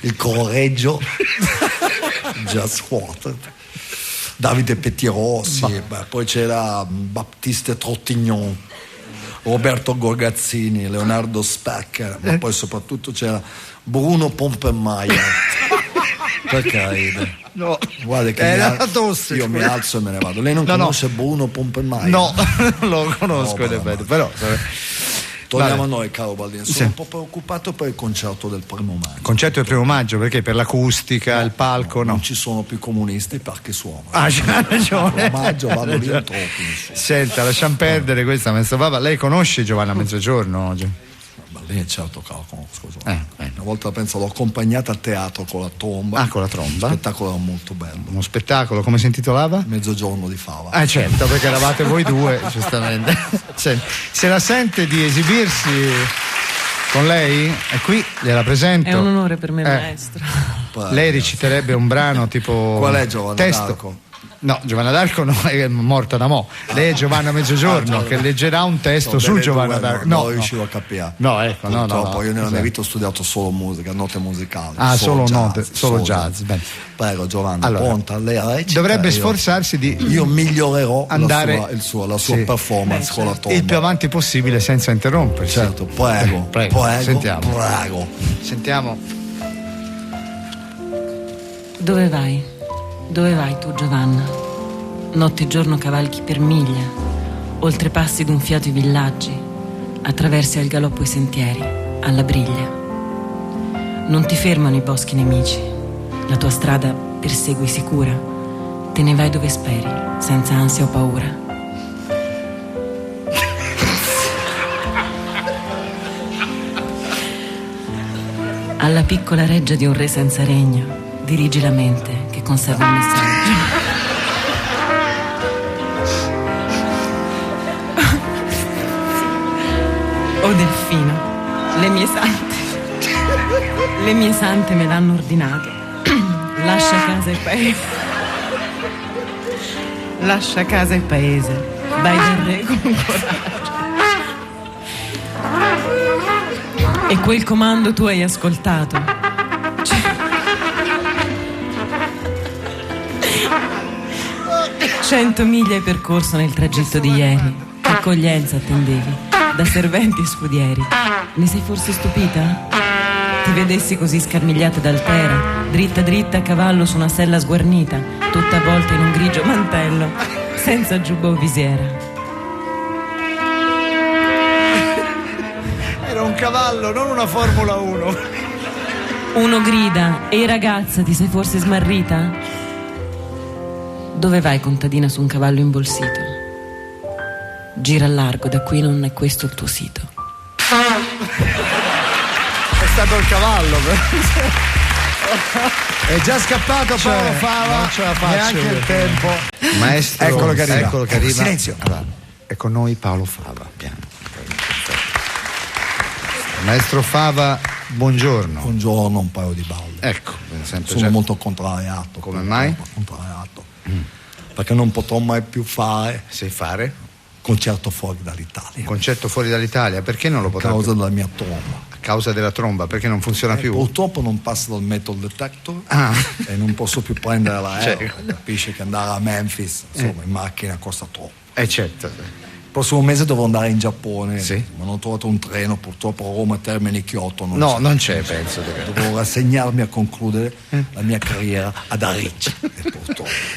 Il Correggio. Jazz Quartet. Davide Pettirossi, poi c'era Baptiste Trottignon, Roberto Gorgazzini, Leonardo Specker, ma poi soprattutto c'era Bruno Pompenmaier. Perché ride? No, guarda che io mi alzo e me ne vado. Lei non conosce Bruno Pompenmaier? No, non lo conosco nemmeno, però. Torniamo a noi, caro Baldini. Sono un po' preoccupato per il concerto del 1° maggio. Concerto del 1° maggio perché? Per l'acustica, il palco? No. Non ci sono più comunisti perché suonano. C'ha ragione. Il 1° maggio vanno lì troppi. Senta, lasciamo perdere questa, Maestro Fava. Lei conosce Giovanna Mezzogiorno oggi? Baldini, certo che la conosco. Una volta penso l'ho accompagnata a teatro con la tromba. Con la tromba? Uno spettacolo molto bello. Uno spettacolo, come si intitolava? Mezzogiorno di Fava. Certo, perché eravate voi due, giustamente. Se la sente di esibirsi con lei? E qui gliela presento. È un onore per me, maestro. Lei reciterebbe un brano tipo. Qual è Giovanna d'Arco? No, Giovanna d'Arco no, è morta da mo'. Lei è Giovanna Mezzogiorno che leggerà un testo su Giovanna d'Arco. Non riuscivo a capire. No, ecco, purtroppo io nella mia vita ho studiato solo musica, note musicali. Solo jazz. Bene. Prego Giovanna, pronta, lei recita. Dovrebbe sforzarsi di. Io migliorerò andare la sua performance con la tromba. Il più avanti possibile senza interrompersi. Certo, prego. Sentiamo. Prego. Sentiamo. Dove vai? Dove vai tu, Giovanna? Notte e giorno cavalchi per miglia, oltrepassi d'un fiato i villaggi, attraversi al galoppo i sentieri, alla briglia. Non ti fermano i boschi nemici, la tua strada persegui sicura, te ne vai dove speri, senza ansia o paura. Alla piccola reggia di un re senza regno, dirigi la mente che conserva il messaggio. Oh Delfino, le mie sante me l'hanno ordinato. Lascia casa e paese. Lascia casa e paese. Vai dal re con coraggio. E quel comando tu hai ascoltato. 100 miglia hai percorso nel tragitto di ieri. Che accoglienza attendevi da serventi e scudieri. Ne sei forse stupita? Ti vedessi così scarmigliata d'altera, dritta dritta a cavallo su una sella sguarnita, tutta avvolta in un grigio mantello, senza giubba o visiera. Era un cavallo, non una Formula 1. Uno grida: ehi ragazza, ti sei forse smarrita? Dove vai, contadina, su un cavallo imbolsito? Gira a largo, da qui non è questo il tuo sito. È stato il cavallo, però. È già scappato Paolo Fava, non ce la faccio neanche il tempo. Maestro, eccolo che arriva. Silenzio. Allora, è con noi Paolo Fava. Piano. Maestro Fava, buongiorno. Buongiorno, un paio di balle. Ecco, sono molto contrariato. Come mai? Contrariato. Perché non potrò mai più fare. Sai fare? Concerto fuori dall'Italia. Un concerto fuori dall'Italia, perché non lo potrà? A causa della mia tromba. A causa della tromba, perché non funziona più? Purtroppo non passa dal metal detector e non posso più prendere l'aereo. Capisci che andare a Memphis, insomma, in macchina costa troppo. Certo. Il prossimo mese devo andare in Giappone, sì. Ma non ho trovato un treno, purtroppo Roma Termini Kyoto. Non c'è, penso. Devo rassegnarmi a concludere la mia carriera ad Arica.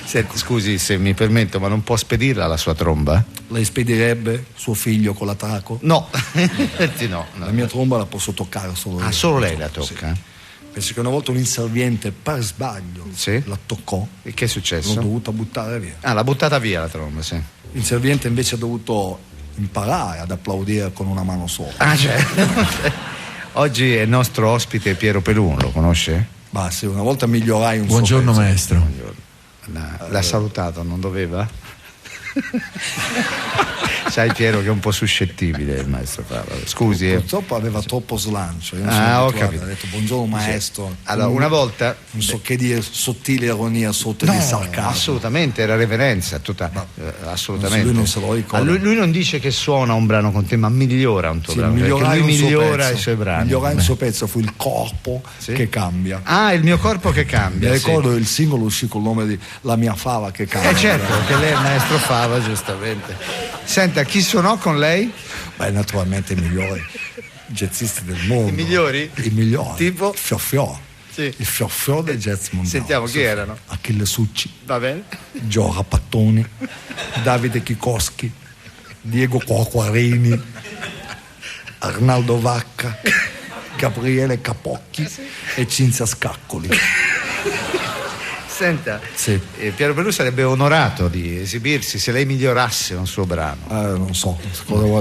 Senti, scusi se mi permetto, ma non può spedirla la sua tromba? Lei spedirebbe suo figlio con l'atraco? No, no. La mia tromba la posso toccare solo io. Solo lei la tocca? Sì. Penso che una volta un inserviente per sbaglio la toccò. E che è successo? L'ho dovuta buttare via. Ah, l'ha buttata via la tromba, sì. L'inserviente invece ha dovuto imparare ad applaudire con una mano sola. Ah, certo. Oggi è il nostro ospite Piero Pelù, lo conosce? Ma sì, una volta migliorai un Buongiorno suo pezzo. maestro. L'ha salutato, non doveva? Sai Piero che è un po' suscettibile il maestro Fava. Scusi. Purtroppo aveva troppo slancio. Io non sono Ho abituato. capito. Ha detto buongiorno maestro. Allora, una volta non so che dire, sottile ironia sotto no, di sarcasmo. Assolutamente, era reverenza tutta, assolutamente. Lui non se lo ricorda. Lui non dice che suona un brano con te, ma migliora un tuo brano. Perché lui migliora i suoi brani. Migliorare il suo pezzo fu il corpo che cambia. Ah, il mio corpo che cambia. Mi ricordo il singolo uscì col nome di La mia fava che cambia. Certo, che lei è il maestro Fava, giustamente. Senta, chi suonò con lei? Beh, naturalmente i migliori jazzisti del mondo. I migliori? I migliori. Tipo? Fior. Sì. Il fior del jazz mondiale. Sentiamo chi erano. Achille Succi. Va bene. Gio Rapattoni. Davide Chikowski. Diego Quarquarini. Arnaldo Vacca. Gabriele Capocchi e Cinzia Scaccoli. Senta, Piero Pelù sarebbe onorato di esibirsi se lei migliorasse un suo brano. Non so,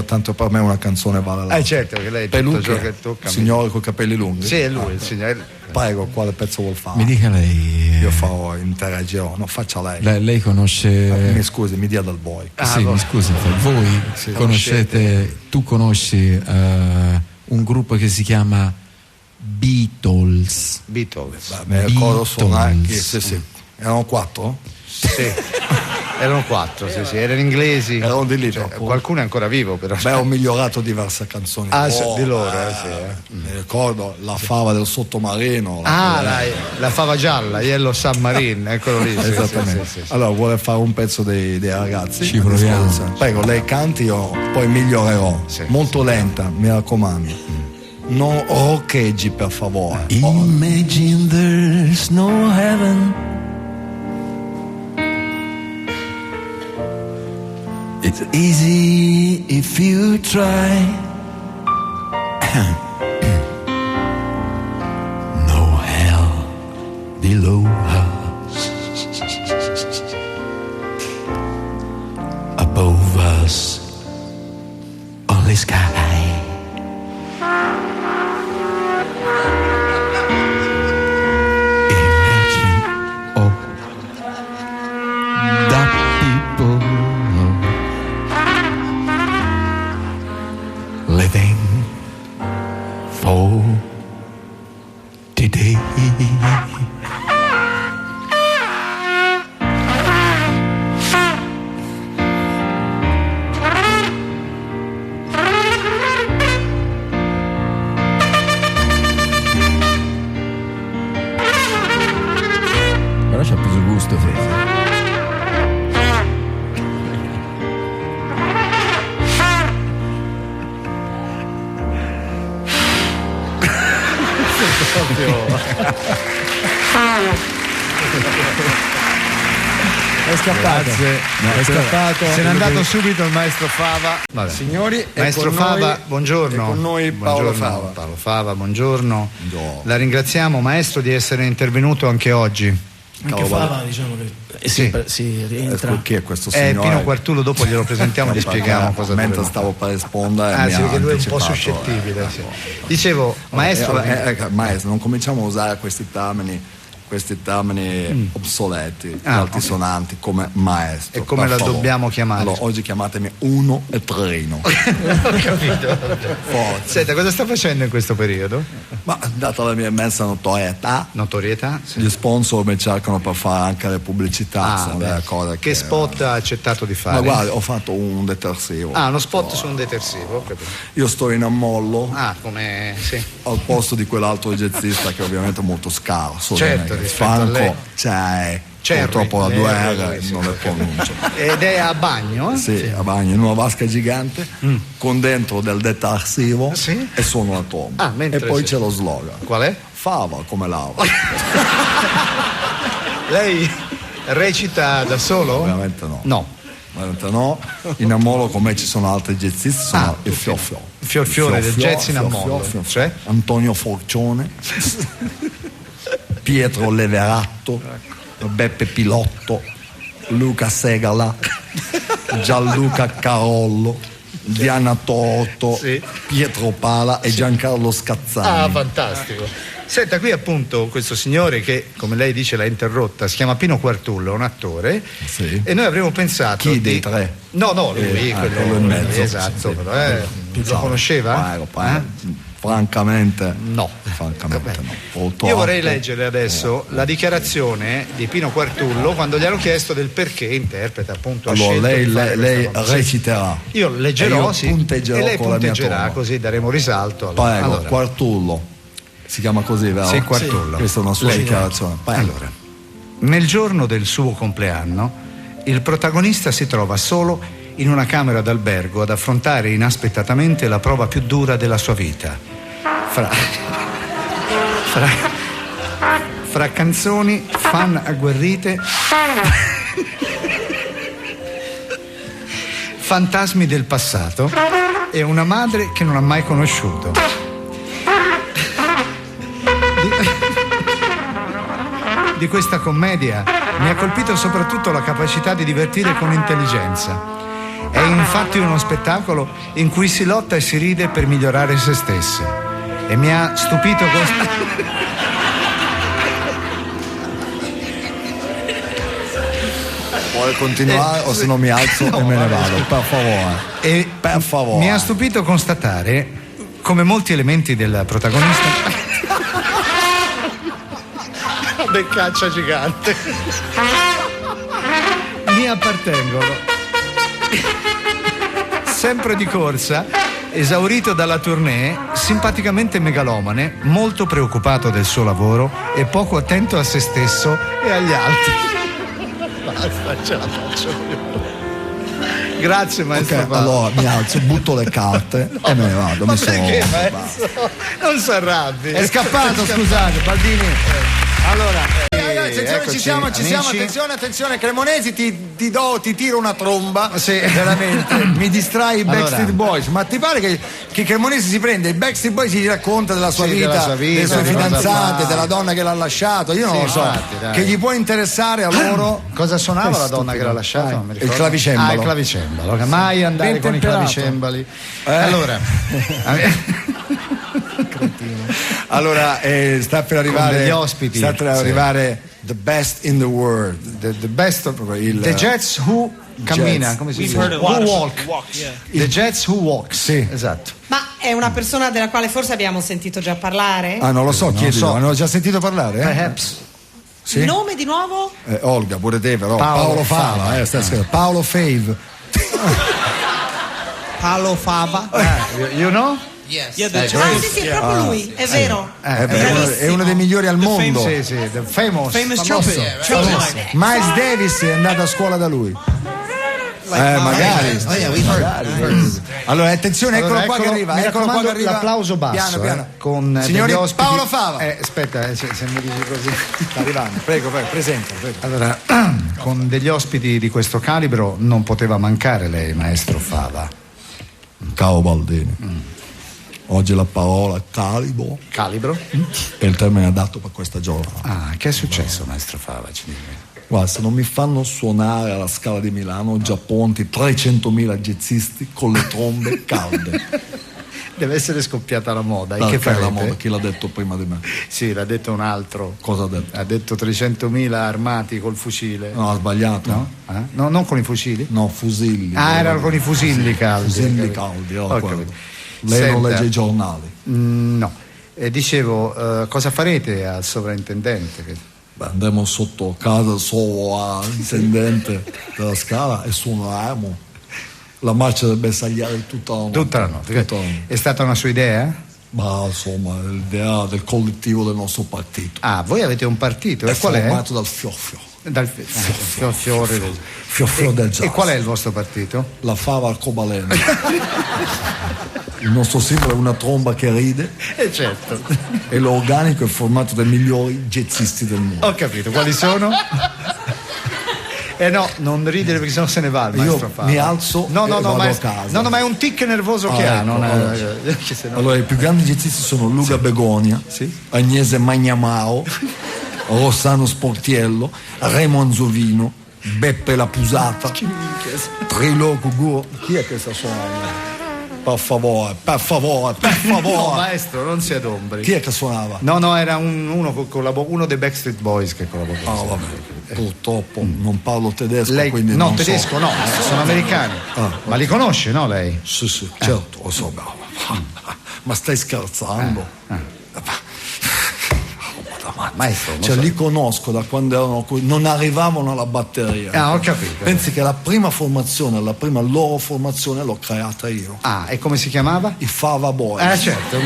tanto per me una canzone vale la. Certo, che lei è Pelù tutto ciò che che tocca. Signore con i capelli lunghi. Sì, è lui, il signore. Prego, quale pezzo vuol fare? Mi dica lei. Io farò, interagirò, no, faccia lei. Lei conosce. Mi scusi, mi dia dal boy. Sì, mi scusi, voi conoscete. Tu conosci un gruppo che si chiama Beatles. Beatles. Mi ricordo suonare. Sì. Erano 4? Sì. Erano 4, sì, erano inglesi. Erano di lì, qualcuno è ancora vivo, però. Beh, ho migliorato diverse canzoni. Di loro, Mi ricordo La fava del sottomarino. La fava gialla, Yellow Submarine, eccolo lì. Esattamente. Sì. Allora, vuole fare un pezzo dei ragazzi? Ci proviamo. Prego, lei canti, io poi migliorerò. Molto lenta, mi raccomando. Non roccheggi, per favore. Imagine there's no heaven. It's easy if you try. No hell below us. Above us, only sky. Living for today. Però ci ha preso gusto, Fede. È scappato. È scappato. Se n'è andato subito il maestro Fava. Vabbè. Signori, maestro Fava, buongiorno. È con noi Paolo Fava. Paolo Fava, buongiorno. La ringraziamo, maestro, di essere intervenuto anche oggi. Anche Fava, diciamo che si rientra. Chi è questo signore? Pino Quartulo, dopo glielo presentiamo e gli spieghiamo cosa mentre stavo per rispondere. Sì, perché lui è un po' suscettibile. Dicevo, maestro. Maestro, non cominciamo a usare questi termini obsoleti, altisonanti come maestro. E come la dobbiamo chiamare? Allora, oggi chiamatemi uno e treno. Ho capito. Senta, cosa sta facendo in questo periodo? Ma data la mia immensa notorietà, sì. Gli sponsor mi cercano per fare anche le pubblicità. Che spot ha accettato di fare? Ma guarda, ho fatto un detersivo. Uno spot su un detersivo. Io sto in ammollo come sì. Al posto di quell'altro jazzista che ovviamente è molto scarso. Certo, Franco, purtroppo la 2R non le pronuncio. Ed è a bagno? Sì, a bagno, in una vasca gigante con dentro del detersivo e suono la tromba. E poi c'è lo slogan. Qual è? Fava come lava. Lei recita da solo? Ovviamente no. Veramente no. In Ammolo con me ci sono altri jazzisti, sono il Fiorfiore del jazz in Ammolo. Cioè? Antonio Forcione. Pietro Leverato, Beppe Pilotto, Luca Segala, Gianluca Carollo, Diana Torto, Sì. Pietro Pala e Giancarlo Scazzani. Ah, fantastico. Senta, qui appunto questo signore che, come lei dice, l'ha interrotta, si chiama Pino Quartullo, un attore, Sì. e noi avremmo pensato Chi dei tre? No, lui, quello in mezzo. esatto, Sì, sì. però, lo conosceva? Francamente no. Purtroppo. Io vorrei leggere adesso la dichiarazione di Pino Quartullo quando gli hanno chiesto del perché interpreta, appunto. Allora ha scelto di fare lei questa cosa. reciterà. Io leggerò, e io sì, punteggerò e lei con la mia punteggerà, tromba. così daremo risalto. Prego, Quartullo. Si chiama così, vero? Sì, Quartullo. Questa è una sua Lei. dichiarazione. Allora, nel giorno del suo compleanno, il protagonista si trova solo in una camera d'albergo ad affrontare inaspettatamente la prova più dura della sua vita. Fra canzoni, fan agguerrite, fantasmi del passato e una madre che non ha mai conosciuto. Di questa commedia mi ha colpito soprattutto la capacità di divertire con intelligenza. È infatti uno spettacolo in cui si lotta e si ride per migliorare se stessi. E mi ha stupito Vuole continuare o se no mi alzo e me ne vado, per favore. Per favore. Mi ha stupito constatare come molti elementi del protagonista beccaccia gigante mi appartengono. Sempre di corsa, esaurito dalla tournée, simpaticamente megalomane, molto preoccupato del suo lavoro e poco attento a se stesso e agli altri. Basta, ce la faccio più. Grazie maestro. Ok, allora mi alzo, butto le carte e me ne vado. Ma mi sono perché, rotto, maestro? Non si arrabbi. È scappato, scusate, Baldini. Allora, attenzione, eccoci, ci siamo, amici. attenzione, Cremonesi, ti tiro una tromba, Sì. veramente, mi distrai i Backstreet Allora. Boys, ma ti pare che Cremonesi si prende i Backstreet Boys e gli racconta della sua Sì, vita, della sua vita, delle sue di cosa fidanzate, fa. della donna che l'ha lasciato, io non Sì, lo so, infatti, dai. che gli può interessare a loro. Cosa suonava Che la donna che l'ha lasciato? Dai. Non mi Il ricordo. clavicembalo. Ah, il clavicembalo. Che mai andare Ben con i temperato. clavicembali. Allora, Allora, sta per arrivare degli ospiti. sta per Sì. arrivare the best in the world, the best of il The Jets Who cammina, Jets. come si We've dice? heard it Who once. walk. The Jets Who walk. Sì. Esatto. Ma è una persona della quale forse abbiamo sentito già parlare? Ah, non lo so, Non chiedilo, so. hanno già sentito parlare? Perhaps. Sì? Il nome di nuovo? Olga, pure te però. Paolo Fava, Fava. sta scritto. Paolo Fave. Paolo Fava. You know? Ah, sì, sì, è proprio lui, è vero. È uno dei migliori al mondo. Sì, sì, the famous. Famous famoso. trumpet. Miles Davis è andato a scuola da lui. Magari. Magari. Allora, attenzione, Allora, eccolo qua che arriva. mi Eccolo qua raccomando, che arriva. l'applauso basso, Piano, piano. con Signori, degli ospiti. Paolo Fava. Aspetta, se mi dici così. Sta arrivando. Prego, presenta. Allora, con degli ospiti di questo calibro non poteva mancare lei, maestro Fava. Caro Baldini. Oggi la parola calibro Calibro? è il termine adatto per questa giornata. Ah, che è successo, maestro Fava? Ci dica. Guarda, se non mi fanno suonare alla Scala di Milano, già pronti 300.000 jazzisti con le trombe calde. Deve essere scoppiata la moda. E Perché che farete? la moda? Chi l'ha detto prima di me? Sì, l'ha detto un altro. Cosa ha detto? Ha detto 300.000 armati col fucile. No, ha sbagliato. No? No, non con i fucili? No, fusilli. Ah, erano con i fusilli caldi. Fusilli caldi, Ho quello. capito. Lei non Senta, legge i giornali? No. Dicevo, cosa farete al sovrintendente? Beh, andremo sotto casa solo all'intendente della Scala e suoneremo la marcia del bersagliere tutta la notte. Tutta la notte. È stata una sua idea? Ma insomma, l'idea del collettivo del nostro partito. Ah, voi avete un partito? È E qual è? formato dal Fioffio. Dal Fioffiore del... Fioffio del jazz. E qual è il vostro partito? La Fava arcobaleno. Il nostro simbolo è una tromba che ride. Certo. E l'organico è formato dai migliori jazzisti del mondo. Ho capito, quali sono? No, non ridere perché sennò se ne va il maestro Io Fava. mi alzo No, e vado ma a casa. ma è un tic nervoso che ha. Ecco, Non allora. che se no- Allora, i più grandi jazzisti sono Luca Begonia, Agnese Magnamao Rossano Sportiello, Remo Anzovino, Beppe La Pusata, Triloco Gur. Chi è che sta suonando? Per favore. No, maestro, non si adombri. Chi è che suonava? No, era uno dei Backstreet Boys che collaborava. Vabbè. Purtroppo non parlo tedesco, lei, quindi no, non tedesco so. no, sono americani. Ma li conosce, no, lei? Sì, certo, lo so. Ma stai scherzando? Maestro, cioè li conosco da quando erano qui, non arrivavano alla batteria. Ho capito. Pensi che la prima loro formazione l'ho creata io. E come si chiamava? I Fava Boys. Certo.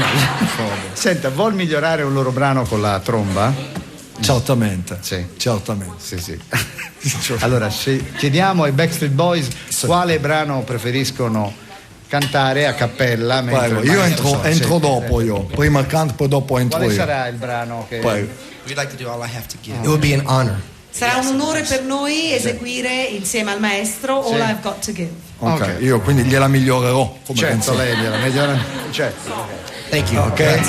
Senta, vuol migliorare un loro brano con la tromba? Certamente. Sì. Certamente. Sì. Allora, chiediamo ai Backstreet Boys quale brano preferiscono cantare a cappella. Io entro dopo io. Prima canto, poi dopo entro Quale io. sarà il brano che... We'd like to do All I Have to Give. It would be an honor. Sarà un onore per noi eseguire insieme al maestro All I've Got to Give. Ok, io quindi gliela migliorerò come certo, canzone. lei gliela migliora. Certo. Thank you. Ok.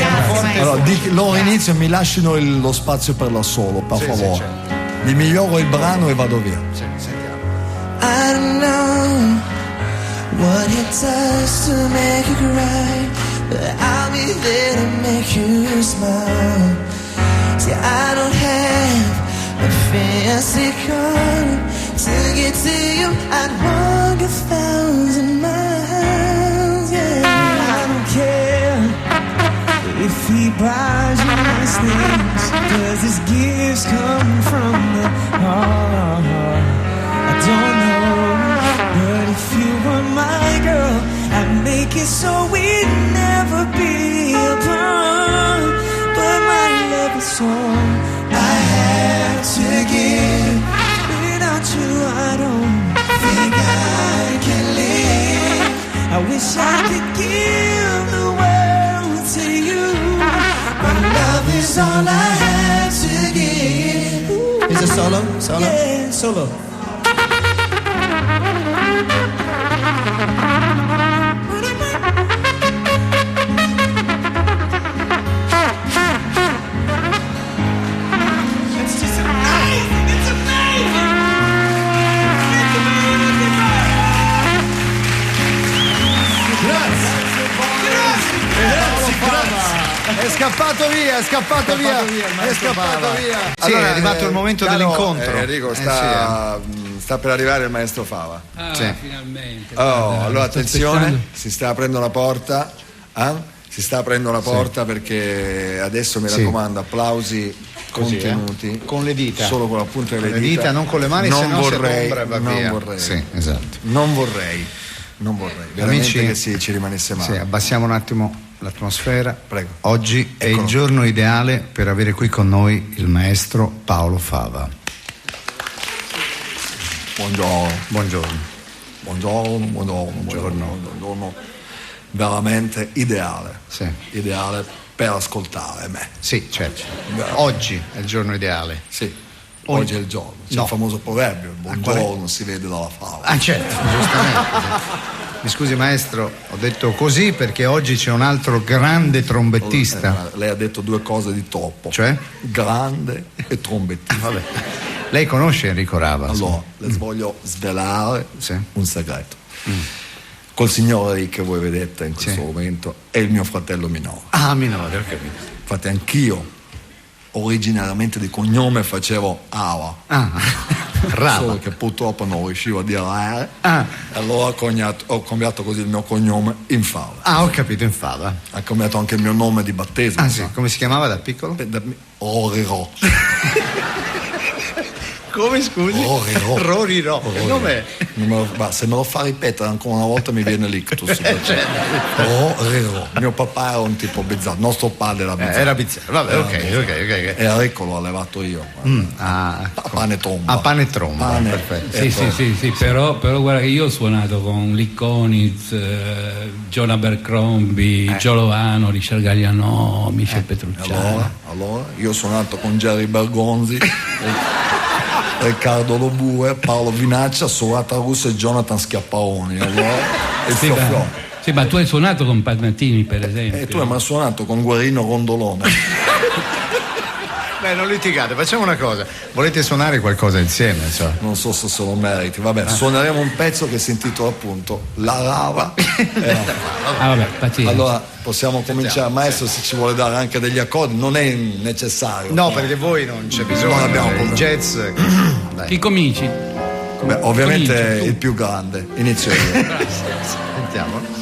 Allora, loro iniziano e mi lasciano lo spazio per l'assolo, per favore. certo. Mi miglioro il brano e vado via. I don't know what it does to make you cry, but I'll be there to make you smile. See, I don't have a fancy car to get to you. I'd walk 1,000 miles, yeah. I don't care if he buys you nice things, 'cause his gifts come from the heart. I don't know, but if you were my girl, I'd make it so we'd never be apart. But my love is all I have to give. Without you I don't think I can live. I wish I could give the world to you. My love is all I have to give. Is it solo? Yeah, solo. È scappato via. Allora, è arrivato il momento dell'incontro. Enrico, sta per arrivare il maestro Fava. Finalmente. Allora attenzione, si sta aprendo la porta. Si sta aprendo la porta perché adesso mi raccomando, applausi contenuti con le dita, solo con la punta delle dita, non con le mani, se no si adombra e va via. Vorrei. Sì, esatto. Non vorrei veramente Amici, che ci rimanesse male. Sì, abbassiamo un attimo l'atmosfera. Prego. Oggi è il giorno ideale per avere qui con noi il maestro Paolo Fava. Buongiorno. Veramente ideale. Sì. Ideale per ascoltare me. Sì, certo. Oggi è il giorno ideale. Sì. Oggi è il giorno. C'è il famoso proverbio, il buongiorno si vede dalla fava. Certo, giustamente. Mi scusi maestro, ho detto così perché oggi c'è un altro grande trombettista. Lei ha detto due cose di troppo. Cioè? Grande e trombettista. Vabbè. Lei conosce Enrico Rava? Allora, le voglio svelare un segreto. Col signore che voi vedete in questo momento è il mio fratello minore. Minore, ho capito. Infatti anch'io originariamente di cognome facevo Ava. Rava. Solo che purtroppo non riuscivo a dire la R. Allora ho cambiato così il mio cognome in Fava. Ho capito, in Fava. Ha cambiato anche il mio nome di battesimo. Sì. Come si chiamava da piccolo? Rorirò. Come scusi? Rorirò. Che nome è? Se me lo fa ripetere ancora una volta mi viene l'ictus. Rorirò. Mio papà era un tipo bizzarro, nostro padre era bizzarro. Era bizzarro, vabbè, ok. E Enrico l'ho allevato io. A pane tromba. A pane tromba, perfetto. Sì, però guarda che io ho suonato con Lee Konitz, John Abercrombie, Giolovano, Richard Galliano, Michel Petrucciani. Allora, io ho suonato con Jerry Bergonzi, Riccardo Lobue, Paolo Vinaccia, Sorata Russo e Jonathan Schiappaoni. Allora, sì, ma tu hai suonato con Pagnatini, per esempio. E tu hai mai suonato con Guerino Rondolone? Beh, non litigate, facciamo una cosa. Volete suonare qualcosa insieme? Cioè? Non so se lo meriti. Vabbè, suoneremo un pezzo che si intitola appunto La Lava. Vabbè, pazienza. Allora possiamo cominciare, maestro, se ci vuole dare anche degli accordi, non è necessario. No, perché voi non c'è bisogno. Non abbiamo il jazz. Dai. Chi cominci? Beh, ovviamente il più grande. Inizio io. Sentiamo.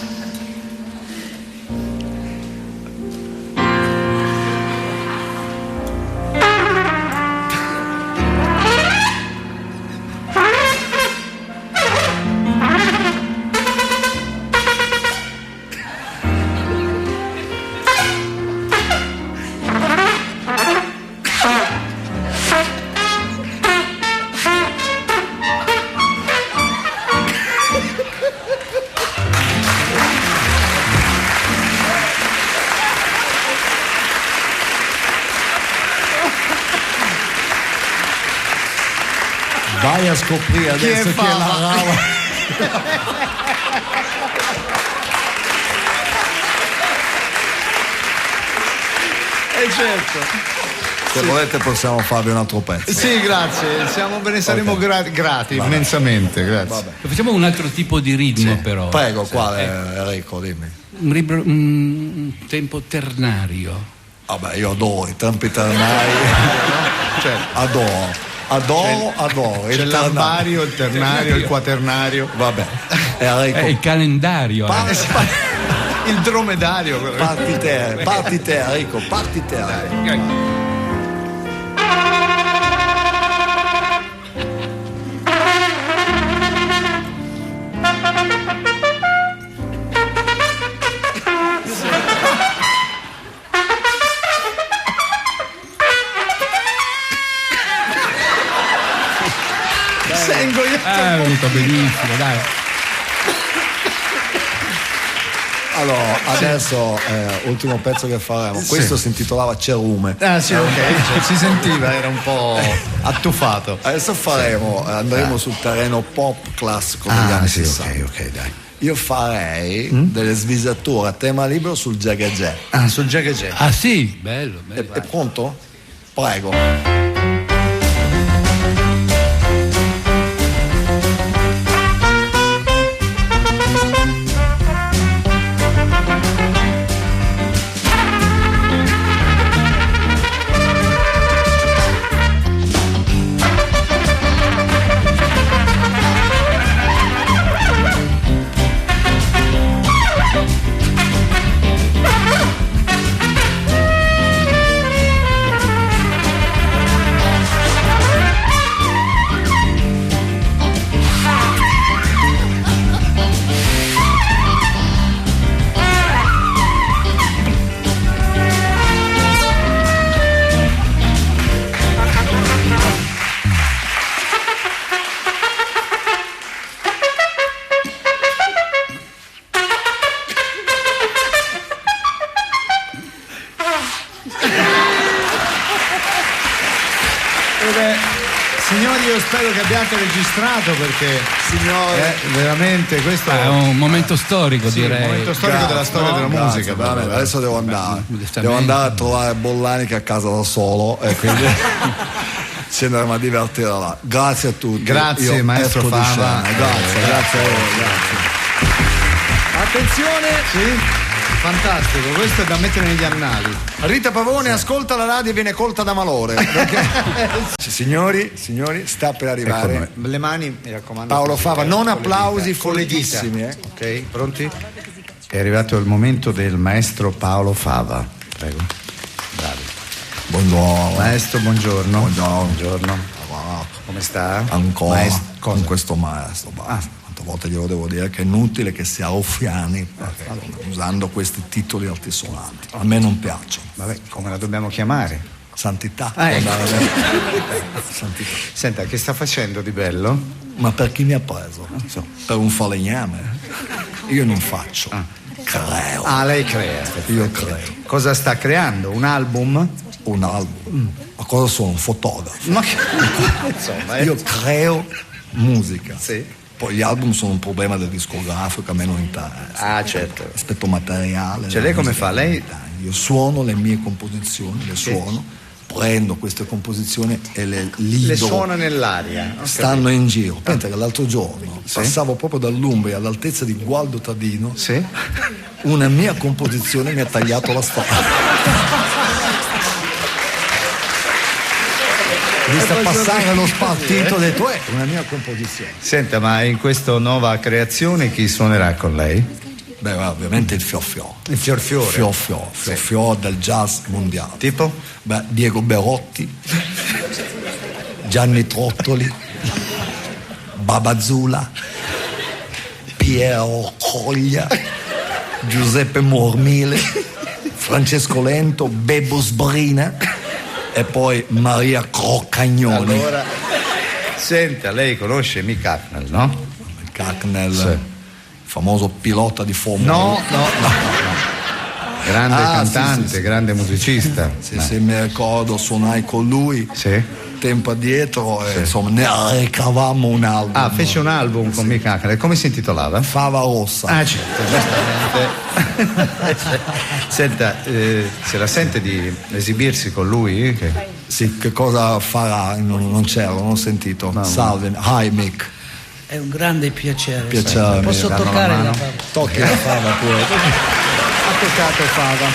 Vai a scoprire adesso chi è la Lava. Certo. Se volete possiamo farvi un altro pezzo. Sì, grazie, ve ne saremo grati immensamente, grazie. Vabbè. Facciamo un altro tipo di ritmo, però. Prego, quale Enrico, dimmi. Un tempo ternario. Vabbè, io adoro i tempi ternari. Adoro. C'è l'ambario, il ternario, il quaternario. Vabbè. Il calendario. Il dromedario. Parti te, Enrico, parti te. Dai. È venuto benissimo, dai. Allora, adesso ultimo pezzo che faremo. Questo si intitolava Cerume. Ah sì, ok, si sentiva, era un po' attuffato. Adesso andremo sul terreno pop classico degli anni 60. Ok, dai. Io farei delle svisature a tema libero sul Jagga Jazz. Ah, sul Jagga Jazz. Ah sì, bello. È pronto? Prego. Signori, io spero che abbiate registrato perché veramente questo è un momento storico, direi. Un momento storico della storia della musica. Veramente. Adesso devo andare a trovare Bollani che è a casa da solo e quindi ci andremo a divertire là. Grazie a tutti. Grazie, io maestro Fava. Grazie a voi. Attenzione, sì. Fantastico, questo è da mettere negli annali. Rita Pavone ascolta la radio e viene colta da malore. Perché... signori, sta per arrivare. Ecco, le mani, mi raccomando. Paolo Fava, non applausi folledissimi. Ok, pronti? È arrivato il momento del maestro Paolo Fava. Prego. Bravi. Buongiorno. Maestro, buongiorno. Buongiorno. Come sta? Ancora con questo maestro. Volte glielo devo dire che è inutile che sia Offiani usando questi titoli altisonanti, a me non piacciono. Vabbè, come la dobbiamo chiamare? Santità. Santità. Senta, che sta facendo di bello? Ma per chi mi ha preso? Per un falegname? Io non faccio, creo. Ah, lei crea. Io creo. Cosa sta creando? Un album? Un album. Ma cosa sono? Un fotografo? Ma che... Insomma, io creo musica. Sì. Poi gli album sono un problema del discografico, a me non interessa. Ah, certo. Aspetto materiale. Cioè lei come fa? Lei... Io suono le mie composizioni, le suono, prendo queste composizioni e le lido. Le suona nell'aria. Stanno in giro. Pensa che l'altro giorno passavo proprio dall'Umbria all'altezza di Gualdo Tadino. Una mia composizione mi ha tagliato la strada. Vista passare lo spartito, ho detto una mia composizione. Senta, ma in questa nuova creazione chi suonerà con lei? Beh, ovviamente il Fior-Fior. Il Fior-Fiore. Fior-Fior del jazz mondiale. Tipo? Beh, Diego Berotti, Gianni Trottoli, Babazula, Piero Coglia, Giuseppe Mormile, Francesco Lento, Bebo Sbrina e poi Maria Croccagnoni. Allora, senta, lei conosce Mick Hucknall, no? Mick Hucknall, famoso pilota di Formula 1. No. Grande cantante, grande musicista. Sì, mi ricordo, suonai con lui tempo addietro e insomma ne recavamo un album. Fece un album con Mick Hucknall. Come si intitolava? Fava Rossa. Certo, giustamente. Senta, se la sente di esibirsi con lui? Sì, che cosa farà? Non c'ero, non ho sentito. Salve, hi Mick. È un grande piacere. Posso toccare la fava? Tocchi la fava pure. Ha toccato fava.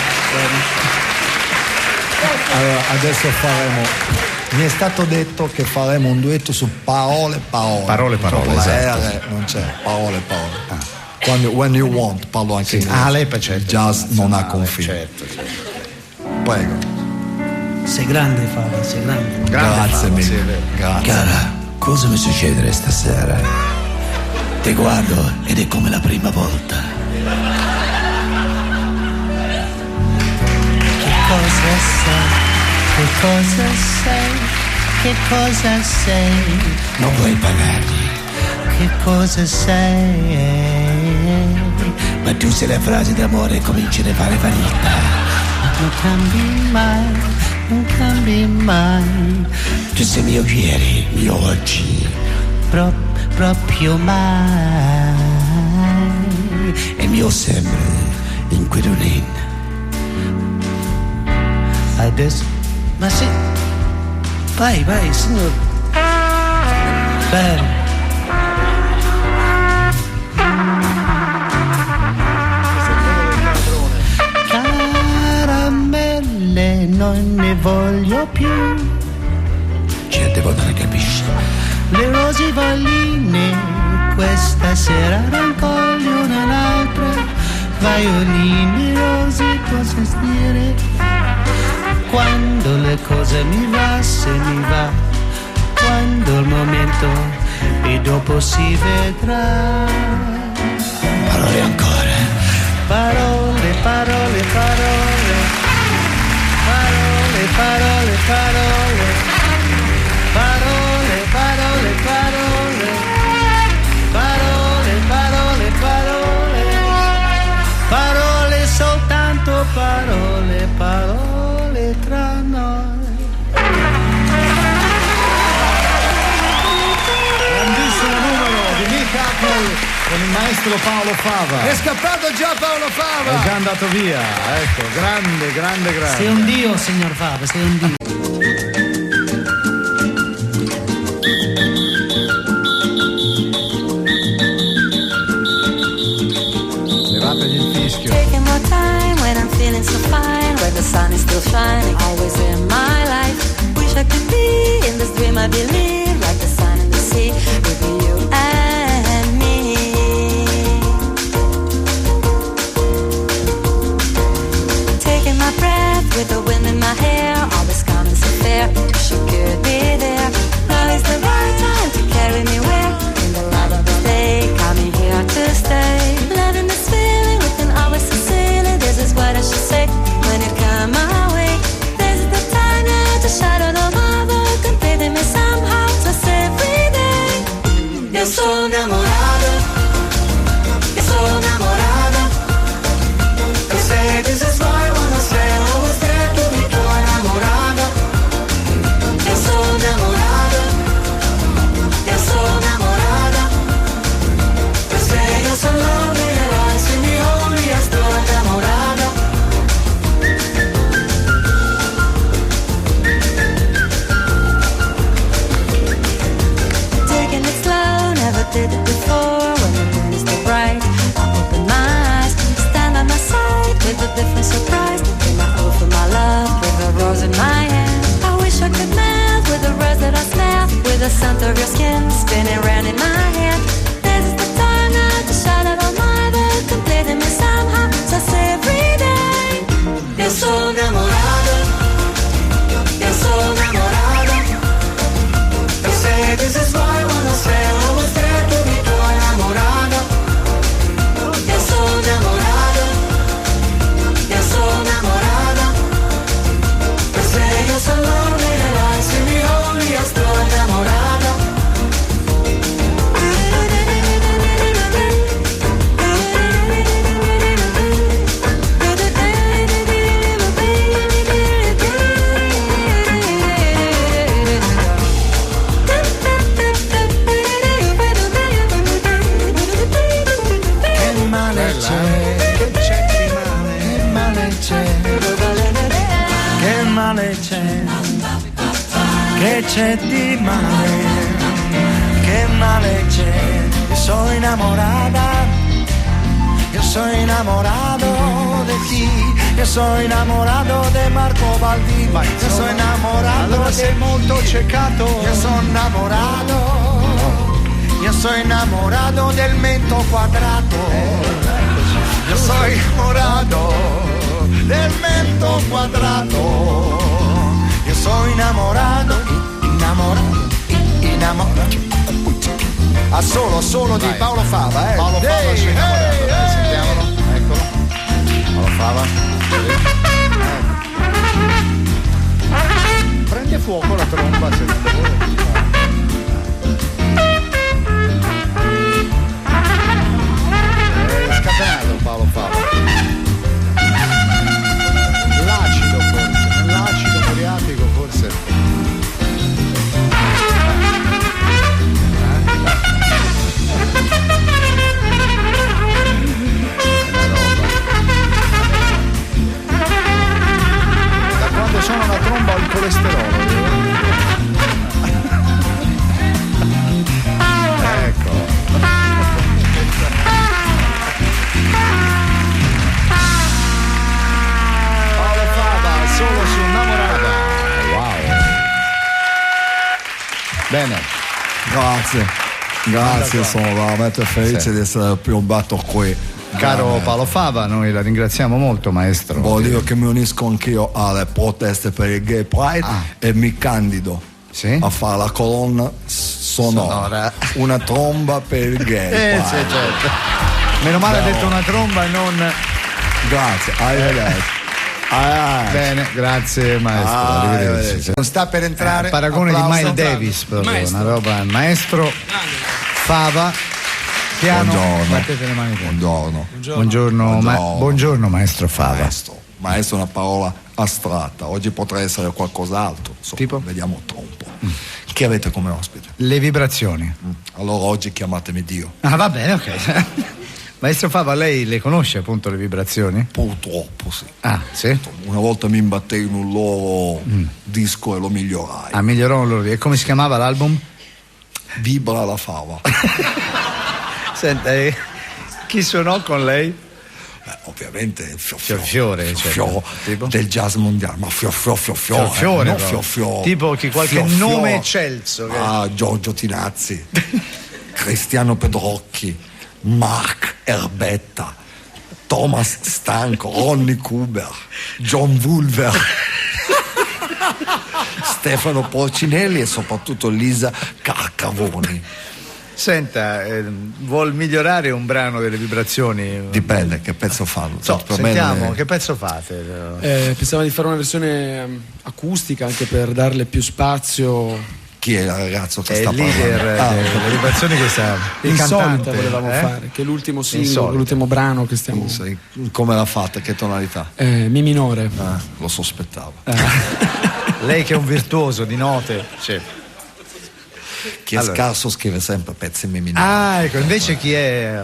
Allora, adesso mi è stato detto che faremo un duetto su parole. Parole, esatto. R non c'è, parole. When you want, parlo anche in lei certo. Il jazz non ha confini. Certo. Prego. Sei grande Fava, sei grande. Grazie mille. Grazie. Cara, cosa mi succede stasera? Ti guardo ed è come la prima volta. Che cosa sei? Non vuoi pagarmi. Che cosa sei? Ma tu sei le frasi d'amore e cominci a fare vanità. Non cambi mai. Tu sei mio ieri, mio oggi. Proprio mai. E mio sempre inquietudine. Adesso. Ma sì. Vai, signor. Bene. Caramelle non ne voglio più. Gente buona ne capisce. Le rosivalline questa sera raccoglie una l'altra. Violine rose, cosa dire? Quando le cose mi va, se mi va, quando il momento e dopo si vedrà. Parole ancora. Parole. Parole. Parole, soltanto parole tra noi. Grandissimo numero di Mick Hucknall con il maestro Paolo Fava. È scappato già Paolo Fava. È già andato via, ecco, grande. Sei un dio, signor Fava, sei un dio. Levategli il fischio. Taking more time when I'm feeling so fine, when the sun is still shining, always in my life. Wish I could be in this dream I believe, like the sun and the sea, with you and me. Taking my breath with the wind in my hair, always calm and so fair, wish you could be there. Now is the right time to carry me where, in the light of the day, coming here to stay. Loving this feeling within hours of sailing, this is what I should say when you come my way. This is the time now to shadow the marble, completing me somehow, just every day. Yo soy enamorado, yo soy enamorado. You say this is why I wanna stay, always there to be tu enamorado. Yo soy enamorado, yo soy enamorado. You say you're so lonely and I see me only as tu enamorado. the scent of your skin spinning round in my head. This is the time now to shout out all my world, completing me somehow, just every day. Io sono innamorato, io sono innamorato. They say this is why when I say I was there to be too innamorato. Io sono innamorato, io sono innamorato. They say you're so lonely and I see me only, io sto innamorato. Che c'è di male, che male c'è, io sono innamorata, io sono innamorato di chi, io sono innamorato di Marco Baldini, io sono innamorato, allora sei molto ceccato, io sono innamorato del mento quadrato, io sono innamorato del mento quadrato. Io sono innamorato. Ah, solo di Paolo Fava, Paolo Fava, sentiamolo, eccolo. Paolo Fava. Prende fuoco la tromba secondo voi? È scatenato Paolo Fava. L'acido forse, nell'acido muriatico forse. Da quando sono una tromba ho il colesterolo. Ecco. Paolo Fava, solo su Innamorata. Wow. Bene. Grazie, sono veramente felice di essere piombato qui. Caro Paolo Fava, noi la ringraziamo molto, maestro. Vuol dire che mi unisco anch'io alle proteste per il Gay Pride e mi candido a fare la colonna sonora. Una tromba per il Gay Pride. Sì, certo. Meno male ha detto una tromba e non. Grazie, arrivederci. Bene, grazie maestro. Arrivederci. Non sta per entrare. Paragone applauso. di Miles Davis, proprio, Maestro. una roba. Maestro Fava. Piano. Battete le mani. Buongiorno maestro Fava. Maestro è una parola astratta, oggi potrà essere qualcos'altro. Tipo? Vediamo tra un po'. Chi avete come ospite? Le vibrazioni. Allora oggi chiamatemi Dio. Ah, va bene, ok. Maestro Fava, lei le conosce appunto le vibrazioni? Purtroppo sì. Ah, sì? Una volta mi imbattei in un loro disco e lo migliorai. Ah, migliorò un loro. E come si chiamava l'album? Vibra la fava. Senta, chi suonò con lei? Ovviamente Fiore, del jazz mondiale, ma fiore, tipo qualche nome eccelso. Giorgio Tinazzi, Cristiano Pedrocchi, Mark Erbetta, Thomas Stanco, Ronnie Kuber, John Wulver, Stefano Porcinelli e soprattutto Lisa Carcavoni. Senta, vuol migliorare un brano delle vibrazioni? Dipende, che pezzo fanno? Sentiamo, che pezzo fate? Pensavo di fare una versione acustica anche per darle più spazio. Chi è il ragazzo che è sta il leader delle vibrazioni che sta il Insolita cantante volevamo fare, che è l'ultimo singolo, l'ultimo brano che stiamo. Come l'ha fatta? Che tonalità? Mi minore. Lo sospettavo. Lei che è un virtuoso di note. Sì. Chi è scarso scrive sempre pezzi in mi minore. Ah, ecco, invece chi è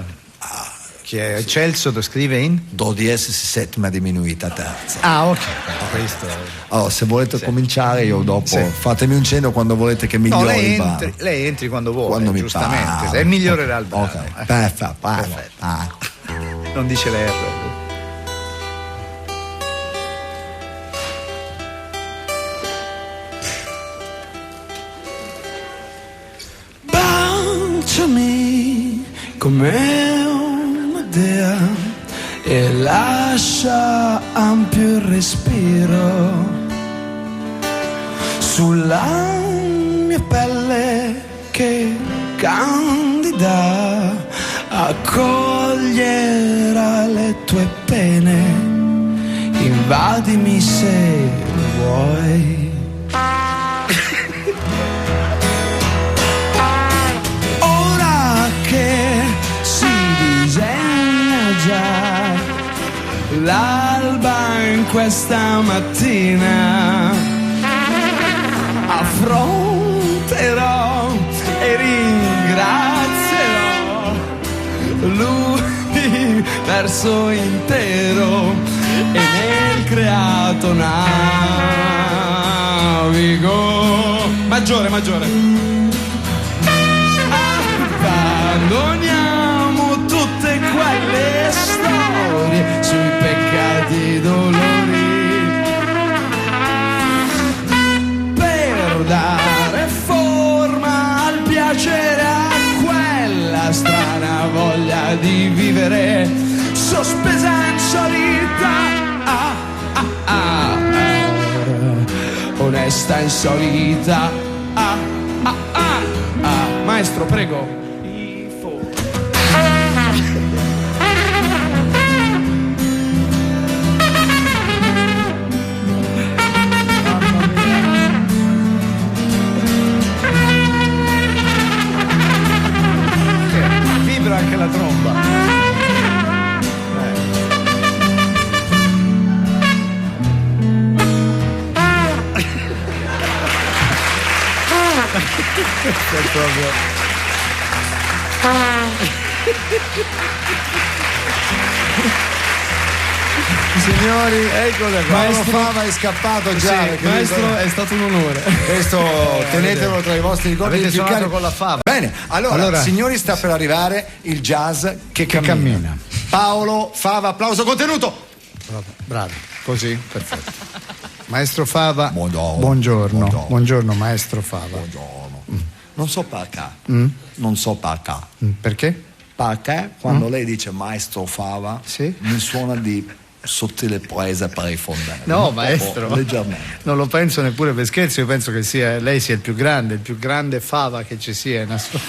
eccelso lo scrive in? Do diesis settima diminuita terza. Ah, ok. Questo. Allora, se volete cominciare, io dopo fatemi un cenno quando volete che migliori il brano. Lei entri quando vuole, quando giustamente. Mi pare. E migliorerà il brano. Ok, perfetto. Non dice le R. come un'idea e lascia ampio il respiro sulla mia pelle che candida accoglierà le tue pene, invadimi se vuoi. Ora che si disegna già l'alba in questa mattina, affronterò e ringrazierò l'universo intero e nel creato navigo. Maggiore. Abbandoniamo tutte quelle storie sui peccati dolori per dare forma al piacere, a quella strana voglia di vivere sospesa insolita, onesta insolita. Maestro, prego. Vibra anche la tromba. Signori, eccole qua. Maestro Fava è scappato già. Sì, maestro, è stato un onore. Questo tenetelo tra i vostri ricordi. Avete suonato con la Fava. Bene, allora, signori, sta per arrivare il jazz che cammina. Paolo Fava, applauso contenuto. Bravi, così, perfetto. Maestro Fava, buongiorno. Buongiorno, maestro Fava. Non so perché. Non so perché. Perché? Perché quando lei dice maestro Fava, mi suona di sottile presa per i fondali. No, maestro, leggermente. Non lo penso neppure per scherzo, io penso che lei sia il più grande Fava che ci sia in assoluto.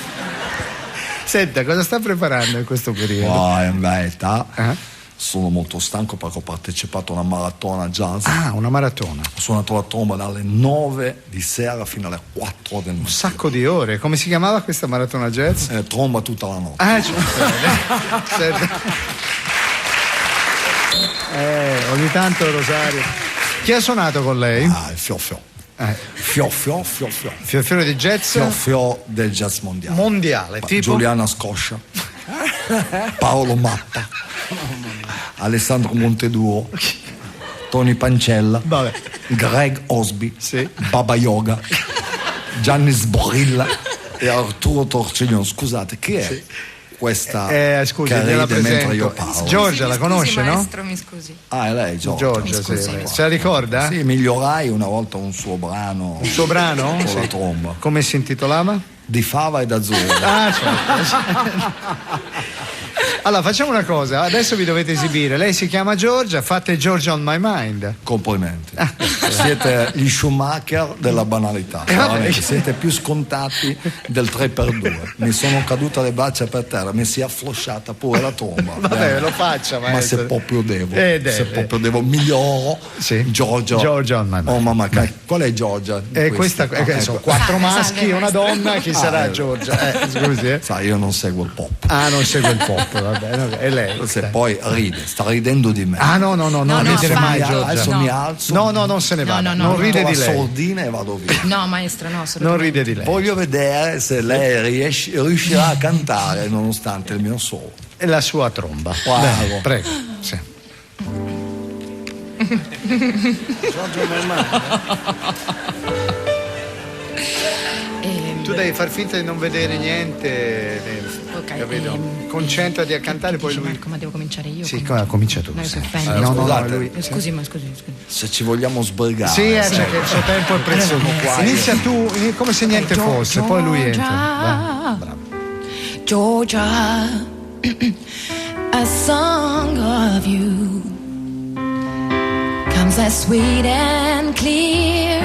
Senta, cosa sta preparando in questo periodo? In verità sono molto stanco perché ho partecipato a una maratona jazz. Una maratona. Ho suonato la tromba dalle 9 di sera fino alle 4 del mattino. Un sacco di ore. Come si chiamava questa maratona jazz? Tromba tutta la notte. Ogni tanto Rosario. Chi ha suonato con lei? Il Fiofio. Fiofio di jazz? Fiofio del jazz mondiale. Tipo? Giuliana Scoscia, Paolo Mappa, Alessandro Monteduo, Tony Pancella, Greg Osby, Baba Yoga, Gianni Sbrilla e Arturo Torciglione. Scusate, chi è? Questa scusi, che gliela ride mentre presento. io parlo. Giorgia, la conosce, maestro, no? Mi scusi. È lei, Giorgia. Sì. Se la ricorda? Sì, migliorai una volta un suo brano. Un suo brano? Con la tromba. Come si intitolava? Di Fava e d'azzurro. Certo. Allora, facciamo una cosa, adesso vi dovete esibire. Lei si chiama Giorgia, fate Giorgia on my mind. Complimenti. Siete gli Schumacher della banalità. Siete più scontati del 3x2. Mi sono caduta le braccia per terra, mi si è afflosciata pure la tromba. Vabbè, lo faccia, ma se proprio devo, miglioro. Giorgia on my mind. Oh mamma, qual è Giorgia? Questa sono 4 maschi e una donna, chi sarà Giorgia? Scusi, Sai, io non seguo il pop. Non segue il pop, va bene, è lei. Se poi sta ridendo di me. No, ridere mai, Giorgia. Adesso mi alzo. No, non se ne va. Non ride di lei. La sordina e vado via. No, maestro, no, non ride di lei. Voglio vedere se lei riuscirà a cantare nonostante il mio solo. E la sua tromba. Bravo. Prego. Sì. Tu devi far finta di non vedere niente, capito? Concentrati a cantare, poi lui. Marco, ma devo cominciare io? Sì, comincia tu. Scusate, scusi. Se ci vogliamo sbrigare. Sì, cioè che il suo tempo è prezioso. Inizia tu come se niente fosse, poi lui entra. Bravo. Georgia, a song of you comes as sweet and clear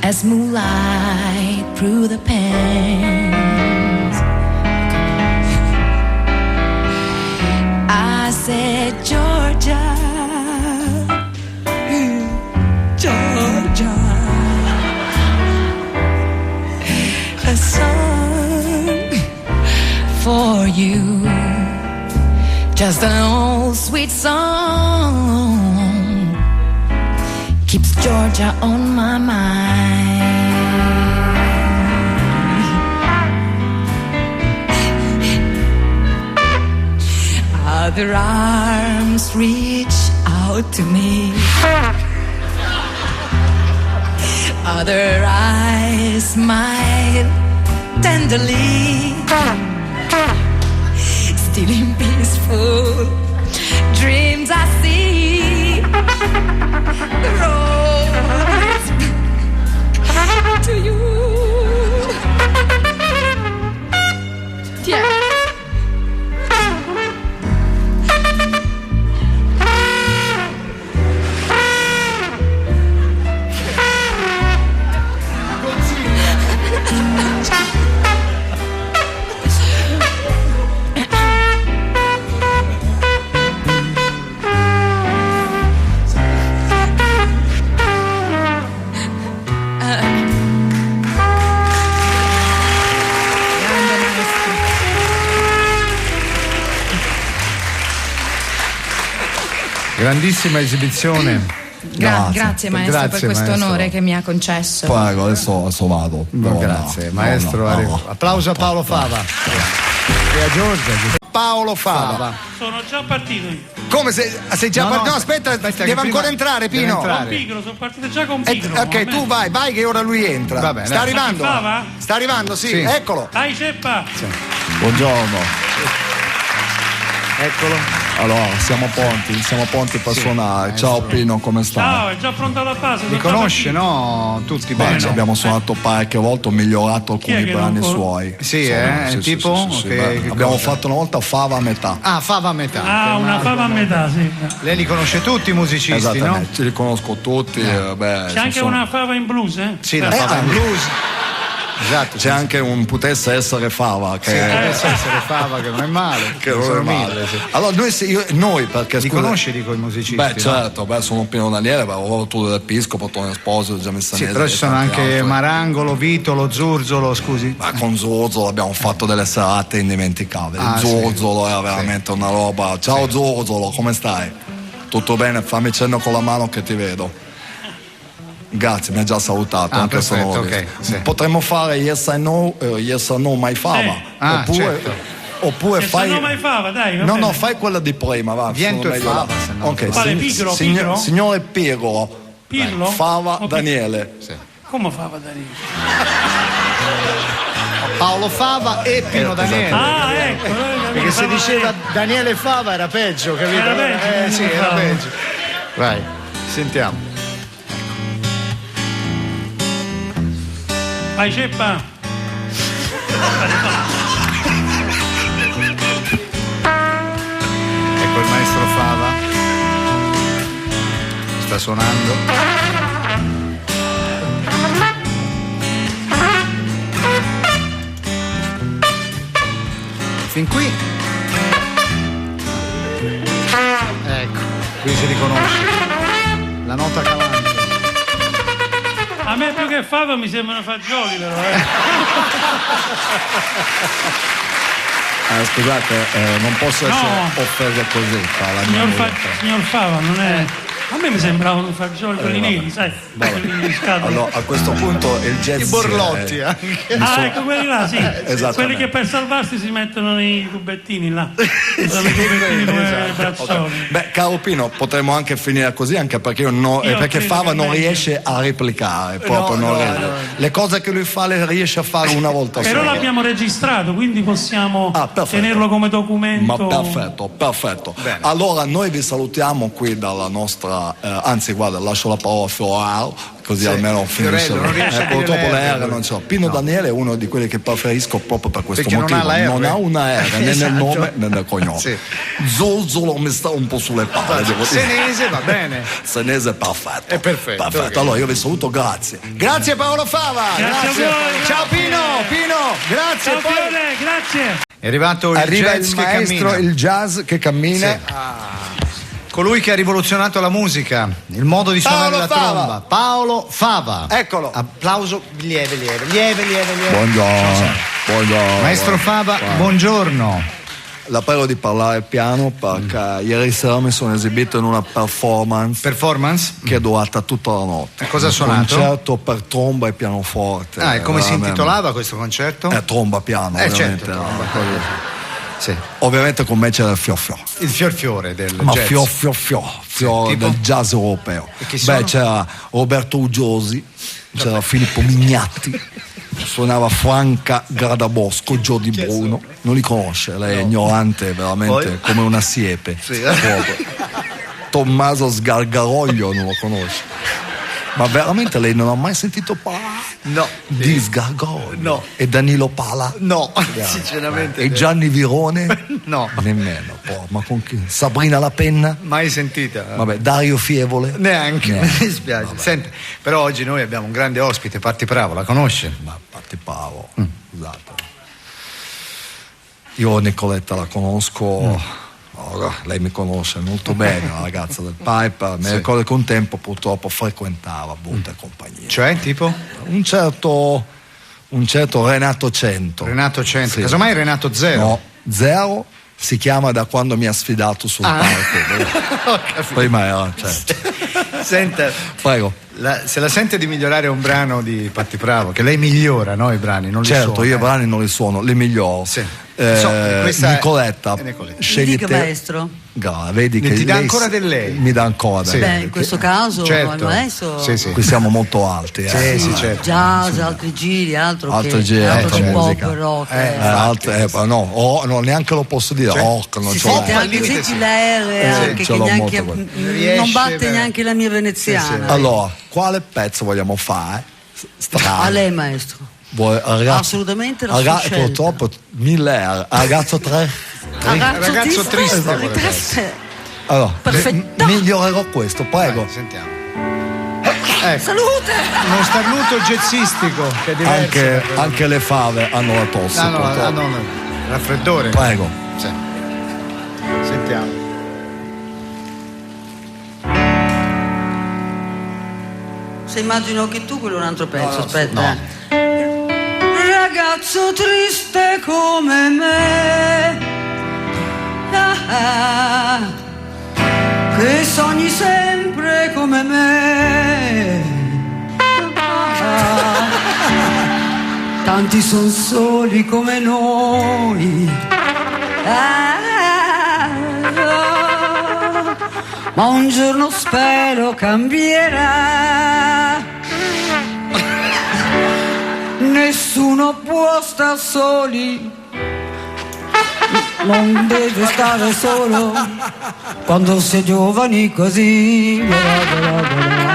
as moonlight through the pines. I said, Georgia, Georgia, a song for you, just an old sweet song keeps Georgia on my mind. Other arms reach out to me, other eyes smile tenderly, still in peaceful dreams I see the road to you. Yeah. Grandissima esibizione. Grazie maestro per questo maestro. onore che mi ha concesso. Prego, adesso vado. Grazie, maestro. Applauso a Paolo Fava e a Giorgia. Paolo Fava. Sono già partito io. Come sei già partito? No, aspetta, deve ancora entrare, Pino. Con Pigro, sono partito già con Pigro. Ok, tu vai che ora lui entra. Va bene. Sta arrivando? Sta arrivando, sì. Eccolo. Dai Ceppa. Sì. Buongiorno. Eccolo. Allora, siamo pronti per suonare. Ciao Pino, come stai? Ciao, è già pronta la base. Li conosce, no? Tutti bene. Ci abbiamo suonato parecchie volte, ho migliorato alcuni brani suoi. Sì, tipo? Sì. Abbiamo fatto una volta Fava a metà. Ah, Fava a metà. Ah, una Fava a metà, sì. Lei li conosce tutti i musicisti, esattamente, no? Ci li conosco tutti. C'è anche una Fava in blues, eh? Sì, la Fava in blues. Esatto, c'è anche un potesse essere Fava che potesse essere Fava che non è male, che non è male. Sì. Allora noi perché li conosci di quei musicisti? Beh, certo, sono Pino Daniele, avevo tu dell'Episcopo, Tonio Esposito, Giamessanese. Sì, però ci sono anche altri. Marangolo, Vitolo, Zurzolo, scusi. Ma con Zurzolo abbiamo fatto delle serate indimenticabili. Zurzolo era veramente una roba. Ciao Zurzolo, come stai? Tutto bene? Fammi cenno con la mano che ti vedo. Grazie, mi ha già salutato. Anche perfetto, okay, sì. Potremmo fare Yes I Know, Yes I Know My Fava. Oppure yes, fai. No, mai Fava, dai. No, fai quella di prima, va. Viento e Fava. Ok, quale Pigro? Signore Pirlo. Pirlo? Fava Daniele. Sì. Come Fava Daniele? Paolo Fava e Pino Daniele. Ah, ecco. Perché se diceva Daniele Fava era peggio, capito? Era peggio. Sì, era peggio. Vai, sentiamo. Vai Ceppa. Ecco il maestro Fava. Sta suonando. Fin qui. Ecco, qui si riconosce. La nota calante. A me più che Fava mi sembrano fagioli però, Scusate, non posso essere offeso così. Signor Fava, non è... A me mi sembravano fagioli quelli neri, sai? Allora, a questo punto il jazz. I borlotti anche. Ecco quelli là, sì. Quelli che per salvarsi si mettono nei cubettini là. Usano i cubettini come braccioli. Beh, caro Pino, potremmo anche finire così, anche perché perché Fava non riesce a replicare proprio. Le cose che lui fa le riesce a fare una volta sola. Però l'abbiamo registrato, quindi possiamo tenerlo come documento. Ma perfetto. Bene. Allora noi vi salutiamo qui dalla nostra. Anzi, guarda, lascio la parola a Floral, così almeno finisce. non riesce a dire purtroppo le la R, R non so. Pino Daniele è uno di quelli che preferisco proprio per questo perché motivo. non ha una R né Esatto. nel nome né nel cognome. Sì. Zozzolo mi sta un po' sulle palle. devo dire. Senese va bene. Senese è perfetto. È perfetto. Perfetto. Allora io vi saluto, grazie. Grazie Paolo Fava. Grazie a voi. Ciao Pino, grazie. Ciao Fiore, grazie. È arrivato il Arriva jazz il che maestro, cammina. il jazz che cammina. Colui che ha rivoluzionato la musica, il modo di suonare Paolo la Fava. tromba. Paolo Fava. Eccolo. Applauso lieve. Buongiorno. Maestro Fava, buongiorno. La prego di parlare piano perché ieri sera mi sono esibito in una performance che è durata tutta la notte. Cosa ha suonato? Un concerto per tromba e pianoforte. E come si veramente. intitolava questo concerto? Tromba piano, ovviamente. Certo, no? tromba. Sì. Ovviamente con me c'era il fior. Il fior del Ma jazz. fior Tipo? del jazz europeo. E chi sono? C'era Roberto Uggiosi, c'era Filippo Mignatti, suonava Franca Gradabosco, Gio Di Bruno. Non li conosce, lei è ignorante veramente come una siepe. Proprio. Tommaso Sgargaroglio non lo conosce. Ma veramente lei non ha mai sentito parlare? No. Di Sgargaroglio? No. E Danilo Pala? No, sinceramente. E Gianni Virone? No. Nemmeno. Ma con chi? Sabrina La Penna? Mai sentita. Vabbè, Dario Fievole? Neanche. Mi dispiace. Senti, però oggi noi abbiamo un grande ospite, Patti Bravo, la conosce? Ma Patti Bravo, scusate. Io Nicoletta la conosco. Lei mi conosce molto bene, la ragazza del Piper. Mi ricordo che un tempo purtroppo frequentava Bunta e compagnia. Cioè, tipo? Un certo Renato Cento. Renato Cento. Sì. Casomai Renato Zero. No, Zero si chiama da quando mi ha sfidato sul palco. Prima era, certo. Senta, prego. Se la sente di migliorare un brano di Patti Bravo, che lei migliora, no? I brani, non li Certo, suona, io i brani non li suono, li miglioro. Sì. Nicoletta, scegli Dica, te. maestro. Vedi che ti dà lei ancora del lei. Mi dà ancora del Beh, in questo caso certo. il maestro Qui siamo molto alti. Sì, certo. jazz, altri giri, altro Altre che giri, altro altra che pop, musica. rock. No, neanche lo posso dire. Rock, non Si ce l'ho. sente anche senti la R, anche ce che l'ho neanche, molto non batte neanche la mia veneziana. Allora, quale pezzo vogliamo fare? A lei, maestro. Assolutamente la sua scelta. Purtroppo 1000 euro. Ragazzo 3. Ragazzo triste. Allora, perfetto. Migliorerò questo, prego. Sentiamo. Salute! Uno starnuto jazzistico che è diverso. Anche le fave hanno la tosse. No, raffreddore. Prego. Sì. Sentiamo. Se immagino che tu quello è un altro pezzo, aspetta. no. Ragazzo triste come me, che sogni sempre come me. Tanti son soli come noi. Ma un giorno spero cambierà. Nessuno può star soli, non deve stare solo quando si è giovani così.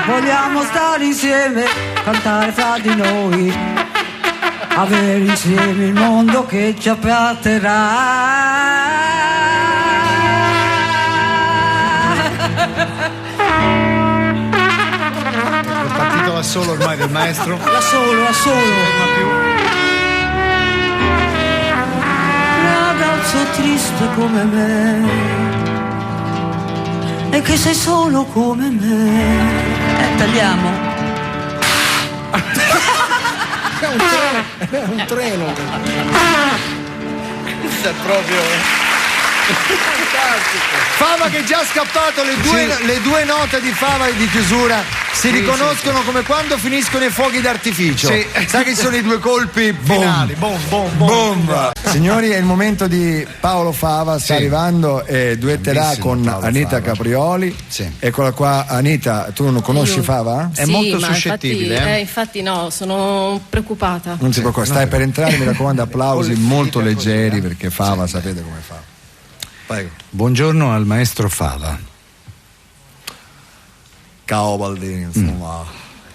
Vogliamo stare insieme, cantare fra di noi, avere insieme il mondo che ci apparterrà. È partito da solo ormai del maestro. Da solo. Ragazzo triste come me, e che sei solo come me. Tagliamo. È un treno. È proprio Fava che è già scappato, le due note di Fava di chiusura si riconoscono come quando finiscono i fuochi d'artificio. Sì. Sai che sono i due colpi finali. Boom. Signori, è il momento di Paolo Fava, sta arrivando e duetterà con Paolo Anita Fava. Caprioli. Eccola qua, Anita, tu non conosci Fava? È molto suscettibile. Infatti no, sono preoccupata. Non si preoccupa, stai per entrare, mi raccomando, applausi molto leggeri perché Fava sapete come fa. Prego. Buongiorno al maestro Fava. Ciao Baldini, insomma,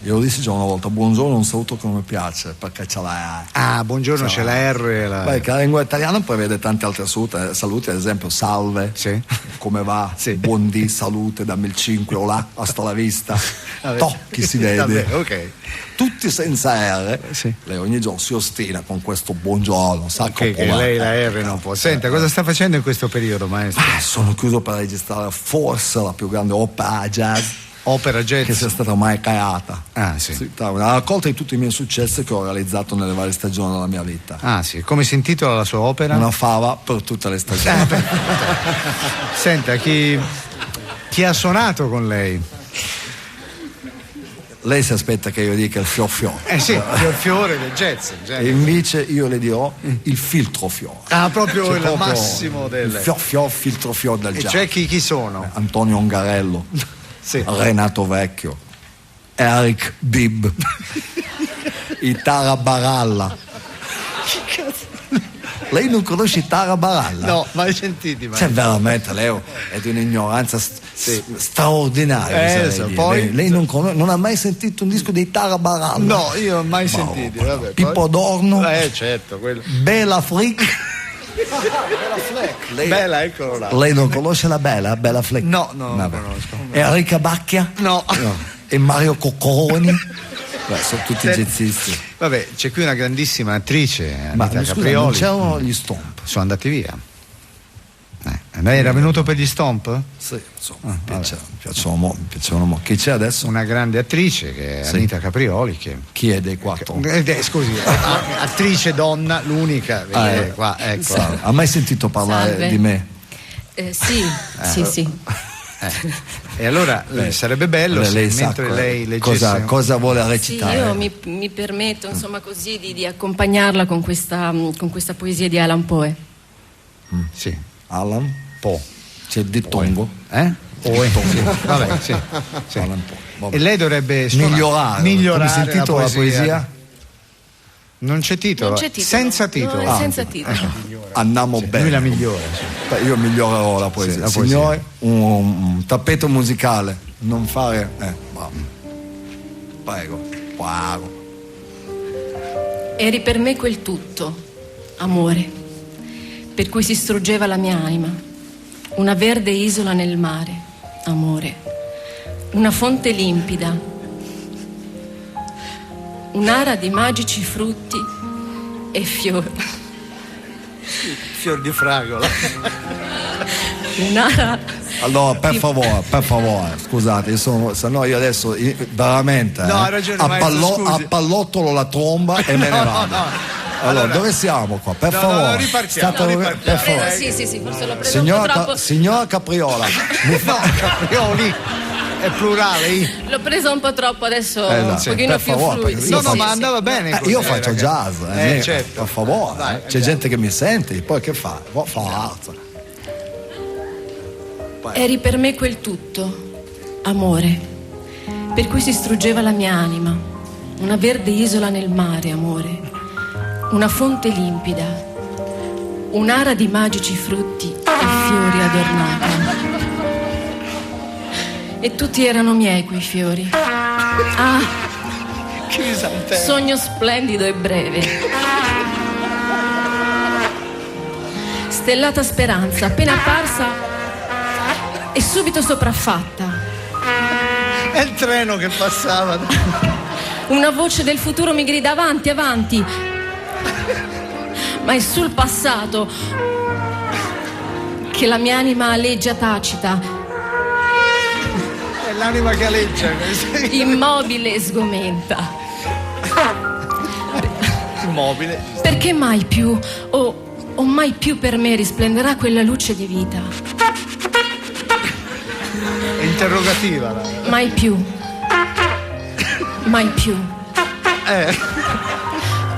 Io lo dissi già una volta, buongiorno, un saluto che non mi piace perché c'è la buongiorno, c'è la R. Beh, che la lingua italiana prevede tanti altri saluti, ad esempio salve, sì. Come va, sì. Buondì, salute, dammi il 5, olà, hasta la vista, chi si vede. Vabbè, okay. Tutti senza R, sì. Lei ogni giorno si ostina con questo buongiorno, sa che lei la R non può. Senta, cosa sta facendo in questo periodo, maestro? Sono chiuso per registrare forse la più grande opera jazz che sia stata mai creata. Una raccolta di tutti i miei successi che ho realizzato nelle varie stagioni della mia vita. Come si intitola la sua opera? Una fava per tutte le stagioni. Senta, chi ha suonato con lei? Lei si aspetta che io dica il fior. Sì, il fiore del jazz. E invece io le dirò il filtro fiore. Proprio il massimo del fior, filtro fior del jazz. Cioè chi sono? Antonio Ongarello, sì. Renato Vecchio, Eric Bibb, Itara Baralla. Lei non conosce Tara Baralla? No, mai sentiti. Cioè, veramente, lei è di un'ignoranza straordinaria. Poi lei non ha mai sentito un disco di Tara Baralla? No, io non ho mai sentito. Pippo Adorno? Certo, quello. Bella Flick? Bella, eccolo là. Lei non conosce la Bella Flick? No, non la conosco. Enrica Bacchia? No. E Mario Coccoroni? Sono tutti jazzisti. Vabbè, c'è qui una grandissima attrice, Anita Caprioli. Non c'erano gli Stomp? Sono andati via. Lei era venuto per gli Stomp? Sì, insomma, piacciono molto. Chi c'è adesso? Una grande attrice che è Anita Caprioli. Chi è dei quattro? Scusi, attrice donna, l'unica. Qua, ecco. Ha mai sentito parlare di me? Sì. E allora sarebbe bello se mentre lei leggesse cosa vuole recitare. Sì, io mi permetto insomma così di accompagnarla con questa poesia di Alan Poe. Sì. Alan Poe. C'è il dittongo? Poe. Vabbè, sì. Alan Poe. E lei dovrebbe migliorare. Come si intitola la poesia? Non c'è titolo. Senza titolo. No, senza titolo. Andiamo bene. Lui la migliora. Io migliorerò la poesia. Signore, un tappeto musicale. Non fare. Prego. Eri per me quel tutto, amore, per cui si struggeva la mia anima. Una verde isola nel mare, amore. Una fonte limpida. Un'ara di magici frutti e fiori. Fior di fragola. Un'ara. Allora, per favore, scusate, se no io adesso veramente appallottolo la tromba e me ne vado. Allora, dove siamo qua? Per favore. Ripartiamo. Per favore. Sì, forse l'ho preso un po' troppo. Signora Capriola. Caprioli. È plurale. L'ho preso un po' troppo adesso, un pochino più fluido. Ma andava bene così, io faccio jazz, certo. Per favore. Dai, c'è gente che mi sente, poi che fa? Fa alza. Eri per me quel tutto, amore, per cui si struggeva la mia anima. Una verde isola nel mare, amore. Una fonte limpida. Un'ara di magici frutti e fiori adornata. E tutti erano miei quei fiori. Sogno splendido e breve. Stellata speranza, appena apparsa e subito sopraffatta. È il treno che passava. Una voce del futuro mi grida avanti, avanti. Ma è sul passato che la mia anima aleggia tacita. L'anima che aleggia, immobile e sgomenta. Immobile. Perché mai più o mai più per me risplenderà quella luce di vita? È interrogativa. Mai più. Mai più.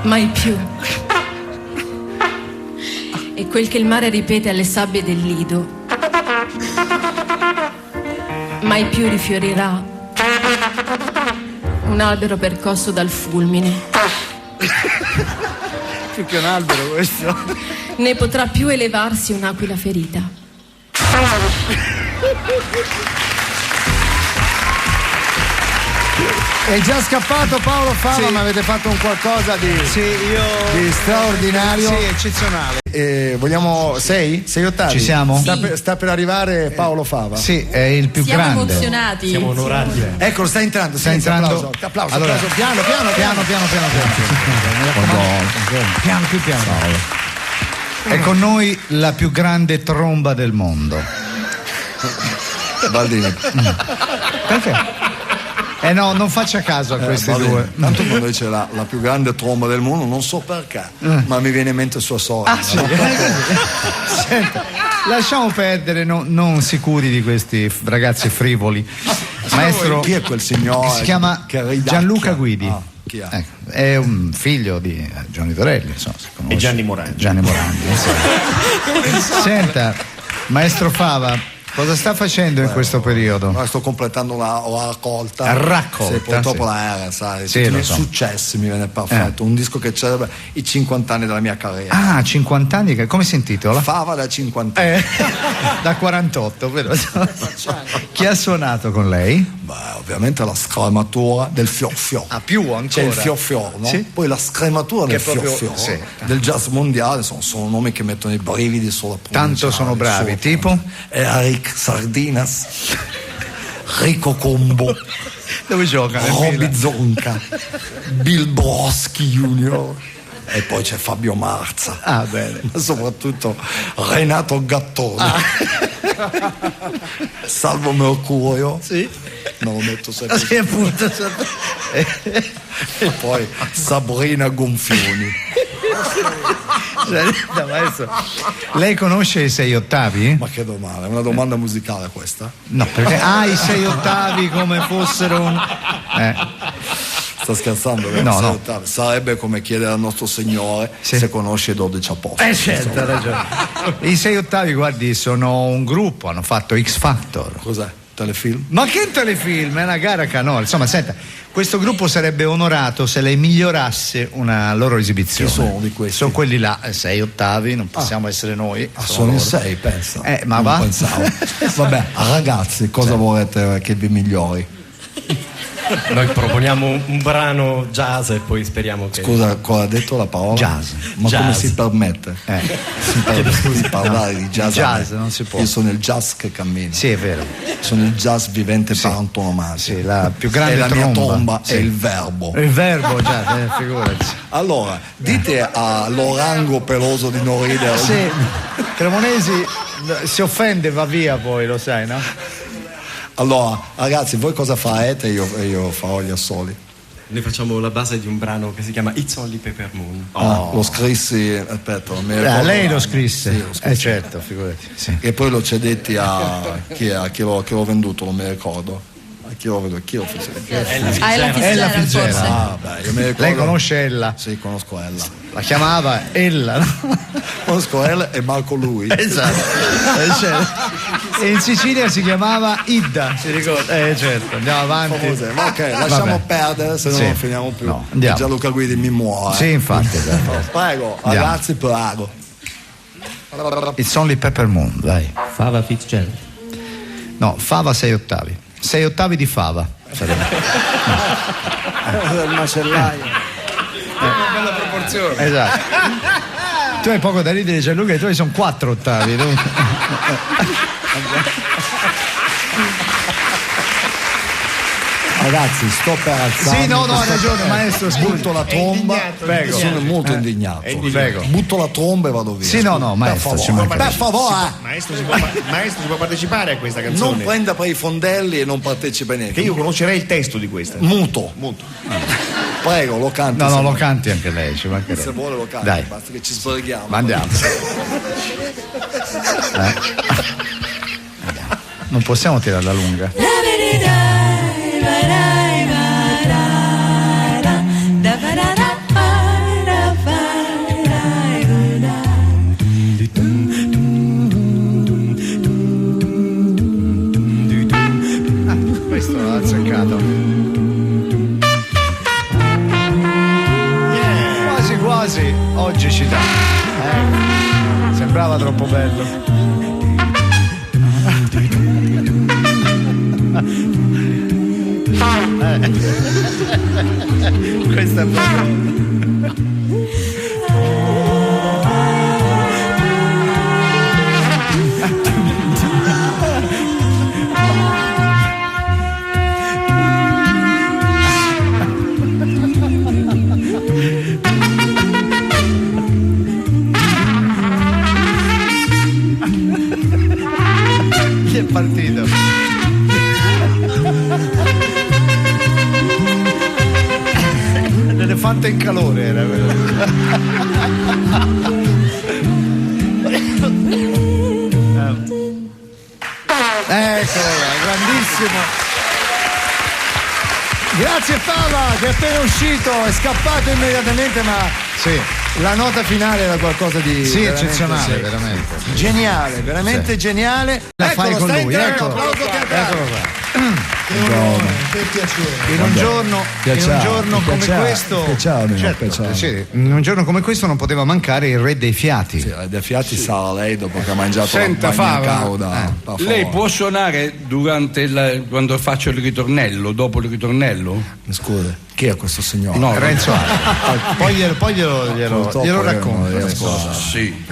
Mai più. È quel che il mare ripete alle sabbie del lido. Mai più rifiorirà un albero percosso dal fulmine. Più che un albero questo. Né potrà più elevarsi un'aquila ferita. È già scappato Paolo Fava, ma avete fatto un qualcosa di straordinario. Sì, eccezionale. Vogliamo 6 ottavi? Ci siamo? Sta per arrivare Paolo Fava. Sì, è il più Siamo grande. emozionati. Siamo onorati. Eccolo, sta entrando. Applauso. Allora, Piano. Piano, più piano. È con noi la più grande tromba del mondo. Baldini. Perché? No, non faccia caso a questi due. Tanto quando dice la più grande tromba del mondo, non so perché, ma mi viene in mente sua sorella. Sì. Senta, lasciamo perdere, non sicuri di questi ragazzi frivoli. Maestro, chi è quel signore? Si chiama Gianluca Guidi. Chi è? Ecco, è un figlio di Gianni Torelli, insomma, si conosce. E Gianni Morandi. Senta, maestro Fava, cosa sta facendo in questo periodo? Sto completando la raccolta. Raccolta, sì, purtroppo sì. la era, sai, Sì, tutti i lo miei so. successi mi viene perfetto. Un disco che celebra i 50 anni della mia carriera. Ah, 50 anni, come si intitola? Fava da 50 anni. Da 48, vero? Chi ha suonato con lei? Beh, ovviamente la scrematura del fior. Più ancora. C'è il fior, no? Sì. Poi la scrematura del Che è proprio- fior, sì. del jazz mondiale, sono nomi che mettono i brividi sulla pronuncia. Tanto sono bravi, tipo? Eric Sardinas, Rico Combo, dove gioca? Robby Zonca, Bill Broschi Junior, e poi c'è Fabio Marza. Ah, bene. Ma soprattutto Renato Gattone, Salvo Mercurio. Sì. Non lo metto sempre. Sì, appunto. E poi Sabrina Gonfioni. Maestro, lei conosce i 6 ottavi? Ma che domanda, è una domanda musicale questa? No, perché i 6 ottavi come fossero un... Sta scherzando? Vero? No, 6 no. ottavi. Sarebbe come chiedere al nostro Signore se conosce i 12 apostoli. Certo, ha ragione. I 6 ottavi, guardi, sono un gruppo, hanno fatto X Factor. Cos'è? Telefilm? Ma che telefilm? È una gara canora. Insomma, senta, questo gruppo sarebbe onorato se lei migliorasse una loro esibizione. Chi sono di questi? Sono quelli là, 6 ottavi, non possiamo essere noi. Sono in loro. 6, pensa. Ma non va? Pensavo. Vabbè, ragazzi, cosa volete che vi migliori? Noi proponiamo un brano jazz e poi speriamo che... Scusa, cosa ha detto la parola? Jazz. Ma Jazz. come si permette? Si permette di parlare di jazz? Jazz non si può. Io sono il jazz che cammina. Sì, è vero. Sono il jazz vivente per antonomasia. Sì, la più grande e la mia tromba. tomba Sì. è il verbo. Il verbo, già, figurati. Allora, dite a Lorango Peloso di non ridere. Sì, Cremonesi si offende e va via poi, lo sai, no? Allora, ragazzi, voi cosa farete? Io farò gli assoli. Noi facciamo la base di un brano che si chiama It's Only Pepper Moon. Lo scrissi, aspetta, non mi ricordo. Lei lo scrisse. Sì, lo scrissi. Certo, figurati. Sì. E poi lo cedetti a chi l'ho venduto, non mi ricordo. A chi l'ho fece? Ella Fitzgerald, forse. Io mi ricordo. Lei conosce Ella? Sì, conosco Ella. La chiamava Ella, no? Conosco Ella e Marco Lui. Esatto. E in Sicilia si chiamava Idda, si ricorda? Certo, andiamo avanti. Ma ok, lasciamo perdere, se no non finiamo più. No, andiamo. Gianluca Guidi mi muore. Sì, infatti. Prego, ragazzi, prego. It's Only Pepper Moon, dai. Fava Fitzgerald. No, Fava 6 ottavi. 6 ottavi di Fava. Sarebbe. Del macellaio. Una bella proporzione. Esatto. Tu hai poco da ridere, Gianluca, i tuoi sono 4 ottavi. Ragazzi, sto per alzare. Sì, no, ha ragione, maestro. Butto la tromba. Prego. Sono molto indignato. Prego. Butto la tromba e vado via. Sì, no, maestro. Per favore. Maestro, si può partecipare a questa canzone? Non prenda per i fondelli e non partecipa niente. Che io conoscerei il testo di questa. Muto. Prego, lo canti. No, lo canti anche lei, ci mancherebbe. Se vuole lo canti, Dai. basta che ci sbrighiamo. Ma andiamo. Non possiamo tirarla lunga. Questo l'ha azzeccato. Quasi quasi oggi ci dà. Sembrava troppo bello. Questa è proprio... Chi è partito? L'elefante in calore era quello. Ecco, grandissimo. Grazie Fava, che è appena uscito, è scappato immediatamente, ma sì, la nota finale era qualcosa di eccezionale, veramente. Geniale, veramente geniale. La fai con lui, eccolo qua. Che onore, che piacere. In un giorno come questo, sì, in un giorno come questo non poteva mancare il Re dei Fiati. Sì, il Re dei Fiati sarà lei dopo che ha mangiato Senta, la bagna cauda. Lei può suonare quando faccio il ritornello, dopo il ritornello? Mi scusi, chi è questo signore? No, Renzo Poi glielo racconto. Sì.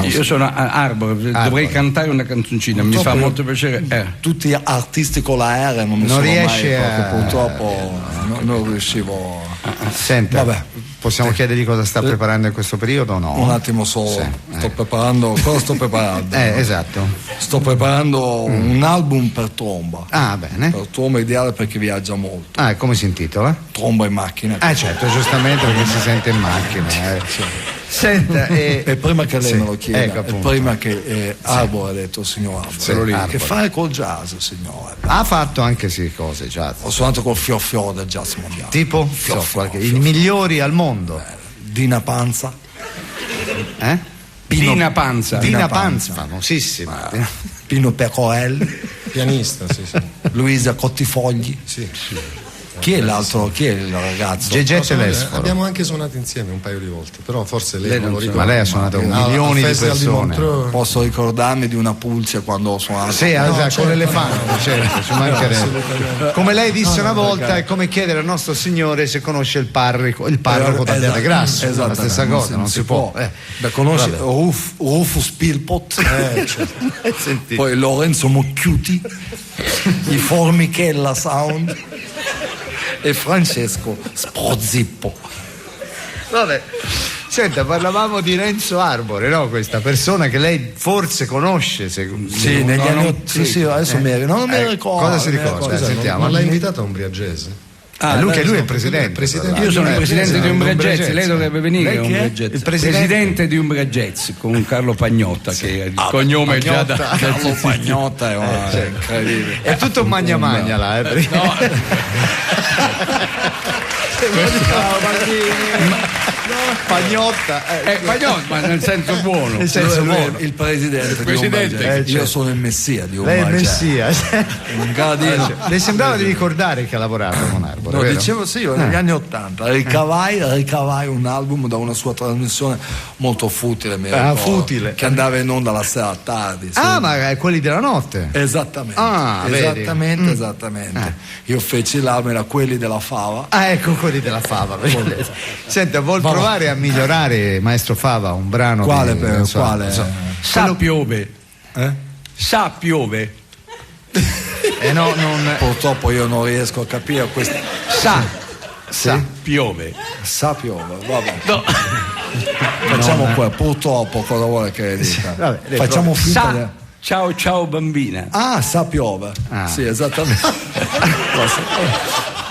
Io sono Arbor, dovrei cantare una canzoncina, mi fa molto piacere. Tutti gli artisti con la R non riesce mai, perché purtroppo non riuscivo. Senta, vabbè, possiamo chiedergli cosa sta preparando in questo periodo o no? Un attimo solo, sto preparando, cosa sto preparando? Esatto. Sto preparando un album per tromba. Ah, bene. Per tromba ideale perché viaggia molto. Ah, e come si intitola? Tromba in macchina. Certo, giustamente perché si sente in macchina. Senta, e prima che lei me lo chieda, e prima che Arbor ha detto, signor Arbor, che fare col jazz, signore? Ha fatto anche cose jazz. Ho suonato col fior del jazz mondiale. Tipo? I migliori al mondo. Dina Panza. Dina Panza, famosissima. Pino Pecorelli, pianista, sì. Luisa Cottifogli. Sì. Chi è l'altro? Chi è il ragazzo? Gegè Telesforo. Abbiamo anche suonato insieme un paio di volte, però forse lei non lo ricorda. Ma lei ha suonato con milioni di persone. Posso ricordarmi di una pulce quando ho suonato? Sì, con l'elefante, certo, ci mancherebbe. Come lei disse una volta, è come chiedere al nostro Signore se conosce il parroco da Terre Grasse. È la stessa cosa, non si può. Conosci Rufus Pilpot, poi Lorenzo Mocchiuti, i Formichella Sound e Francesco Sprozippo. Vabbè, senta, parlavamo di Renzo Arbore, no? Questa persona che lei forse conosce. Negli anni sì, adesso non mi ricordo. Cosa si ricorda? Sentiamo. Ma l'ha invitato a Umbriagese? Lui è il presidente. Io sono il presidente di Umbria Jazz, lei dovrebbe venire a Umbria Jazz. Il presidente di Umbria Jazz con Carlo Pagnotta, che è il cognome già da Carlo Pagnotta è incredibile. È tutto un magna là, Pagnotta, ma nel senso buono. Il presidente. Io sono il messia di Umbria. Lei è il messia. Un gradino. Le sembrava di ricordare che ha lavorato con Arbore. No, dicevo sì, negli anni '80 ricavai un album da una sua trasmissione molto futile, futile, che andava in onda la sera tardi. Ma è quelli della notte. Esattamente. Esattamente. Io feci l'album, era Quelli della Fava. Ecco, Quelli della Fava. Senta, vuol provare a migliorare, maestro Fava, un brano? Quale? Sa piove. Sa piove. Purtroppo io non riesco a capire questo. Piove. Sa piove, vabbè. No. Facciamo qua, purtroppo cosa vuole che dica? Vabbè, facciamo finta. Ciao bambina. Sa piove. Sì, esattamente.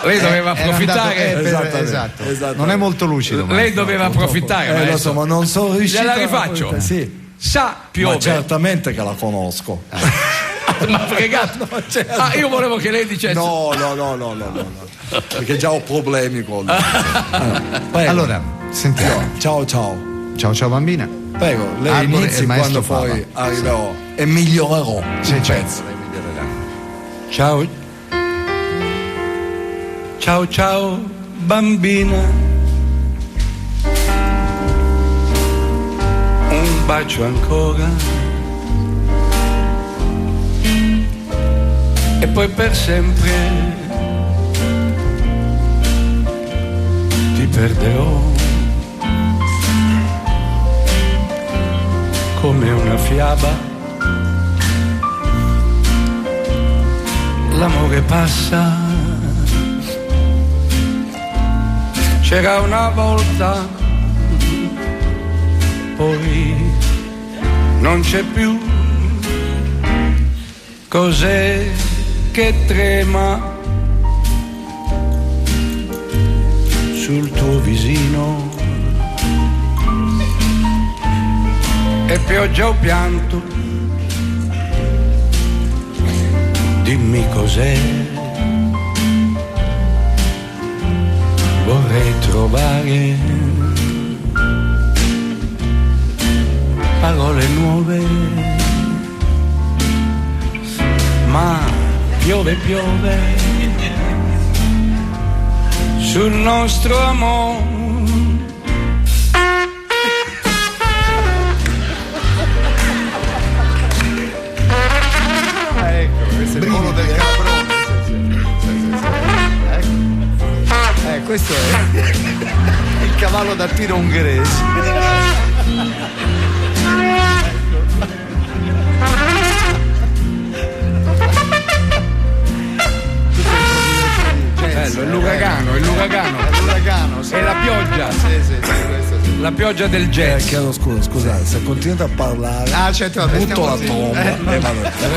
Lei doveva approfittare. Esatto. Non è molto lucido. Lei doveva approfittare. Ma non sono riuscito. Gliela rifaccio. Sì. Sa piove. Ma certamente che la conosco. Ma fregato. Io volevo che lei dicesse. No. Perché già ho problemi con lui. Allora, sentiamo. Ciao bambina. Prego, lei inizi quando poi arriverò e migliorerò il pezzo. Ciao bambina, un bacio ancora e poi per sempre perderò come una fiaba. L'amore passa, c'era una volta, poi non c'è più. Cos'è che trema sul tuo visino? È pioggia o pianto? Dimmi cos'è. Vorrei trovare parole nuove, ma piove sul nostro amore. Questo è il volo del caprone. Questo è il cavallo da tiro ungherese. Bello, l'uragano, sì. È la pioggia. Sì, questo sì. La pioggia del jazz. Chiedo scusate, se continuate a parlare, certo, butto la tromba.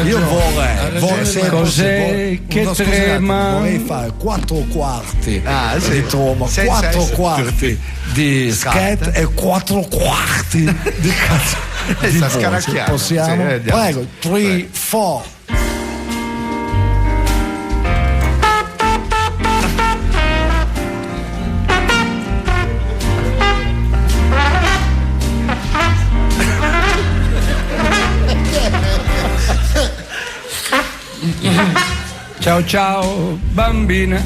Io vorrei, cos'è che trema? Vorrei fare 4 quarti sì. di tromba, 4 quarti di scat e 4 quarti di cazzo. Di sta voce. scaracchiando. Possiamo? Sì, Prego, 3, 4. Ciao ciao bambina,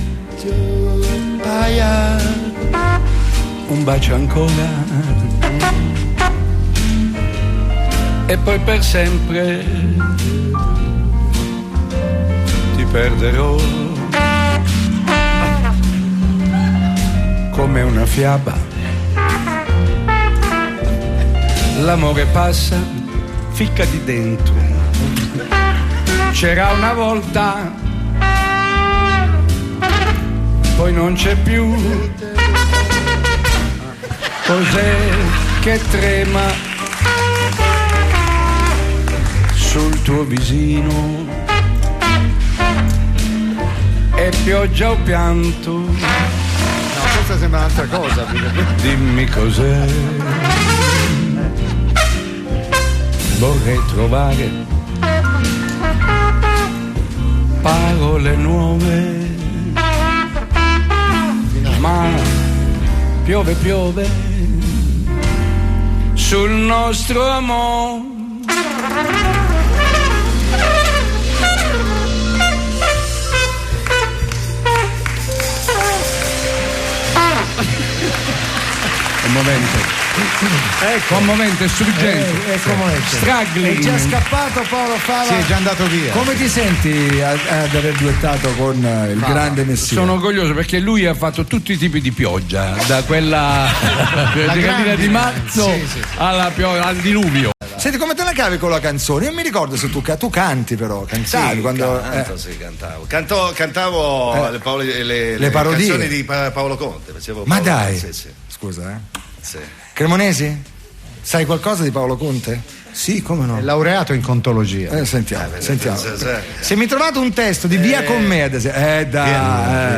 un bacio ancora e poi per sempre ti perderò come una fiaba. L'amore passa, ficcati dentro. C'era una volta, poi non c'è più. Cos'è che trema sul tuo visino? È pioggia o pianto? No, questa sembra un'altra cosa. Dimmi cos'è. Vorrei trovare parole nuove, ma piove sul nostro amore. Un momento. Ecco. Un momento, è struggente. Struggling. È già scappato Paolo Fava. Sì, è già andato via. Come ti senti ad aver duettato con il grande Messina? Sono orgoglioso perché lui ha fatto tutti i tipi di pioggia, da quella gallina di marzo alla al diluvio. Senti, come te la cavi con la canzone? Io mi ricordo se tu canti però, cantavi sì, quando... cantavo. Cantavo le parodie. canzoni di Paolo Conte. Facevo Ma Paolo, dai, sì. Scusa, Sì. Cremonesi? Sai qualcosa di Paolo Conte? Sì, come no? È laureato in contologia. Sentiamo. Sì. Se mi trovate un testo di Via con me, ad esempio.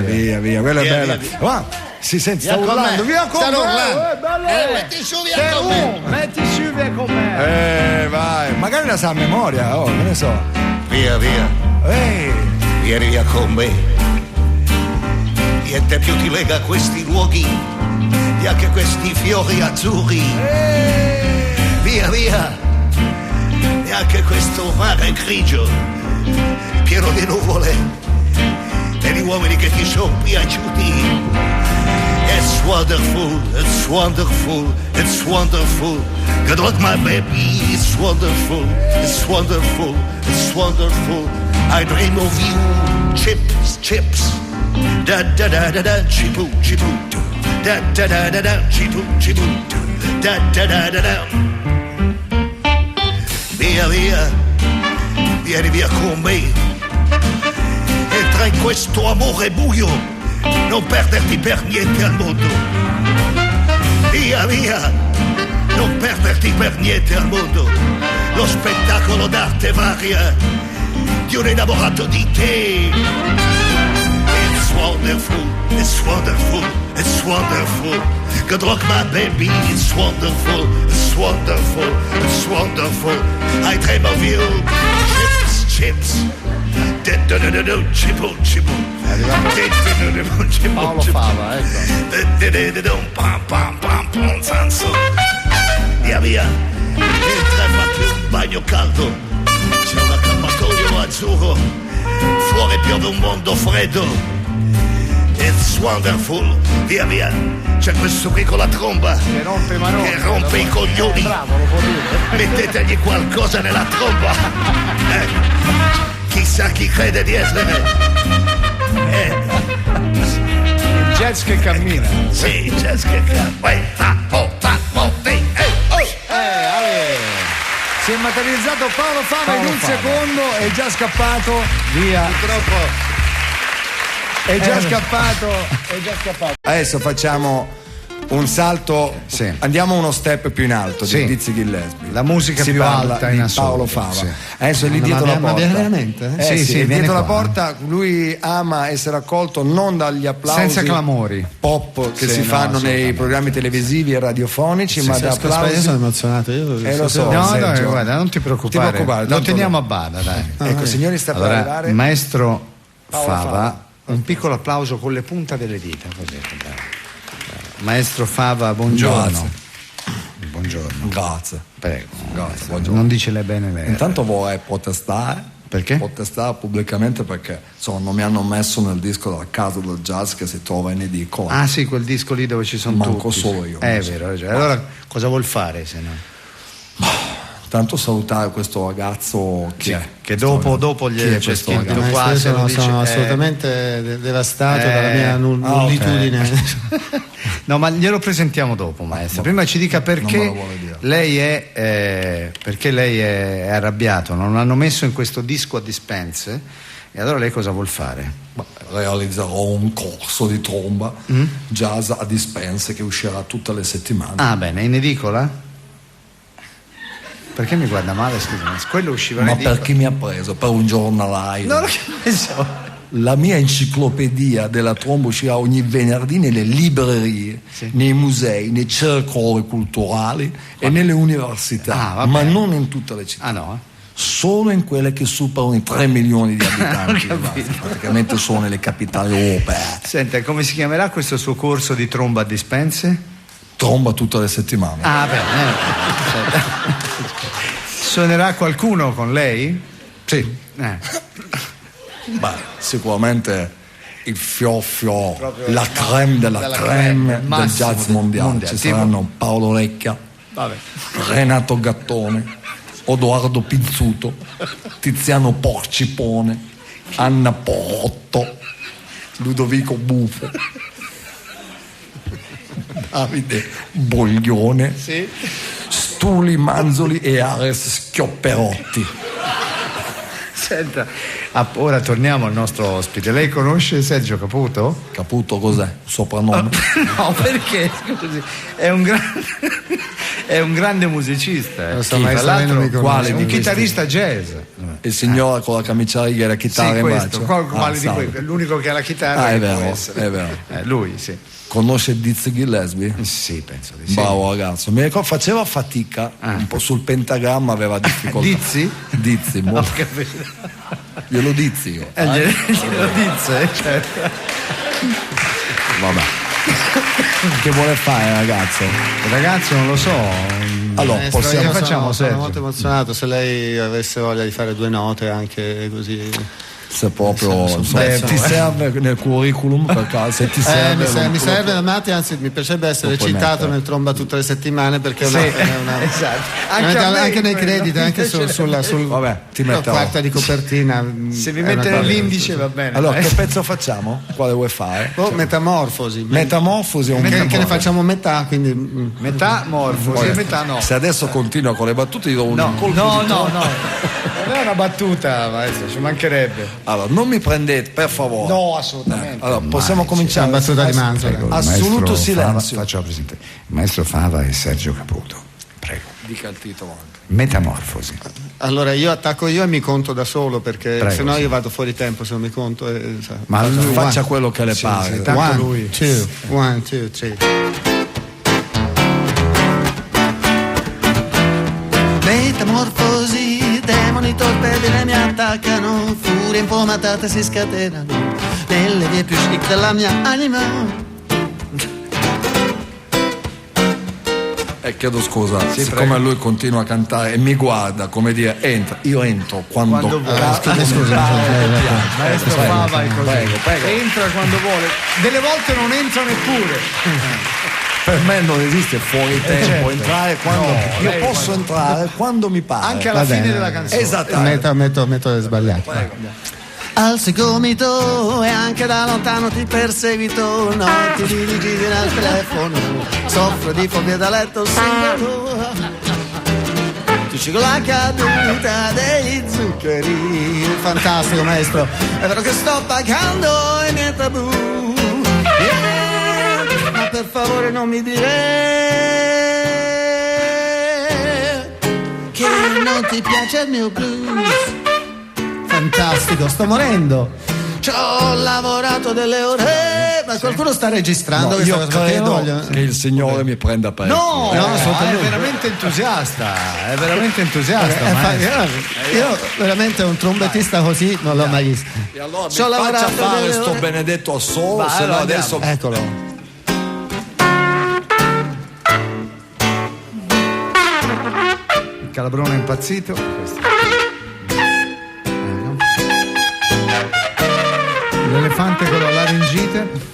Via, quella è bella. Wow, si sente, sta urlando, via con me! Metti su Via con me! Metti su Via con me! Vai, magari la sa a memoria, che ne so. Via. Vieni via con me. Niente più ti lega a questi luoghi, neanche questi fiori azzurri. Via. Neanche questo mare grigio, pieno di nuvole, e di uomini che ti sono piaciuti. It's wonderful. Good luck, my baby. It's wonderful. I dream of you, chips. Da, chipoo. da da da da da, cibu cibu, da da da da da. Via via, vieni via con me. Entra in questo amore buio, non perderti per niente al mondo. Via via, non perderti per niente al mondo. Lo spettacolo d'arte varia di un innamorato di te. It's wonderful, it's wonderful, it's wonderful. Good luck my baby, it's wonderful, it's wonderful, it's wonderful. I dream of you. Chips, chips. Cibo, cibo. Paolo Fava, ecco. Via via, entra e fatti un bagno caldo. C'è un accappatoio azzurro, fuori piove un mondo freddo. It's wonderful, via via. C'è questo qui con la tromba che rompe i coglioni. Mettetegli qualcosa nella tromba. Chissà chi crede di essere. Il jazz che cammina. Sì, il jazz che cammina. Si è materializzato Paolo Fava in un secondo, è già scappato via. Purtroppo è già scappato. Adesso facciamo un salto, andiamo uno step più in alto di Dizzy Gillespie. La musica si più parla alta di in assoluto. Paolo Fava. Sì. Adesso è lì dietro la porta. Ma viene veramente? Sì, dietro la porta. Lui ama essere accolto non dagli applausi senza clamori pop che si fanno nei programmi televisivi e radiofonici, ma da applausi. Io sono emozionato. Lo so. No, guarda, non ti preoccupare. Lo teniamo a bada, dai. Ecco, signori, sta per arrivare maestro Fava. Un piccolo applauso con le punte delle dita, così. Maestro Fava, buongiorno. Grazie. Buongiorno. Grazie. Prego. Grazie, buongiorno. Non dice le bene lei. Intanto vorrei protestare. Perché? Protestare pubblicamente perché non mi hanno messo nel disco della Casa del Jazz che si trova in edicola. Ah sì, quel disco lì dove ci sono Manco tutti. solo io. È vero. Allora cosa vuol fare se no? Tanto salutare questo ragazzo che dopo gli c'è scritto qua, sono assolutamente devastato dalla mia nullitudine. No, ma glielo presentiamo dopo, maestro. Prima ci dica perché lei è arrabbiato, non l'hanno messo in questo disco a dispense, e allora lei cosa vuol fare? Realizzerò un corso di tromba jazz a dispense che uscirà tutte le settimane. Ah, bene, in edicola? Perché mi guarda male, scusa? Quello usciva in edicola. Ma per chi mi ha preso? Per un giornalaio? Non lo so. La mia enciclopedia della tromba uscirà ogni venerdì nelle librerie, nei musei, nei circoli culturali e nelle università, ma non in tutte le città. Ah no? Solo in quelle che superano i 3 milioni di abitanti. Praticamente sono nelle capitali europee. Senta, come si chiamerà questo suo corso di tromba a dispense? Tromba tutte le settimane. Ah, bene. Suonerà qualcuno con lei? Sì. Beh, sicuramente il fior, la crème della crème del jazz mondiale. Ci saranno Paolo Recchia, Renato Gattone, Odoardo Pizzuto, Tiziano Porcipone, Anna Porotto, Ludovico Bufo, Davide Boglione, Stuli Manzoli e Ares Schiopperotti. Senta, ora torniamo al nostro ospite. Lei conosce Sergio Caputo? Caputo cos'è? Soprannome? No, perché? Scusi, è un grande musicista. Lo so, ma tra l'altro quale? Un chitarrista jazz. Il signore con la camicia a righe e la chitarra in questo, braccio? l'unico che ha la chitarra. È vero, è vero. Lui, sì. Conosce Dizzy Gillespie? Sì, penso di sì. Bravo ragazzo. Mi ricordo, faceva fatica un po' sul pentagramma, aveva difficoltà. Dizzy? Dizzy, molto. Glielo dizzi io. Glielo dizze, certo. Vabbè. Che vuole fare ragazzo? Il ragazzo non lo so. Allora sono molto emozionato. Se lei avesse voglia di fare 2 note anche così. se proprio ti serve nel curriculum, per caso, se ti serve mi serve la Matti, anzi mi piacerebbe essere citato nel Tromba tutte le settimane, perché esatto. anche nei crediti, anche sulla quarta di copertina. Se vi mette nell'indice va bene. Allora che pezzo facciamo? Quale vuoi fare? Metamorfosi è un che ne facciamo metà, quindi metamorfosi e metà no. Se adesso continua con le battute gli do un colpo no non è una battuta, maestro, ci mancherebbe. Allora non mi prendete, per favore. No, assolutamente. Allora possiamo cominciare. Una battuta di Manzo. Assoluto silenzio. Faccio presente il maestro Fava e Sergio Caputo, prego. Dica il titolo anche. Metamorfosi. Allora io attacco io e mi conto da solo, perché Prego, se no sì. io vado fuori tempo se non mi conto. Ma faccia quello che le pare. Tanto lui. 1, 2, 3. Metamorfosi, demoni torpedi mi attaccano, furie infomatate si scatenano nelle vie più chic della mia anima. Chiedo scusa, siccome lui continua a cantare e mi guarda come dire entra, io entro quando vuole. Maestro Fava è così. Prego. Entra quando vuole, delle volte non entra neppure. Per me non esiste fuori tempo, certo. entrare quando io posso entrare quando mi pare. Anche alla fine della canzone. Esattamente. Metto sbagliato. Alzo il gomito e anche da lontano ti perseguito, non ti dirigi nel telefono, soffro di fobia da letto singolo, tu ci con la caduta degli zuccheri. Fantastico maestro, è vero che sto pagando i miei tabù, ma per favore non mi dire che non ti piace il mio blues. Fantastico, sto morendo. Ci ho lavorato delle ore, ma qualcuno sta registrando. No, io credo che il Signore mi prenda per no, è veramente entusiasta. Io veramente un trombettista così non l'ho mai visto. E allora mi faccia fare sto benedetto assolo, se no adesso. Eccolo. Il calabrone è impazzito. L'elefante con la laringite.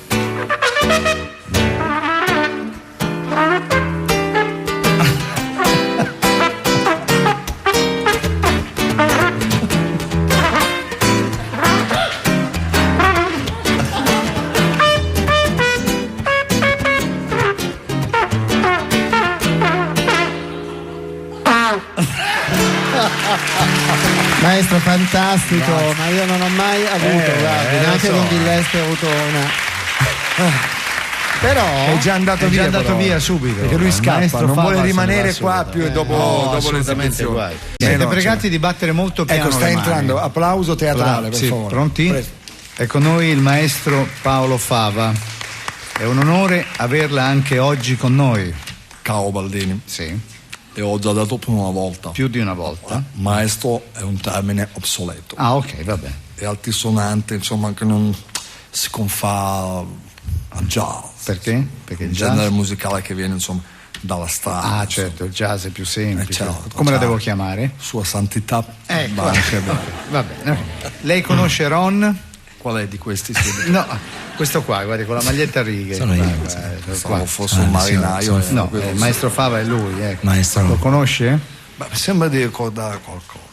Maestro fantastico, ma io non ho mai avuto, guardi, neanche con Gillespie ho avuto una. Però è già andato via subito, perché lui scappa, non vuole rimanere qua più dopo l'esibizione. Siete pregati di battere molto piano. Ecco, sta entrando, applauso teatrale, per favore. Pronti? È con noi il maestro Paolo Fava. È un onore averla anche oggi con noi. Caro Baldini. Sì. E ho già detto più di una volta. Maestro è un termine obsoleto. Ah, ok, vabbè. È altisonante, insomma, che non si confà a jazz. Perché? Perché il jazz? Genere musicale che viene, insomma, dalla strada. Ah, certo, il jazz è più semplice. Certo, come la devo chiamare? Sua Santità. Ecco. Va bene. Lei conosce Ron? Qual è di questi? No, questo qua, guardi, con la maglietta a righe. Sono io. Pensavo fosse un marinaio. No, il maestro Fava è lui, ecco. Maestro. Lo conosce? Beh, mi sembra di ricordare qualcosa.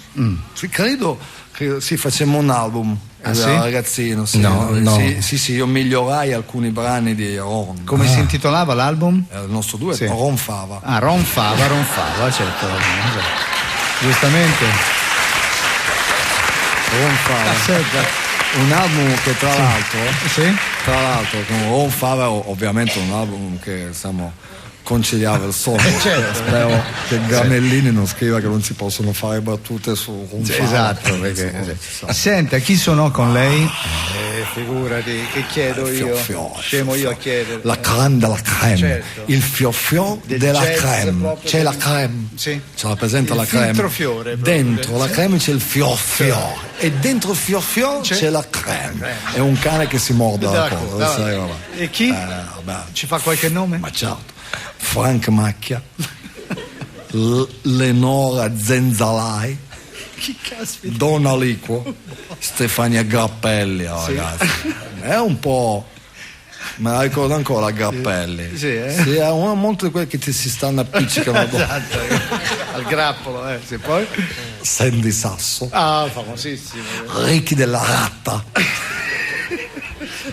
Sì, credo che sì, facemmo un album. Sì? Ragazzino, sì. No. Sì, io migliorai alcuni brani di Ron. Come si intitolava l'album? Il nostro duo è Ron Fava. Ah, Ron Fava, certo. Giustamente. Ron Fava. Un album che tra l'altro con Ron Fava, ovviamente un album che conciliava il sonno. Certo. Spero che Gramellini non scriva che non si possono fare battute su Ron Fava. Esatto, perché senta, chi suonò con lei? Figurati, che chiedo io? Scemo io a chiedere. La crème della crème, certo. Il fior della crème. Proprio c'è la crème, sì. Ce la presenta la crème. Filtrofiore. Dentro la crème c'è il fior e dentro il fior c'è la crème. È un cane che si morde la cosa. E chi? Ci fa qualche nome? Ma certo. Frank Macchia, Lenora Zenzalai, Chi caspita? Donna Liquo, Stefania Grappelli, ragazzi. È un po'. Me la ricordo ancora Grappelli. Sì, Sì, è una molto di quelli che ti si stanno appiccicando Esatto, al grappolo, sì, poi. Sandy Sasso. Ah, famosissimo. Ricky della Ratta.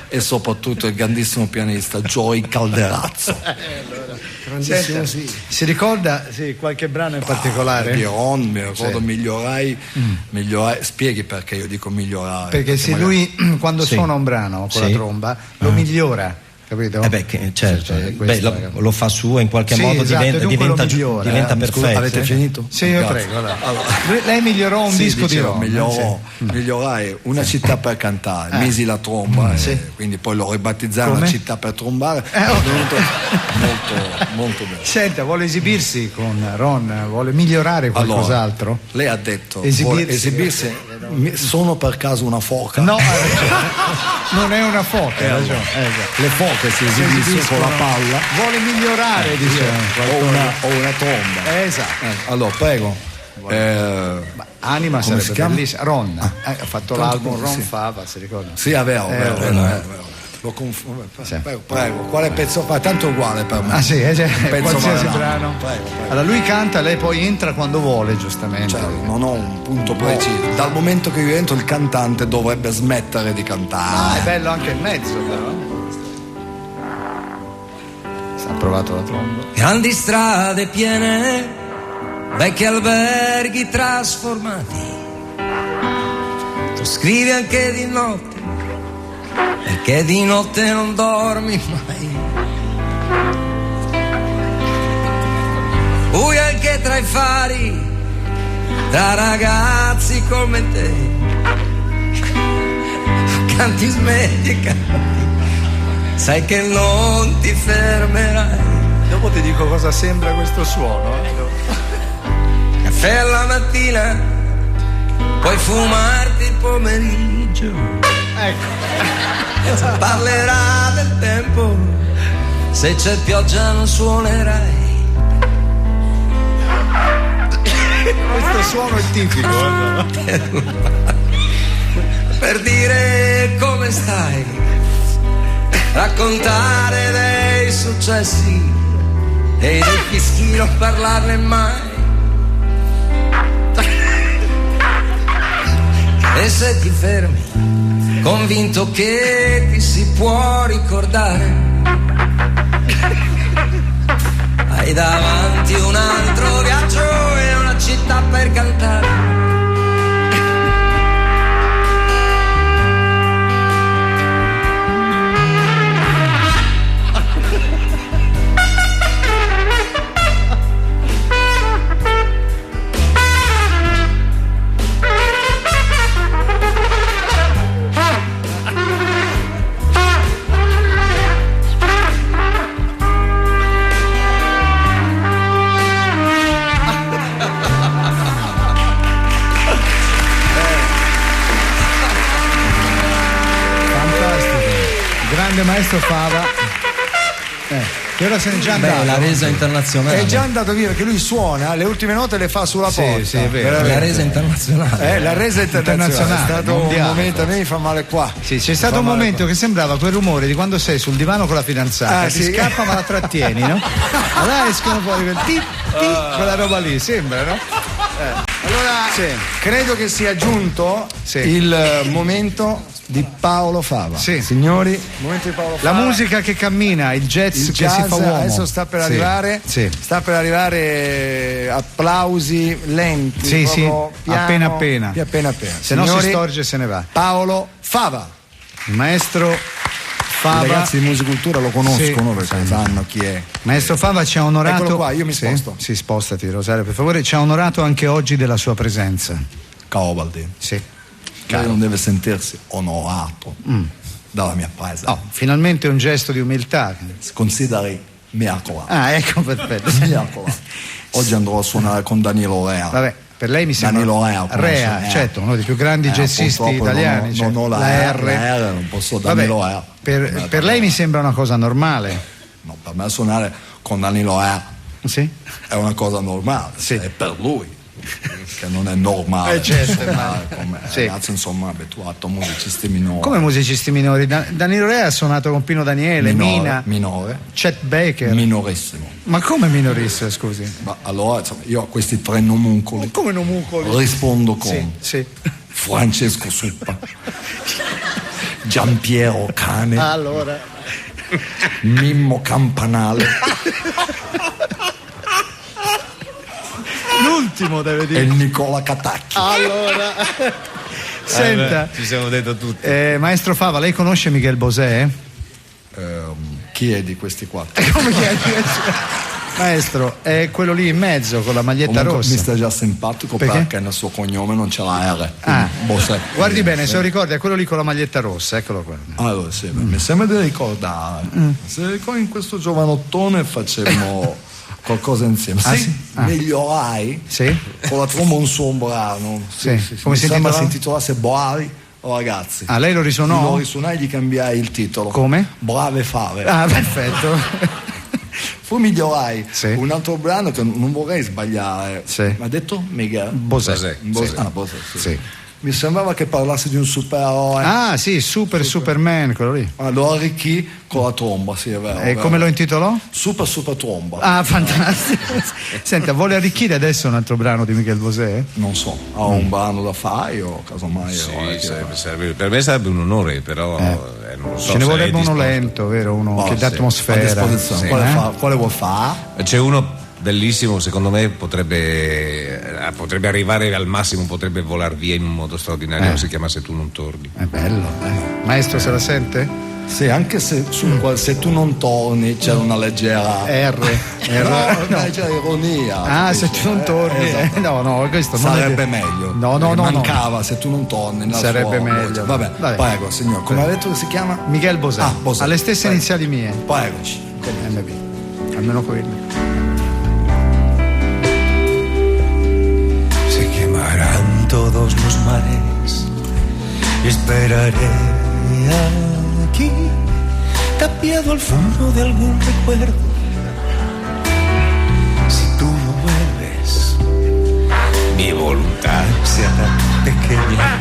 E soprattutto il grandissimo pianista Joey Calderazzo. Senta, si ricorda qualche brano in particolare? Di Ron, mi ricordo Migliorai. Spieghi perché io dico migliorare. Perché se magari... lui quando suona un brano con la tromba lo migliora, capito? Certo. Lo fa suo, in qualche modo diventa perfetto. Scusa, avete finito? Sì, io prego. Allora. Lei migliorò un disco di Ron. Migliorai una città per cantare, misi la tromba, quindi poi lo ribattezzai una città per trombare. È venuto molto bene. Senta, vuole esibirsi con Ron? Vuole migliorare qualcos'altro? Allora, lei ha detto esibirsi. Sono per caso una foca? No, non è una foca, hai ragione. Le foche si esibiscono con la palla. Vuole migliorare, diciamo. O una tromba. Esatto. Allora, prego. Anima come sarebbe bellissima. Ron ha fatto l'album Ron sì. Fava, si ricorda? Sì, è vero. Lo confondo. Prego, quale pezzo fa? Tanto uguale per me. Qualsiasi brano. Prego. Allora lui canta, lei poi entra quando vuole, giustamente. Non ho un punto preciso. Dal momento che io entro, il cantante dovrebbe smettere di cantare. È bello anche il mezzo, però. Ha provato la tromba. Grandi strade piene, vecchi alberghi trasformati. Tu scrivi anche di notte, perché di notte non dormi mai. Buio anche tra i fari, tra ragazzi come te. Canti, smetti e canti, sai che non ti fermerai. Dopo ti dico cosa sembra questo suono. Caffè alla mattina, puoi fumarti il pomeriggio. Ecco. Parlerà del tempo, se c'è pioggia non suonerai. Questo suono è tipico. Per dire come stai, raccontare dei successi e dei fischi, non parlarne mai. E se ti fermi, convinto che ti si può ricordare, hai davanti un altro viaggio e una città per cantare. Maestro Fava, che ora se n'è già andato. La resa internazionale. È già andato via perché lui suona, le ultime note le fa sulla porta. Sì, è vero. La resa internazionale. La resa internazionale. È stato un momento, a me mi fa male qua. Sì, c'è stato un momento che sembrava quel rumore di quando sei sul divano con la fidanzata, ti scappa ma la trattieni, no? Allora escono fuori quel quella roba lì, sembra, no? Allora, credo che sia giunto il momento di Paolo Fava. Signori, momento di Paolo Fava. La musica che cammina, il jazz che si fa uomo. Adesso sta per arrivare. Sta per arrivare applausi lenti. Piano, appena. Se no si storge e se ne va. Paolo Fava. Il maestro Fava. I ragazzi di Musicultura lo conoscono perché sanno chi è. Maestro Fava ci ha onorato. Eccolo qua, io mi sposto. Sì, spostati, Rosario, per favore. Ci ha onorato anche oggi della sua presenza. Caobaldi. Sì. Lei non deve sentirsi onorato dalla mia presenza. No, finalmente un gesto di umiltà. Consideri mia colà. Ah, ecco, perfetto. Oggi andrò a suonare con Danilo Rea. Vabbè, per lei mi sembra Danilo Rea, certo, uno dei più grandi jazzisti italiani. Non ho la R, non posso Danilo Rea. Per lei mi sembra una cosa normale. No, per me suonare con Danilo Rea è una cosa normale, è per lui. che non è normale certo, suonare come ragazzo, insomma, abituato a musicisti minori. Come musicisti minori? Danilo Re ha suonato con Pino Daniele, Mina, minore, Chet Baker. Minorissimo. Ma come minorissimo, scusi? Ma allora, insomma, io a questi tre nomuncoli come nomuncoli? rispondo con sì. Francesco Suppa, Giampiero Cane, allora Mimmo Campanale. L'ultimo deve dire. E Nicola Catacchi. Allora, senta, ci siamo detto tutti. Maestro Fava, lei conosce Miguel Bosé? Chi è di questi quattro? Come chi è? Maestro, è quello lì in mezzo con la maglietta comunque rossa. Mi sta già simpatico perché nel suo cognome non c'è la R. Bosé. Guardi bene, se lo ricordi, è quello lì con la maglietta rossa, eccolo qua. Allora, sì, mi sembra di ricordare. Se ricordi, in questo giovanottone facemmo qualcosa insieme. Migliorai con la tromba un suo brano. Come si intitolasse Boari o Ragazzi. Lei lo risuonò? Lo risuonai e gli cambiai il titolo. Come? Brave Fave. Perfetto. Poi migliorai un altro brano che non vorrei sbagliare. Ma ha detto Miguel Bosé. Bosé. Sì. Mi sembrava che parlasse di un supereroe. Superman, quello lì. Lo arricchì con la tromba, sì, è vero. E come lo intitolò? Super tromba. Fantastico. Senta, vuole arricchire adesso un altro brano di Miguel Bosé? Non so, ha un brano da fare o casomai? Per me sarebbe un onore, però non so. Ce ne vorrebbe uno lento, vero? Uno che dà atmosfera. Quale vuoi fare? C'è uno bellissimo, secondo me potrebbe arrivare al massimo, potrebbe volar via in un modo straordinario, si chiama Se tu non torni. È bello. Maestro, se la sente? Sì, anche se se tu non torni c'è una leggera c'è ironia. Se tu non torni. No, questo sarebbe meglio. No. Mancava se tu non torni. Sarebbe meglio. Vabbè, prego, signor. Come ha detto che si chiama? Miguel Bosé. Bosé. Ha le stesse iniziali mie. Prego. MB. Almeno quello. Todos los mares, esperaré aquí, tapiado al fondo de algún recuerdo. Si tú no vuelves, mi voluntad se hará pequeña.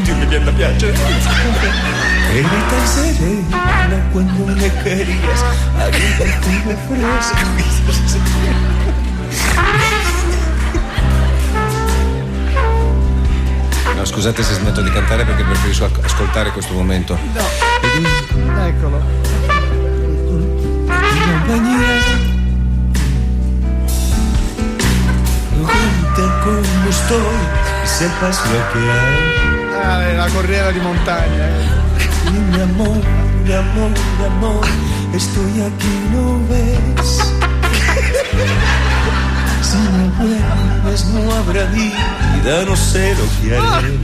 Dio mi viene a piacere. Eri tan serena cuando me querías, divertirme fresco. No, scusate se smetto di cantare perché preferisco ascoltare questo momento. No. Eccolo. Cuenta cómo estoy y sepas lo que hay. La corriera di montagna. Y mi amor, estoy aquí, ¿no ves? Si no vuelves no habrá vida, no sé lo que haré.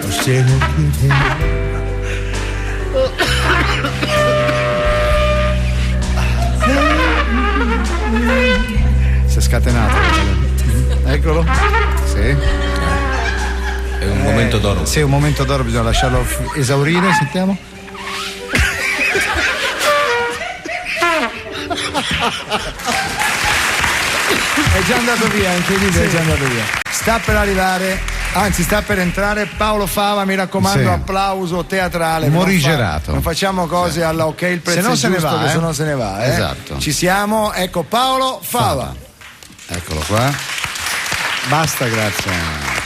No sé lo que haré. Si è scatenato. Eccolo. Sì. È un momento d'oro. Sì, un momento d'oro, bisogna lasciarlo esaurire, sentiamo. È già andato via, incredibile, è già andato via. Sta per arrivare, anzi sta per entrare Paolo Fava, mi raccomando, applauso teatrale. Morigerato. Non facciamo cose alla ok, il prezzo se no se ne va, se no se ne va. Esatto. Ci siamo, ecco Paolo Fava. Eccolo qua. Basta, grazie.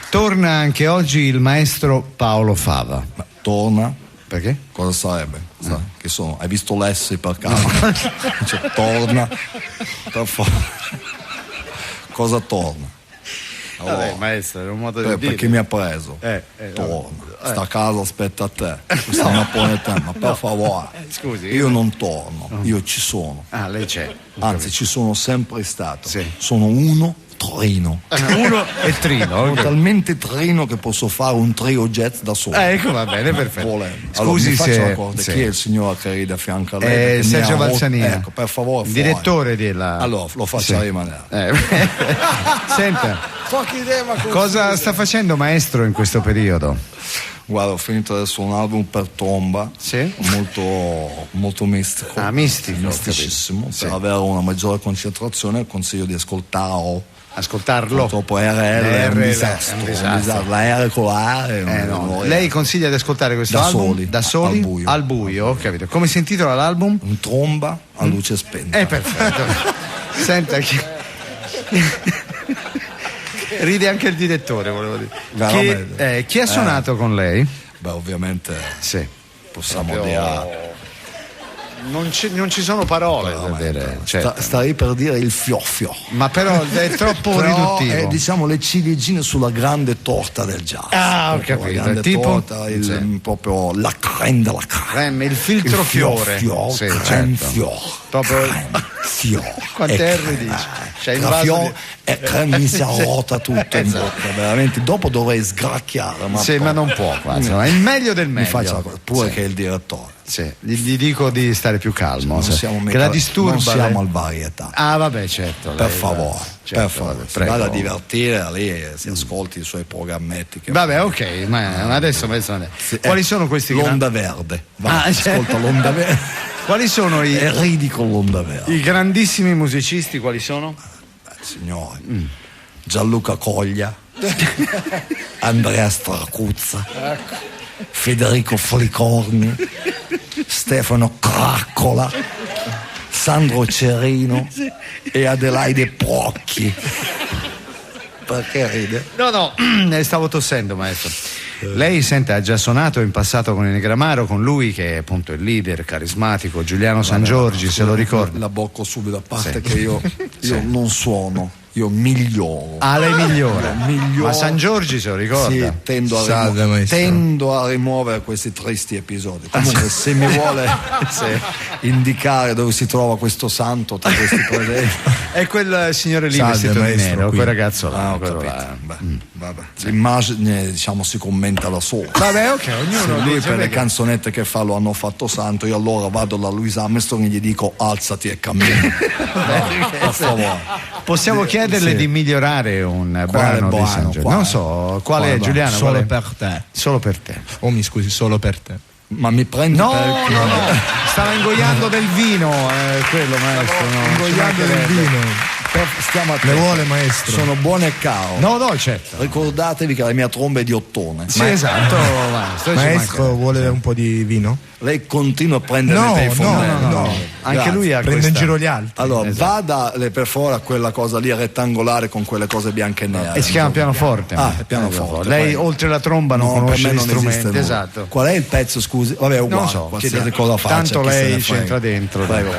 Torna anche oggi il maestro Paolo Fava. Ma torna? Perché? Cosa sarebbe? Che sono? Hai visto Lessi per caso? Cioè, torna. Per favore. Cosa torna? Allora, vabbè, maestro, è un modo di dire. Perché mi ha preso? Torna. Sta a casa, aspetta a te. Stiamo a porre te, ma per favore. Scusi. Io non torno, io ci sono. Lei c'è. Anzi, ci sono sempre stato. Sì. Sono uno trino. Uno e trino. Sono talmente trino che posso fare un trio jazz da solo. Ecco, va bene, perfetto. Allora, scusi, mi faccia una cosa, chi è il signore che ride a fianco a lei? Sergio Valsanina. Ecco, per favore. Direttore della. Allora, lo faccia rimanere. Senta, poche idee, ma cosa sta facendo maestro in questo periodo? Guarda, ho finito adesso un album per tromba, sì? molto mistico. Ah, mistico. Misticissimo. Sì. Per avere una maggiore concentrazione consiglio di ascoltarlo. Purtroppo RL è un disastro. La R con la A no. Lei consiglia di ascoltare questo album da soli al buio, ho capito. Come si intitola l'album? Un tromba a luce spenta. Perfetto. Senta ride anche il direttore, volevo dire. Chi ha suonato con lei? Beh, ovviamente sì. Possiamo dire. Non ci sono parole da dire, certo. Starei per dire il fioffio, ma però è troppo riduttivo. È, diciamo, le ciliegine sulla grande torta del jazz. Ho capito. La grande torta, proprio la crème della crème, il filtro fiore, proprio fiore. Quante R dici? C'è il fiore e crème mi si arrota tutto in bocca, veramente. Dopo dovrei sgracchiare, ma non può quasi. È il meglio del meglio. Mi faccia pure che è il direttore. Sì, gli dico di stare più calmo, che la disturba. Non siamo al varietà. Vabbè, certo. Per favore, si vada a divertire lì, si ascolti i suoi programmetti. Vabbè, ok, ma adesso quali sono questi? L'onda verde. Ascolta l'onda verde. Quali sono è ridicolo l'onda verde. I grandissimi musicisti, quali sono? Signore, Gianluca Coglia, Andrea Stracuzza, Federico Flicorni, Stefano Craccola, Sandro Cerino e Adelaide Procchi. Perché ride? No, stavo tossendo, maestro. Lei ha già suonato in passato con Negramaro, con lui che è appunto il leader carismatico, Giuliano San Giorgi, se lo ricordi. La bocco subito, a parte che io non suono. Io miglioro. Lei migliora. Ma San Giorgi se lo ricorda? Sì, tendo a rimuovere questi tristi episodi. Comunque, se mi vuole indicare dove si trova questo santo tra questi presenti. È quel signore lì vestito di nero, quel ragazzo là. Vabbè. L'immagine, diciamo, si commenta da solo. Vabbè, ok, ognuno. Se lui per le canzonette che fa lo hanno fatto santo, io allora vado da Louis Armstrong e gli dico alzati e cammina. Per favore. Possiamo chiederle di migliorare un brano di San Giorgio? Non so, quale è, Giuliano? Solo per te. Solo per te. Oh, mi scusi, solo per te. Ma mi prendi no, stava ingoiando del vino, quello, maestro. Ingoiando del vino. Stiamo a le vuole, maestro? Sono buone e caro. No, certo. Ricordatevi che la mia tromba è di ottone. Sì, esatto. Maestro, vuole un po' di vino? Lei continua a prendere dei fondelli. No. Anche lui ha prende in giro gli altri. Allora, vada per favore a quella cosa lì rettangolare con quelle cose bianche e nere. E si chiama pianoforte. È pianoforte. Lei oltre la tromba non conosce gli strumenti. Esatto. Qual è il pezzo, scusi? Vabbè, è uguale. Non so, qualsiasi cosa faccia. Tanto lei c'entra dentro. Prego.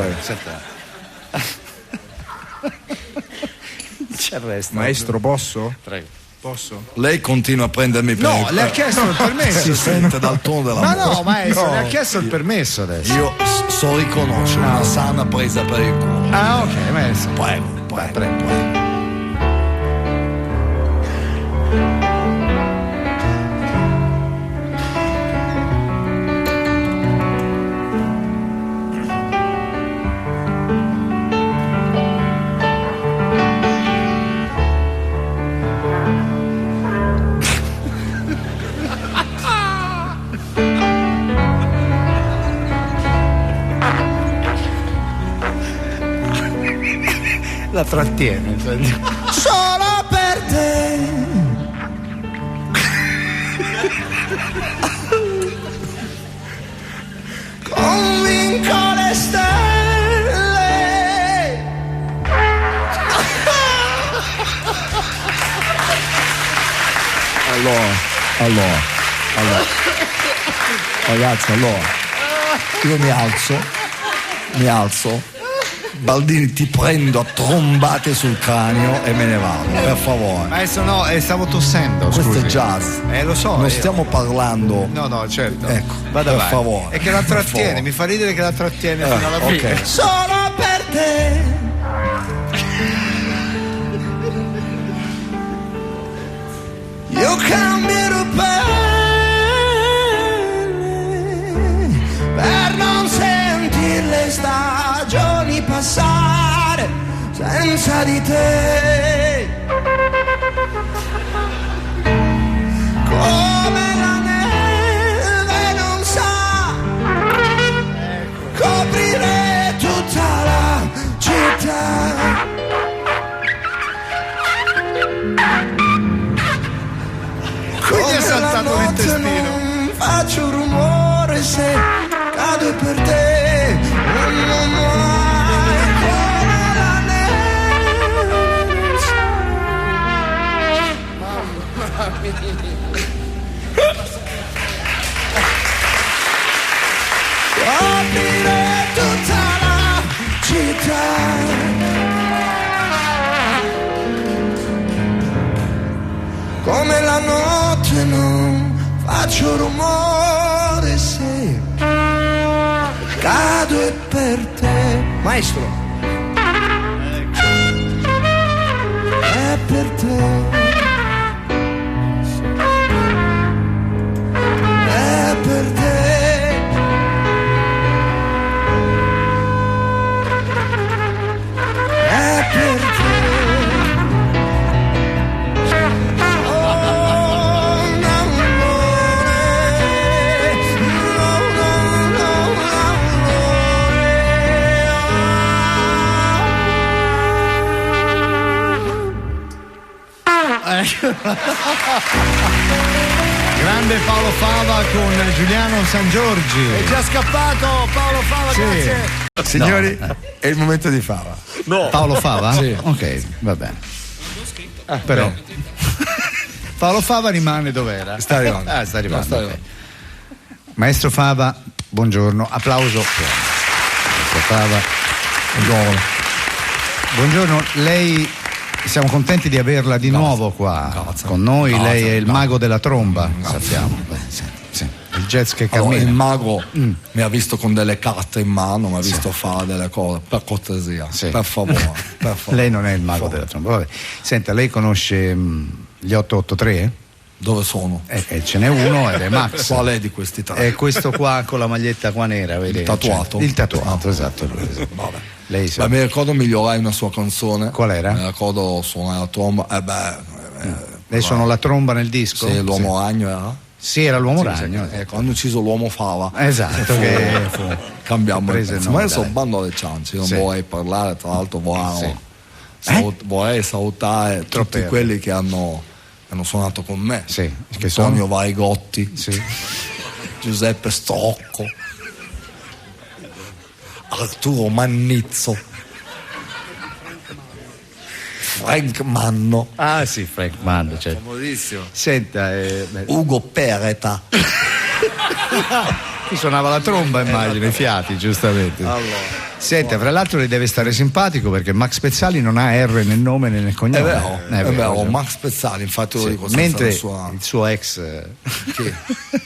C'è il resto. Maestro, posso? Prego. Posso? Lei continua a prendermi per No, le ha chiesto il permesso. Si sente dal tono della voce. Ma no, maestro, le ha chiesto il permesso adesso. Io so riconoscere una sana presa per il culo. Ok, maestro. Prego. La trattiene. Solo per te. Convinco le stelle. Allora. Ragazzi, io mi alzo. Baldini, ti prendo a trombate sul cranio e me ne vado, per favore. Maestro, no, stavo tossendo. Questo è jazz. Lo so. Non stiamo parlando. No, certo. Ecco, vada per vai. favore. E che la trattiene, mi fa ridere che la trattiene fino alla fine. Okay. Solo per te. Io cambierò per non sentir le stagioni passare senza di te. notte non faccio rumore se cado per te, non mai come la neve. Aprire tutta la città, come la notte non faccio rumore se cado è per te. Maestro, è per te, è per te. Grande Paolo Fava con Giuliano Sangiorgi. È già scappato Paolo Fava, Sì. grazie. Signori, è il momento di Fava. No. Paolo Fava? Sì. Ok, va bene. Però Paolo Fava rimane dov'era? Sta arrivando. Sta arrivando. Sta ok. arrivando. Maestro Fava, buongiorno. Applauso. Maestro Fava. Buongiorno, lei, siamo contenti di averla di nuovo qua con noi. Lei è il mago della tromba, sappiamo. Sì. Il jazz che cammina. Allora, il mago mi ha visto con delle carte in mano, mi ha visto fare delle cose, per cortesia, per favore, per favore. Lei non è il mago della tromba. Vabbè. Senta, lei conosce gli 883? Dove sono? Ce n'è uno ed è Max. Qual è di questi tre? È questo qua con la maglietta qua nera, vedi? Il tatuato? Il tatuato, esatto. Vabbè. Lei sa. Mi ricordo migliorai una sua canzone. Qual era? Mi ricordo suonare la tromba. Lei suonò la tromba nel disco? Sì, l'uomo ragno era? Sì, era l'uomo ragno. Ecco, hanno ucciso l'uomo Fava. Esatto, che cambiamo il pezzo. Ma io sono dai. bando alle ciance, io non Sì. vorrei parlare, tra l'altro vorrei salutare tutti Troppe quelli che hanno suonato con me. Sì, che Antonio sono? Varigotti, Sì. Giuseppe Strocco, Arturo Mannizzo, Frank Manno. Ah sì, Frank Manno, certo. Famosissimo. Senta, Ugo Pereta. Qui suonava la tromba, immagino, i fiati, giustamente. Allora. Senta, fra l'altro le deve stare simpatico perché Max Pezzali non ha R nel nome né nel cognome. È vero, Max Pezzali, infatti lo dico senza mentre nessuna... il suo ex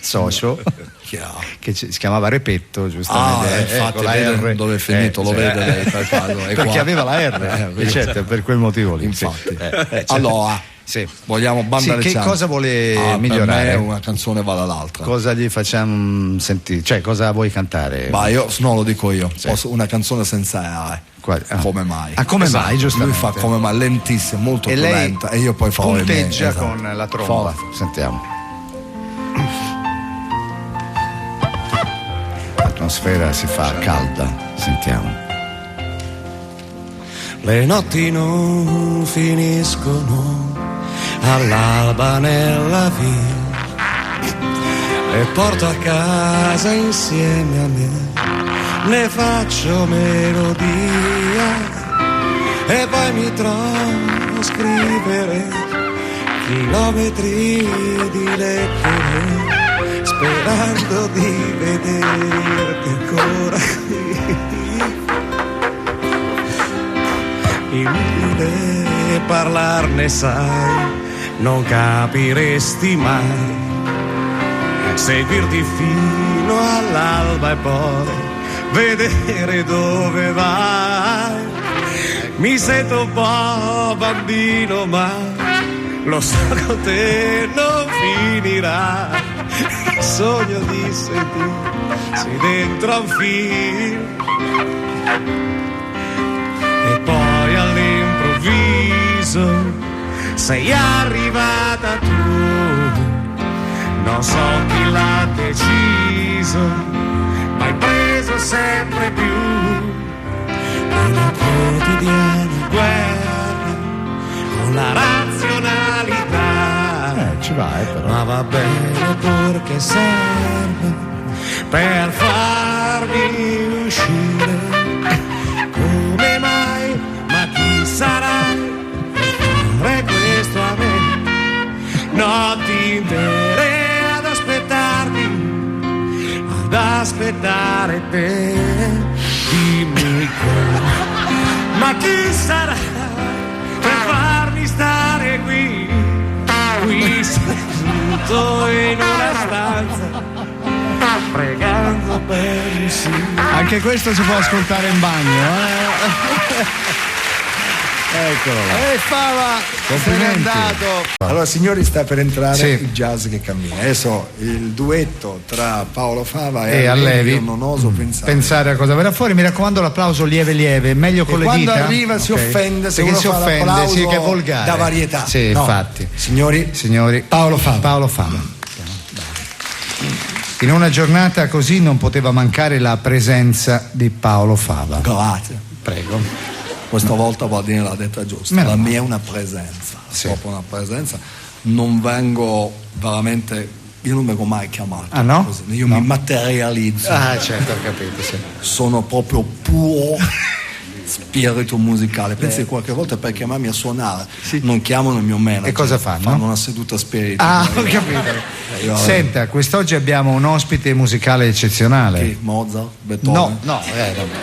socio che si chiamava Repetto, giustamente, infatti con la vede R. dove è finito, lo vede lei per caso, è perché qua. aveva la R, certo, per quel motivo lì. Infatti. Certo. Allora, sì. Vogliamo bandare che cosa vuole migliorare? Per me una canzone va dall'altra. Cosa gli facciamo sentire? Cioè, cosa vuoi cantare? Ma io no, lo dico io. Una canzone senza come mai? Come mai, giustamente? Lui fa come mai, lentissimo, molto e più lei lenta, e io poi farò le mie. punteggia con la tromba. Sentiamo. L'atmosfera si fa calda, sentiamo. Le notti non finiscono all'alba nella via, le porto a casa insieme a me, ne faccio melodia e poi mi trovo a scrivere chilometri di lettere sperando di vederti ancora qui. Inutile parlarne, sai, non capiresti mai. Seguirti fino all'alba e poi vedere dove vai. Mi sento un po' bambino, ma lo so con te non finirà. Il sogno di sentirsi dentro a un film e poi all'improvviso sei arrivata tu. Non so chi l'ha deciso, ma hai preso sempre più una quotidiana guerra con la razionalità. vai però. Ma va bene perché serve per farmi uscire. Come mai? Ma chi sarai per fare questo a me? Notti intere ad aspettare te. Dimmi come, ma chi sarà per farmi stare qui seduto in una stanza pregando per il sì. Anche questo si può ascoltare in bagno, Eccolo là. Fava, se n'è andato. Allora signori, sta per entrare il jazz che cammina. Adesso il duetto tra Paolo Fava e Allevi. Io non oso pensare a cosa verrà fuori. Mi raccomando, l'applauso lieve, meglio con le dita. Quando arriva si offende, se uno si fa offende, l'applauso sì, che è volgare. Da varietà. Sì, no. infatti. Signori, Paolo Fava. In una giornata così non poteva mancare la presenza di Paolo Fava. Grazie. Prego. Questa volta va bene, l'ha detta giusta. La mia è una presenza, proprio una presenza. Non vengo veramente, io non vengo mai chiamato. Ah no? Così. Io mi materializzo. Ah certo, ho capito. Sì. Sono proprio puro spirito musicale. Pensi qualche volta per chiamarmi a suonare non chiamano il mio manager. E cosa fanno? Fanno una seduta spirito. Ah, ho capito. Senta, quest'oggi abbiamo un ospite musicale eccezionale. Chi? Mozart? Beethoven? No,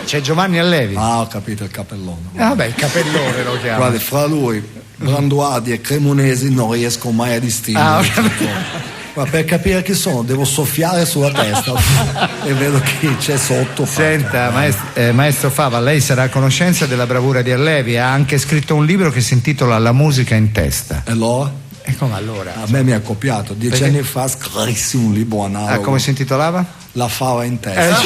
c'è Giovanni Allevi. Ah, ho capito, il capellone. Vabbè, il capellone lo chiamo. Guardi, fra lui, Branduardi e Cremonesi non riesco mai a distinguere. Ma per capire chi sono devo soffiare sulla testa e vedo chi c'è sotto. Senta, maestro Fava, lei sarà a conoscenza della bravura di Allevi. Ha anche scritto un libro che si intitola La musica in testa. E allora? E come allora? A me mi ha copiato 10 anni fa, scrissi un libro analogo. Come si intitolava? La Fava in testa.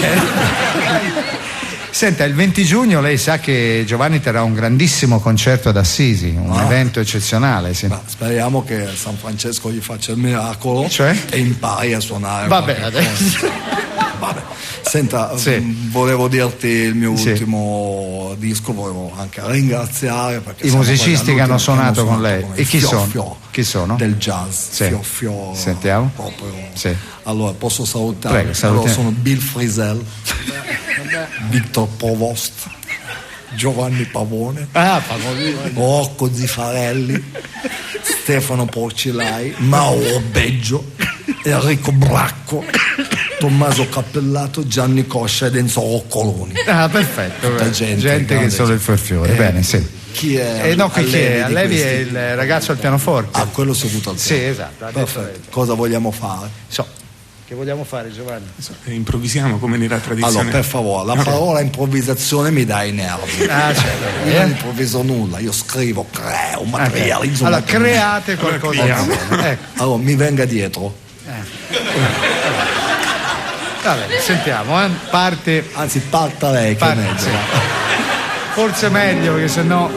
Senta, il 20 giugno lei sa che Giovanni terrà un grandissimo concerto ad Assisi, un evento eccezionale. Sì. Speriamo che San Francesco gli faccia il miracolo e impari a suonare. Vabbè, adesso. Vabbè. Senta, volevo dirti il mio ultimo disco, volevo anche ringraziare perché i musicisti che hanno suonato con lei. E chi sono? Chi sono? Del jazz. Fior. Sentiamo. Proprio. Sì. Allora, posso salutare? Prego, allora, sono Bill Frisell, Victor Provost, Giovanni Pavone, Rocco Zifarelli, Stefano Porcilai, Mauro Beggio, Enrico Bracco, Tommaso Cappellato, Gianni Coscia ed Enzo Roccoloni. Ah, perfetto. Tutta gente che sono il fiore. Bene, sì. Chi è? Chi è? Allevi è il ragazzo al pianoforte. Ah, quello seduto al piano. Sì, esatto. Perfetto. Cosa vogliamo fare? Che vogliamo fare, Giovanni? Improvvisiamo come nella tradizione. Allora, per favore, la parola improvvisazione mi dà i nervi. Ah, certo. Io non improvviso nulla, io scrivo, creo, materializzo. Allora, create qualcosa. Allora, mi venga dietro. Vabbè, sentiamo, parte. Anzi, parta lei, che è meglio. Sì. Forse è meglio, perché sennò.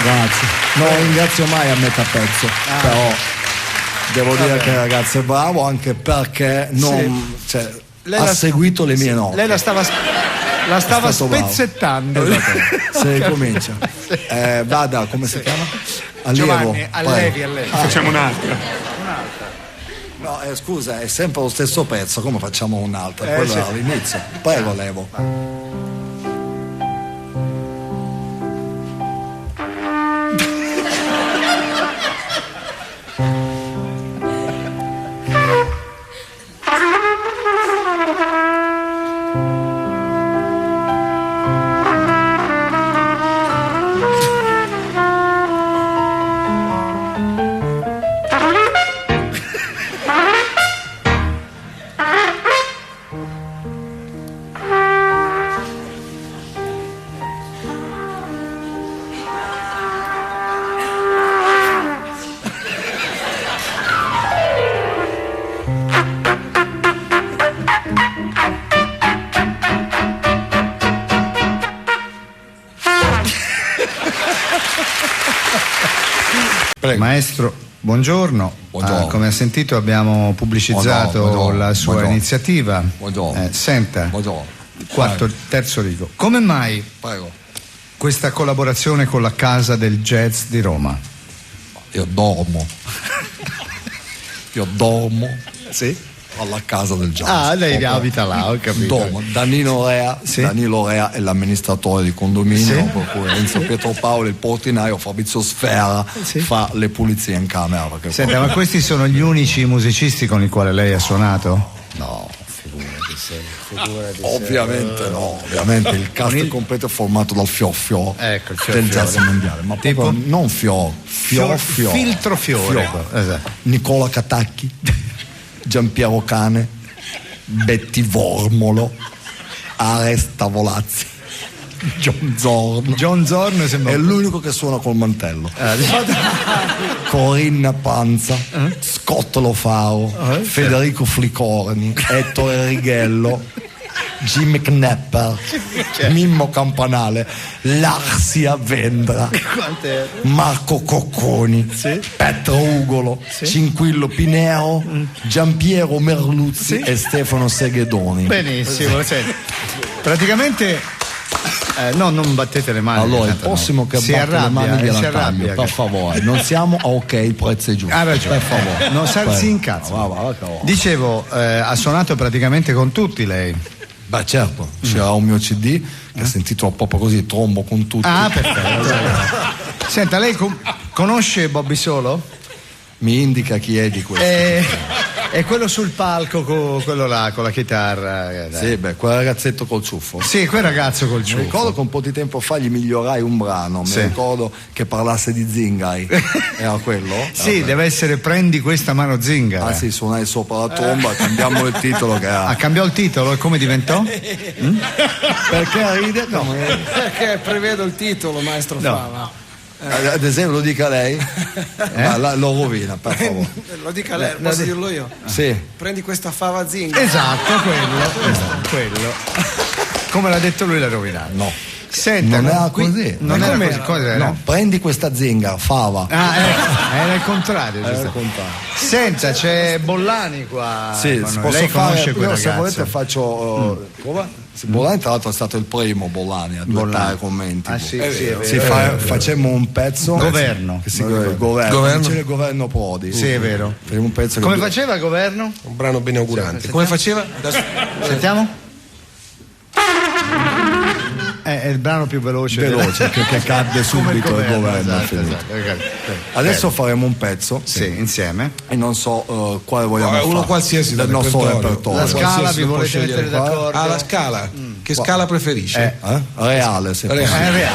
Grazie. Non ringrazio mai a metà pezzo, però devo dire che il ragazzo è bravo anche perché ha seguito le mie note. Lei la stava spezzettando. Se ricomincia. Vada, come si chiama? Giovanni, Allevi. Facciamo un'altra. No, scusa, è sempre lo stesso pezzo, come facciamo un'altra? Quello era all'inizio. Prego, Levo. Maestro, buongiorno. Come ha sentito abbiamo pubblicizzato la sua iniziativa. Senta, terzo rigo. Come mai questa collaborazione con la Casa del Jazz di Roma? Io dormo. Alla Casa del Jazz. Lei abita là, ho capito. Dormo. Danilo Rea è l'amministratore di condominio, per cui Enzo Pietro Paolo, il portinaio, Fabrizio Sfera fa le pulizie in camera. Senta, ma questi sono gli unici musicisti con i quali lei ha suonato? No, figurati. Ovviamente il cast completo è formato dal Fior del jazz mondiale, ma tipo non Filtro Fiore. Esatto. Nicola Catacchi, Giampiero Cane, Betty Vormolo, Aresta Volazzi, John Zorn è l'unico che suona col mantello. Corinna Panza, Scott Lofaro, Federico Flicorni, Ettore Righello, Jimmy Knepper, Mimmo Campanale, Larsia Vendra, Marco Cocconi, Petro Ugolo, Cinquillo Pinero, Giampiero Merluzzi e Stefano Seghedoni. Benissimo, praticamente non battete le mani. Allora il prossimo che batte le mani gliela taglio, per favore. Non siamo a ok, il prezzo è giusto. Per favore. Non si incazzo. Dicevo, ha suonato praticamente con tutti lei. Beh certo, c'era un mio CD che si intitola proprio così, Trombo con tutti. Perfetto. Senta, lei conosce Bobby Solo? Mi indica chi è di questo. È quello sul palco, quello là con la chitarra. Sì, quel ragazzetto col ciuffo. Sì, quel ragazzo col ciuffo. Mi ricordo che un po' di tempo fa gli migliorai un brano. Mi ricordo che parlasse di zingari. Era quello? Sì, deve essere Prendi questa mano zingara. Sì, suonai sopra la tromba, cambiamo il titolo che era. Cambiò il titolo e come diventò? Perché ride? No. Perché prevedo il titolo, maestro Fava. Ad esempio lo dica lei, lo rovina, per favore. Lo dica lei, posso dirlo io? Sì. Prendi questa fava zinga. Esatto, quello. Come l'ha detto lui, l'ha rovinato. No. Senta, non era così. Non era così. Cosa no, prendi questa zinga, fava. Era il contrario. Senta, c'è Bollani qua. Sì, lei conosce quel ragazzo? Se volete faccio. Bollani tra l'altro è stato il primo Bollani a duettare con Mentico. Facemmo un pezzo. Governo. Il governo Prodi. Sì, è vero. Un pezzo come faceva il governo? Un brano bene augurante. Come faceva? Sentiamo. È il brano più veloce che cadde subito il governo. Esatto. Adesso faremo un pezzo insieme e non so quale vogliamo fare. Uno qualsiasi del nostro repertorio. La scala vi volete mettere d'accordo? La scala. Che scala preferisce? Reale, se reale.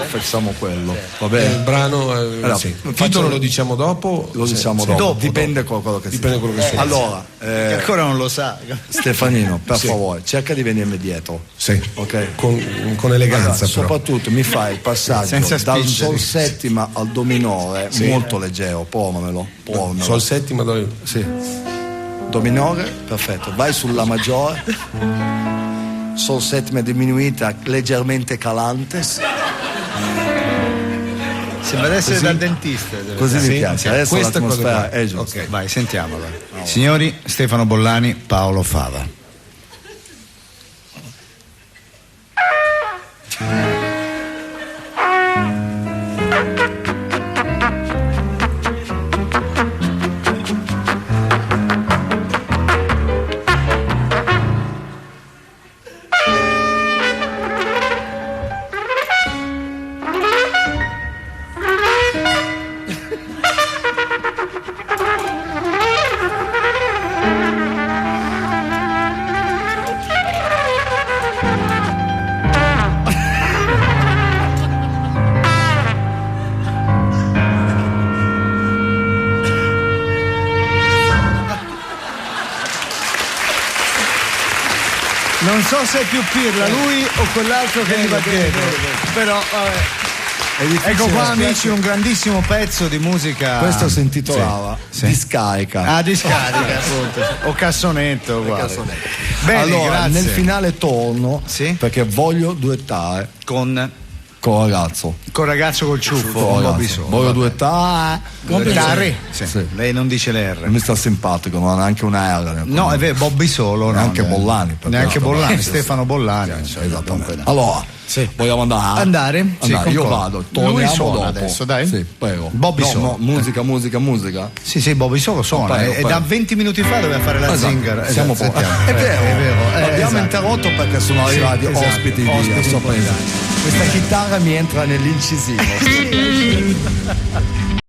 Facciamo quello. Va bene. Il brano il titolo lo diciamo dopo? Lo diciamo dopo. Dipende quello che succede. Allora, ancora non lo sa. Stefanino, per favore, cerca di venirmi dietro. Sì. Ok. Con eleganza. Allora, soprattutto mi fai il passaggio dal sol settima al do minore, molto leggero, provamelo. Sol settima Sì. Do minore, perfetto. Vai sulla maggiore. Sol settima diminuita, leggermente calante. Sembra essere dal dentista. Così mi piace. Adesso questa l'atmosfera è giusta. Okay. Vai, sentiamola. Signori, Stefano Bollani, Paolo Fava. Non so se è più pirla lui o quell'altro che gli va dietro, però ecco qua amici un grandissimo pezzo di musica. Questo si intitolava Discarica. Discarica appunto. O cassonetto uguale. Bene, allora grazie. nel finale torno perché voglio duettare con Col ragazzo. Col ragazzo col ciuffo, con Bobby Solo. Voglio due tare. Sì. Lei non dice le R. Mi sta simpatico, non ha neanche una R. No, è vero, Bobby Solo. Neanche Bollani. Neanche Bollani, Stefano Bollani. Esattamente. Allora, vogliamo andare? Andare? Sì, io vado. Torniamo dopo. Adesso, dai. Sì, prego. Bobby Solo. Musica. Sì, Bobby Solo suona. E da 20 minuti fa doveva fare la zinger. Siamo po'. È vero. Abbiamo interrotto perché sono arrivati ospiti di sorpresa. Questa chitarra mi entra nell'incisivo.